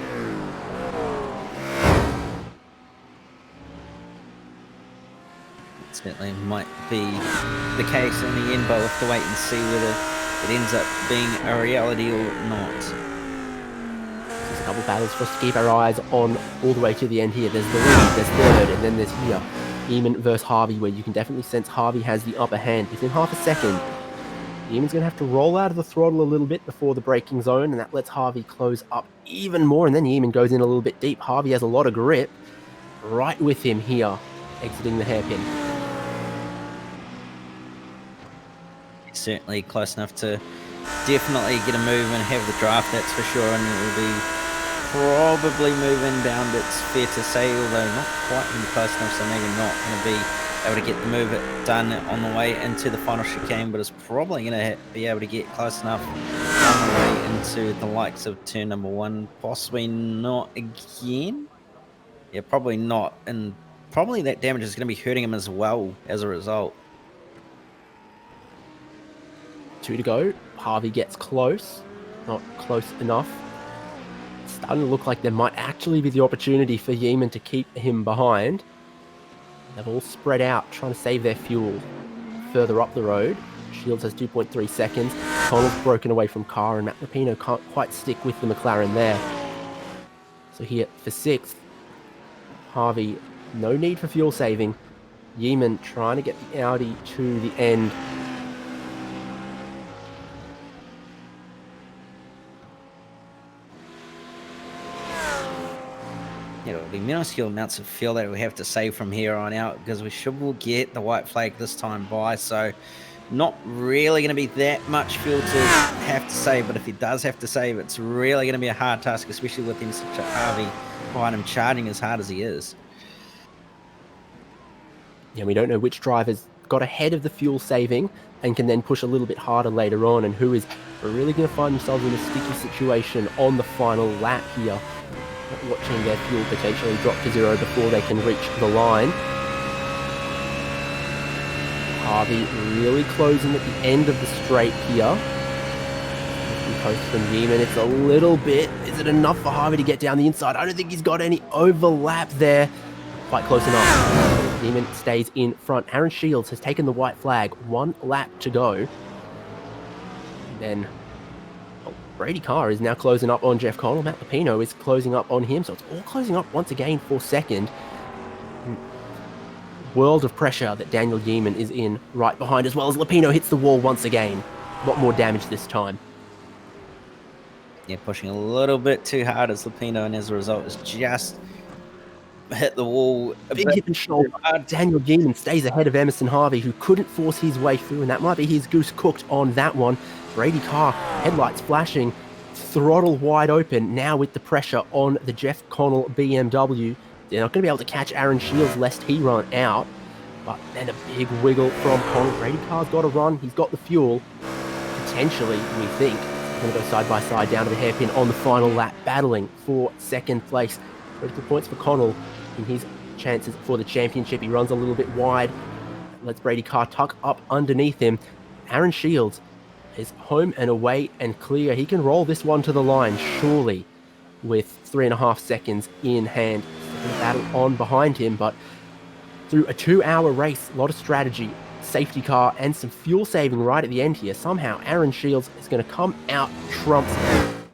It certainly might be the case in the end, but we'll have to wait and see whether it ends up being a reality or not. There's a couple battles for us to keep our eyes on all the way to the end here. There's the lead, there's third, and then there's here, Eamon versus Harvey, where you can definitely sense Harvey has the upper hand. Within half a second, Eamon's going to have to roll out of the throttle a little bit before the braking zone, and that lets Harvey close up even more, and then Eamon goes in a little bit deep. Harvey has a lot of grip right with him here, exiting the hairpin. It's certainly close enough to definitely get a move and have the draft, that's for sure, and it will be probably moving down, it's fair to say, although not quite going to be close enough, so maybe not going to be able to get the move it done on the way into the final chicane, but it's probably going to be able to get close enough on the way into the likes of turn number 1. Possibly not again. Yeah, probably not, and probably that damage is going to be hurting him as well as a result. 2 to go. Harvey gets close, not close enough. It's starting to look like there might actually be the opportunity for Yeeman to keep him behind. They've all spread out, trying to save their fuel further up the road. Shields has 2.3 seconds. Connell's broken away from Carr, and Matt Rapinoe can't quite stick with the McLaren there. So here for 6th, Harvey, no need for fuel saving. Yeeman trying to get the Audi to the end. It'll be minuscule amounts of fuel that we have to save from here on out, because will get the white flag this time by, so not really going to be that much fuel to have to save, but if he does have to save, it's really going to be a hard task, especially with him such a Harvey behind him charging as hard as he is. Yeah, we don't know which driver's got ahead of the fuel saving and can then push a little bit harder later on, and who is really going to find themselves in a sticky situation on the final lap here, watching their fuel potentially drop to 0 before they can reach the line. Harvey really closing at the end of the straight here. Post from Yeeman, it's a little bit. Is it enough for Harvey to get down the inside? I don't think he's got any overlap there. Quite close enough. Yeeman stays in front. Aaron Shields has taken the white flag. 1 lap to go. And then Brady Carr is now closing up on Jeff Connell. Matt Rapinoe is closing up on him. So it's all closing up once again for second. World of pressure that Daniel Yeeman is in right behind, as well as Rapinoe hits the wall once again. A lot more damage this time. Yeah, pushing a little bit too hard as Rapinoe, and as a result, has just hit the wall. Big hip and shoulder. Daniel Yeeman stays ahead of Emerson Harvey, who couldn't force his way through, and that might be his goose cooked on that one. Brady Carr, headlights flashing, throttle wide open, now with the pressure on the Jeff Connell BMW. They're not going to be able to catch Aaron Shields lest he run out, but then a big wiggle from Connell. Brady Carr's got to run, he's got the fuel. Potentially, we think, he's going to go side by side down to the hairpin on the final lap, battling for second place. Critical points for Connell in his chances for the championship. He runs a little bit wide. lets Brady Carr tuck up underneath him. Aaron Shields is home and away and clear. He can roll this one to the line, surely, with 3.5 seconds in hand. Second battle on behind him, but through a 2-hour race, a lot of strategy, safety car, and some fuel saving right at the end here. Somehow, Aaron Shields is going to come out trumps,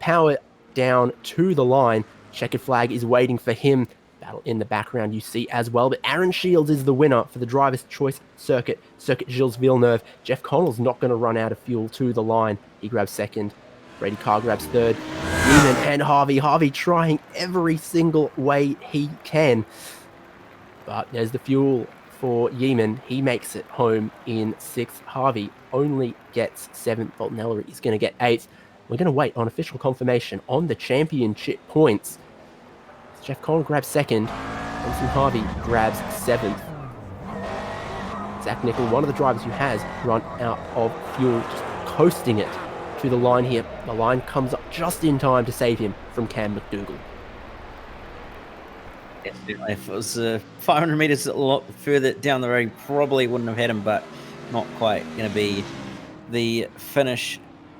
power down to the line. Checkered flag is waiting for him. Battle in the background you see as well, but Aaron Shields is the winner for the driver's choice circuit, Circuit Gilles Villeneuve. Jeff Connell's not going to run out of fuel to the line. He grabs second. Brady Carr grabs third. Neiman and Harvey trying every single way he can. But there's the fuel for Yeeman. He makes it home in 6th. Harvey only gets 7th. Bolton Ellery is going to get 8th. We're going to wait on official confirmation on the championship points. Jeff Connell grabs 2nd. Benson Harvey grabs 7th. Zach Nickel, one of the drivers who has run out of fuel, just coasting it to the line here. The line comes up just in time to save him from Cam McDougall. Definitely. If it was 500 meters a lot further down the road, probably wouldn't have had him, but not quite going to be the finish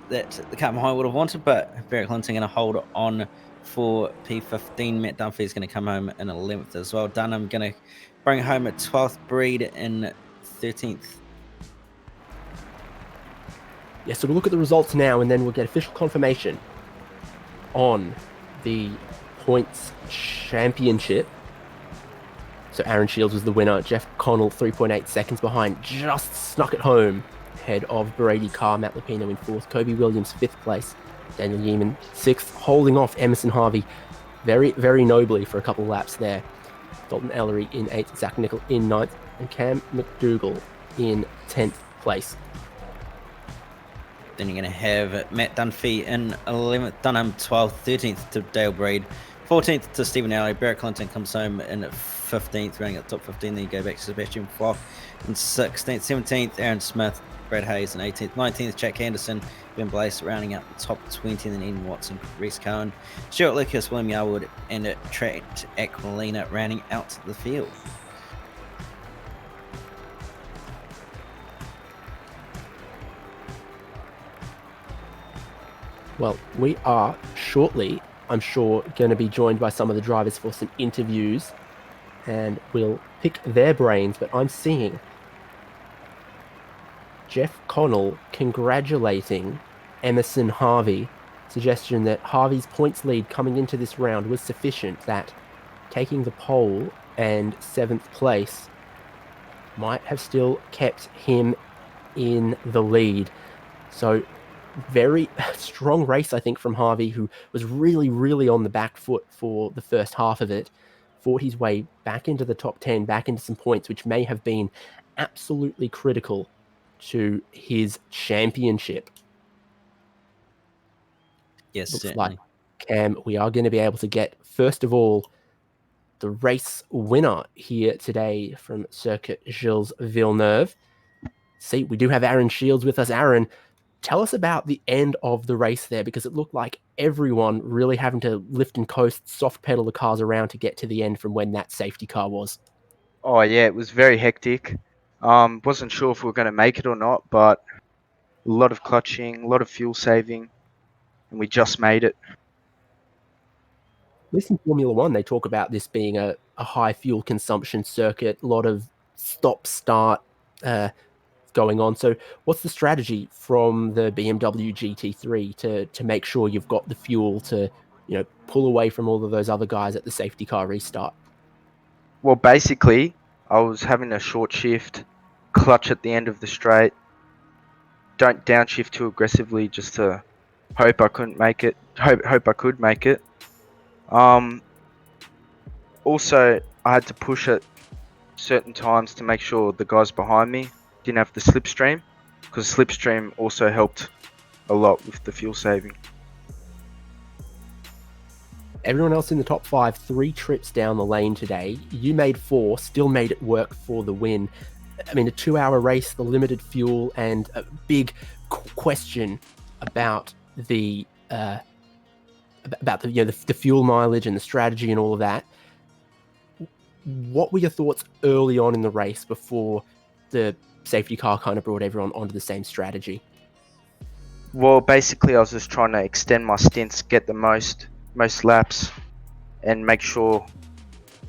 that the car behind would have wanted. But Barrett Clinton going to hold on for P15. Matt Dunphy is going to come home in 11th as well. Dunham going to bring home a 12th. Breed in 13th. Yeah, so we'll look at the results now, and then we'll get official confirmation on the points championship. So Aaron Shields was the winner. Jeff Connell 3.8 seconds behind, just snuck it home ahead of Brady Carr. Matt Lupino in 4th. Kobe Williams 5th place. Daniel Yeeman 6th, holding off Emerson Harvey very, very nobly for a couple laps there. Dalton Ellery in 8th. Zach Nickel in 9th. And Cam McDougall in 10th place. Then you're going to have Matt Dunphy in 11th, Dunham 12th, 13th to Dale Breed, 14th to Stephen Alley. Barrett Clinton comes home in 15th, running at top 15. Then you go back to Sebastian Flock in 16th, 17th, Aaron Smith, Brad Hayes in 18th, 19th, Jack Anderson, Ben Blaze rounding out the top 20, and then Eden Watson, Reese Cohen, Stuart Lucas, William Yarwood, and Trent Aquilina rounding out the field. Well, we are shortly, I'm sure, going to be joined by some of the drivers for some interviews, and we'll pick their brains, but I'm seeing Jeff Connell congratulating Emerson Harvey, suggestion that Harvey's points lead coming into this round was sufficient, that taking the pole and 7th place might have still kept him in the lead. So very strong race, I think, from Harvey, who was really, really on the back foot for the first half of it, fought his way back into the top 10, back into some points, which may have been absolutely critical to his championship. Yes, Looks certainly. like, Cam, we are going to be able to get, first of all, the race winner here today from Circuit Gilles Villeneuve. See, we do have Aaron Shields with us. Aaron, tell us about the end of the race there, because it looked like everyone really having to lift and coast, soft pedal the cars around to get to the end from when that safety car was. Oh yeah, it was very hectic. Wasn't sure if we were going to make it or not, but a lot of clutching, a lot of fuel saving, and we just made it. At least in Formula One, they talk about this being a high fuel consumption circuit, a lot of stop-start going on. So what's the strategy from the BMW GT3 to make sure you've got the fuel to, pull away from all of those other guys at the safety car restart? Well, basically, I was having a short shift, clutch at the end of the straight, don't downshift too aggressively just to hope I couldn't make it. Hope I could make it. Also, I had to push at certain times to make sure the guys behind me didn't have the slipstream, because slipstream also helped a lot with the fuel saving. Everyone else in the top 5, 3 trips down the lane today. You made 4, still made it work for the win. I mean, a 2-hour race, the limited fuel, and a big question about the the fuel mileage and the strategy and all of that. What were your thoughts early on in the race before the safety car kind of brought everyone onto the same strategy? Well, basically, I was just trying to extend my stints, get the most laps, and make sure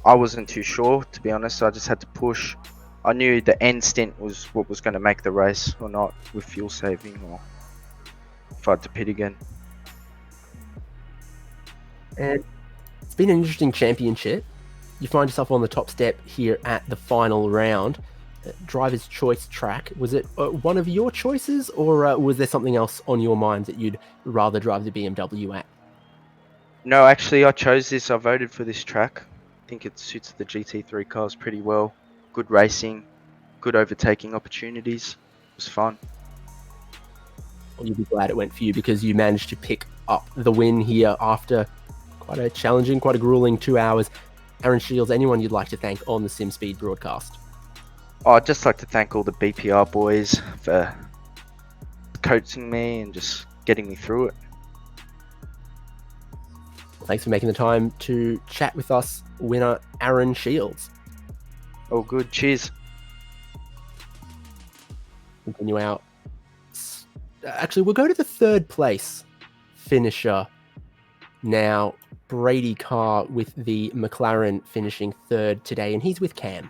I wasn't too sure, to be honest. So I just had to push. I knew the end stint was what was going to make the race or not, with fuel saving or if I had to pit again. And it's been an interesting championship. You find yourself on the top step here at the final round. Driver's choice track. Was it one of your choices, or was there something else on your mind that you'd rather drive the BMW at? No, actually, I chose this. I voted for this track. I think it suits the GT3 cars pretty well. Good racing, good overtaking opportunities. It was fun. Well, you'll be glad it went for you, because you managed to pick up the win here after quite a challenging, quite a grueling 2 hours. Aaron Shields, anyone you'd like to thank on the SimSpeed broadcast? I'd just like to thank all the BPR boys for coaching me and just getting me through it. Well, thanks for making the time to chat with us, winner Aaron Shields. Oh, good. Cheers. Continue out. Actually, we'll go to the third place finisher now. Brady Carr with the McLaren finishing third today, and he's with Cam.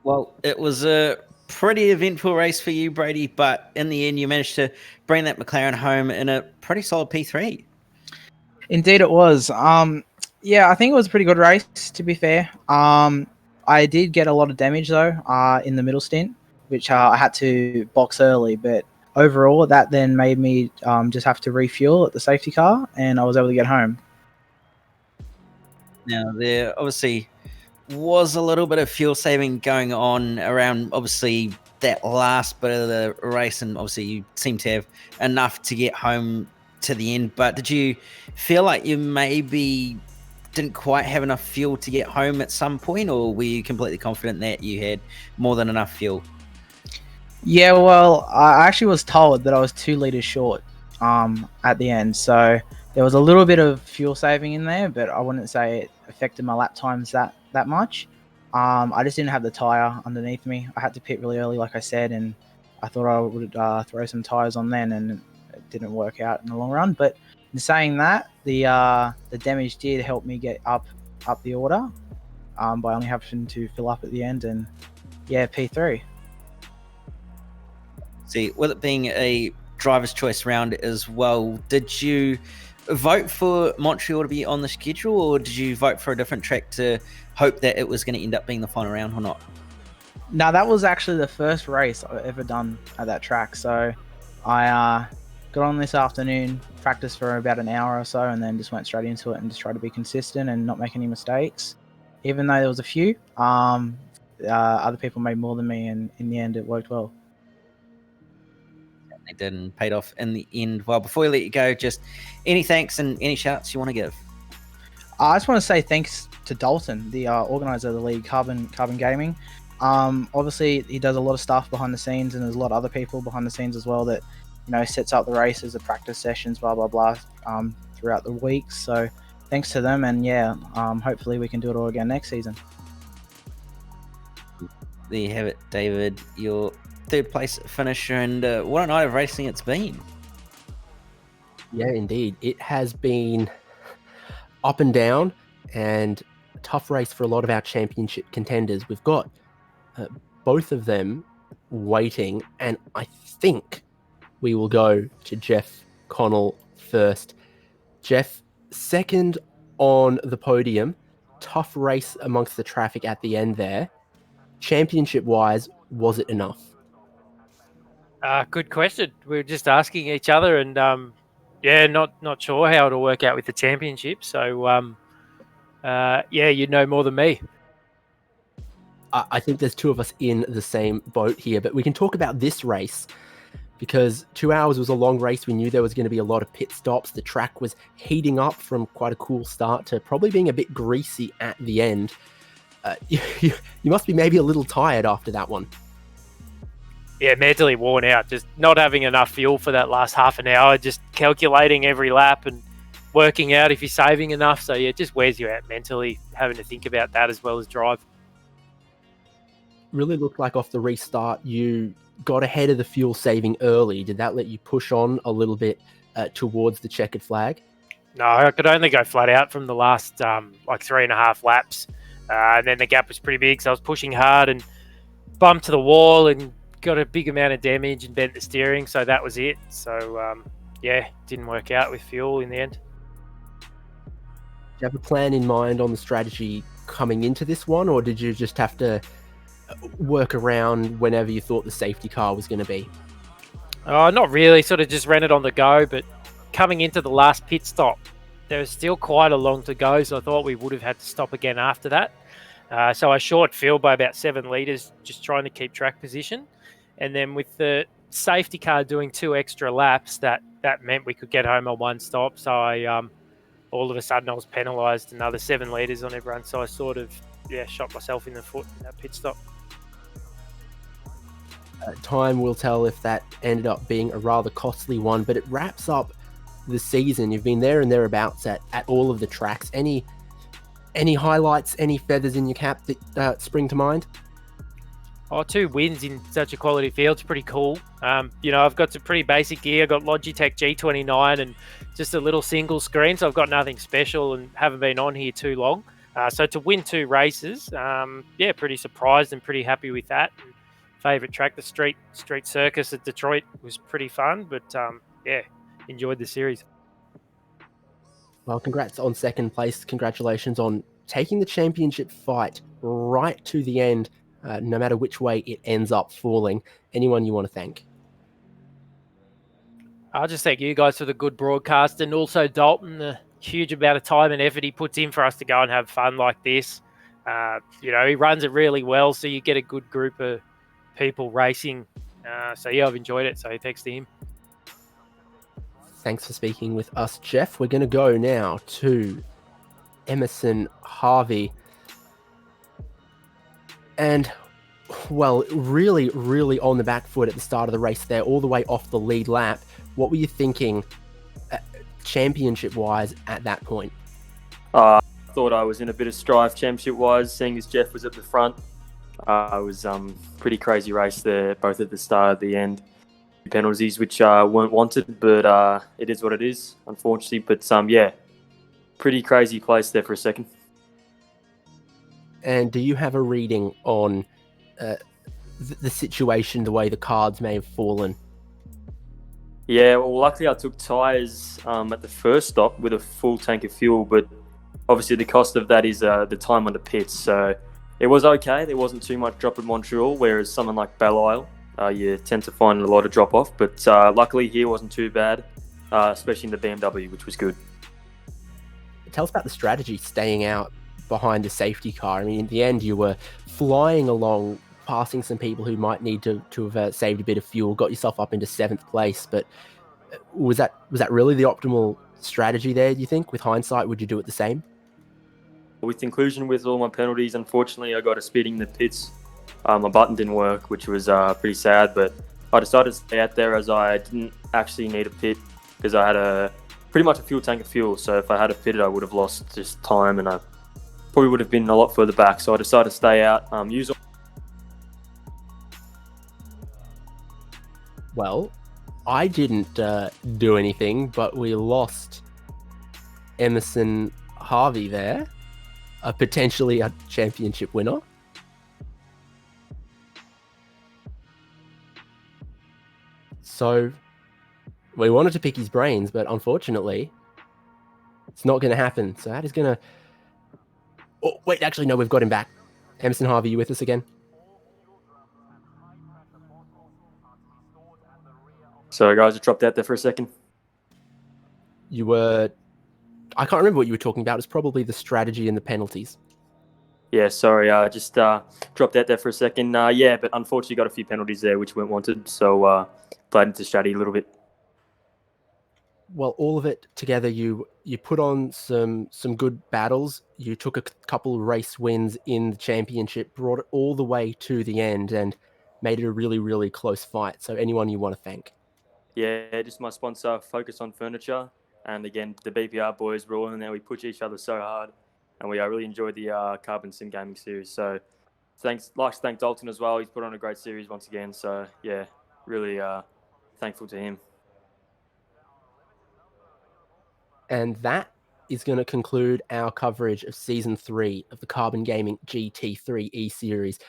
Well, it was a pretty eventful race for you, Brady, but in the end, you managed to bring that McLaren home in a pretty solid P3. Indeed, it was. Yeah, I think it was a pretty good race, to be fair. I did get a lot of damage, though, in the middle stint, which I had to box early. But overall, that then made me just have to refuel at the safety car, and I was able to get home. Now, there obviously was a little bit of fuel saving going on around, obviously, that last bit of the race, and obviously you seem to have enough to get home to the end. But did you feel like you maybe didn't quite have enough fuel to get home at some point, or were you completely confident that you had more than enough fuel? Yeah, well, I actually was told that I was 2 liters short at the end, so there was a little bit of fuel saving in there, but I wouldn't say it affected my lap times that much. I just didn't have the tire underneath me. I had to pit really early, like I said, and I thought I would throw some tires on then, and it didn't work out in the long run. But in saying that, the damage did help me get up the order by only having to fill up at the end, and yeah, P3. See, with it being a driver's choice round as well, did you vote for Montreal to be on the schedule, or did you vote for a different track to hope that it was going to end up being the final round or not? No, that was actually the first race I've ever done at that track. So I got on this afternoon, practiced for about an hour or so, and then just went straight into it and just tried to be consistent and not make any mistakes. Even though there was a few, other people made more than me, and in the end it worked well. It did, and paid off in the end. Well, before we let you go, just any thanks and any shouts you want to give? I just want to say thanks to Dalton, the organizer of the league, Carbon Gaming. Obviously, he does a lot of stuff behind the scenes, and there's a lot of other people behind the scenes as well that, you know, sets up the races, the practice sessions, blah blah blah, throughout the week. So thanks to them, and yeah, hopefully we can do it all again next season. There you have it, David. Your third place finisher, and what a night of racing it's been. Yeah, indeed. It has been up and down, and a tough race for a lot of our championship contenders. We've got both of them waiting, and I think we will go to Jeff Connell first. Jeff, second on the podium. Tough race amongst the traffic at the end there. Championship-wise, was it enough? Good question. We were just asking each other, and yeah, not sure how it'll work out with the championship. So yeah, you know more than me. I think there's two of us in the same boat here, but we can talk about this race because 2 hours was a long race. We knew there was going to be a lot of pit stops. The track was heating up from quite a cool start to probably being a bit greasy at the end. You must be maybe a little tired after that one. Yeah, mentally worn out, just not having enough fuel for that last half an hour, just calculating every lap and working out if you're saving enough. So yeah, it just wears you out mentally, having to think about that as well as drive. really looked like off the restart you got ahead of the fuel saving early. Did that let you push on a little bit towards the checkered flag? No, I could only go flat out from the last like 3.5 laps. And then the gap was pretty big, so I was pushing hard and bumped to the wall and got a big amount of damage and bent the steering. So that was it. So yeah, didn't work out with fuel in the end. Do you have a plan in mind on the strategy coming into this one, or did you just have to work around whenever you thought the safety car was going to be? Not really. Sort of just ran it on the go, but coming into the last pit stop, there was still quite a long to go, so I thought we would have had to stop again after that. So I short fuel by about 7 litres, just trying to keep track position. And then with the safety car doing 2 extra laps, that meant we could get home on 1 stop. So I all of a sudden I was penalised another 7 litres on everyone. So I sort of shot myself in the foot in that pit stop. Time will tell if that ended up being a rather costly one, but it wraps up the season. You've been there and thereabouts at all of the tracks. Any highlights, any feathers in your cap that spring to mind? 2 wins in such a quality field's pretty cool. I've got some pretty basic gear. I've got Logitech G29 and just a little single screen, so I've got nothing special and haven't been on here too long. So to win 2 races, pretty surprised and pretty happy with that. Favourite track, the street circus at Detroit, was pretty fun, but enjoyed the series. Well, congrats on second place. Congratulations on taking the championship fight right to the end, no matter which way it ends up falling. Anyone you want to thank? I'll just thank you guys for the good broadcast, and also Dalton, the huge amount of time and effort he puts in for us to go and have fun like this. He runs it really well, so you get a good group of people racing. I've enjoyed it, so thanks to him. Thanks for speaking with us, Jeff. We're going to go now to Emerson Harvey. And, well, really, really on the back foot at the start of the race there, all the way off the lead lap. What were you thinking championship-wise at that point? I thought I was in a bit of strife championship-wise, seeing as Jeff was at the front. It was pretty crazy race there, both at the start and the end. Penalties which weren't wanted, but it is what it is, unfortunately. But pretty crazy place there for a second. And do you have a reading on the situation, the way the cards may have fallen? Yeah, well, luckily I took tyres at the first stop with a full tank of fuel, but obviously the cost of that is the time on the pits. So it was okay. There wasn't too much drop at Montreal, whereas someone like Belle Isle, you tend to find a lot of drop off. But luckily here wasn't too bad, especially in the BMW, which was good. Tell us about the strategy staying out behind the safety car. I mean, in the end, you were flying along, passing some people who might need to have saved a bit of fuel, got yourself up into 7th place. But was that really the optimal strategy there, do you think? With hindsight, would you do it the same? With inclusion with all my penalties, unfortunately, I got a speeding in the pits. My button didn't work, which was pretty sad, but I decided to stay out there as I didn't actually need a pit because I had pretty much a full tank of fuel. So if I had a pitted, I would have lost just time and I probably would have been a lot further back. So I decided to stay out, use. Well, I didn't do anything, but we lost Emerson Harvey there, potentially a championship winner. So we wanted to pick his brains, but unfortunately, it's not going to happen. So that is going to... Oh, wait, actually, no, we've got him back. Emerson Harvey, you with us again? Sorry, guys, I dropped out there for a second. You were... I can't remember what you were talking about. It's probably the strategy and the penalties. Yeah, sorry, I just dropped out there for a second. But unfortunately got a few penalties there which weren't wanted, so played into strategy a little bit. Well, all of it together, you put on some good battles. You took a couple of race wins in the championship, brought it all the way to the end, and made it a really, really close fight. So anyone you want to thank? Yeah, just my sponsor, Focus on Furniture, and again, the BPR boys. We're all in there. We push each other so hard, and we really enjoyed the Carbon Sim Gaming Series. So like to thank Dalton as well. He's put on a great series once again. So yeah, really thankful to him. And that is going to conclude our coverage of Season 3 of the Carbon Gaming GT3 E-Series.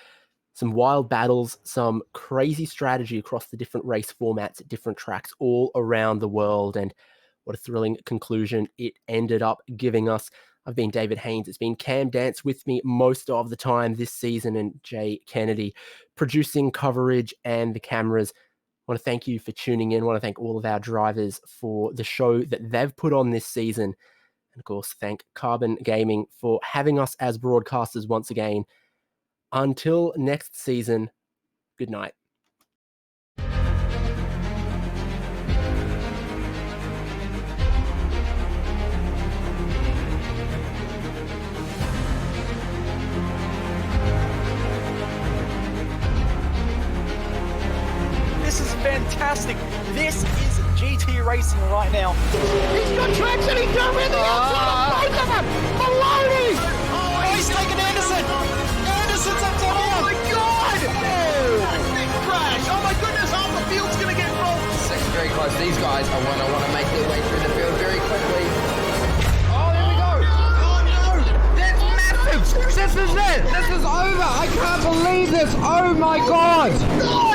Some wild battles, some crazy strategy across the different race formats at different tracks all around the world, and what a thrilling conclusion it ended up giving us. I've been David Haynes. It's been Cam Dance with me most of the time this season, and Jay Kennedy producing coverage and the cameras. I want to thank you for tuning in. I want to thank all of our drivers for the show that they've put on this season. And of course, thank Carbon Gaming for having us as broadcasters once again. Until next season, good night. This is fantastic. This is GT racing right now. He's got traction. He's got everything outside of both of them. Maloney. Oh, he's taking Anderson. Anderson's up top. Oh my God! Big crash! Oh my goodness! Half the field's gonna get rolled. Second very close. These guys I want to make their way through the field very quickly. Oh, there we go. Oh no! That's massive. This is it. This is over. I can't believe this. Oh my God. No!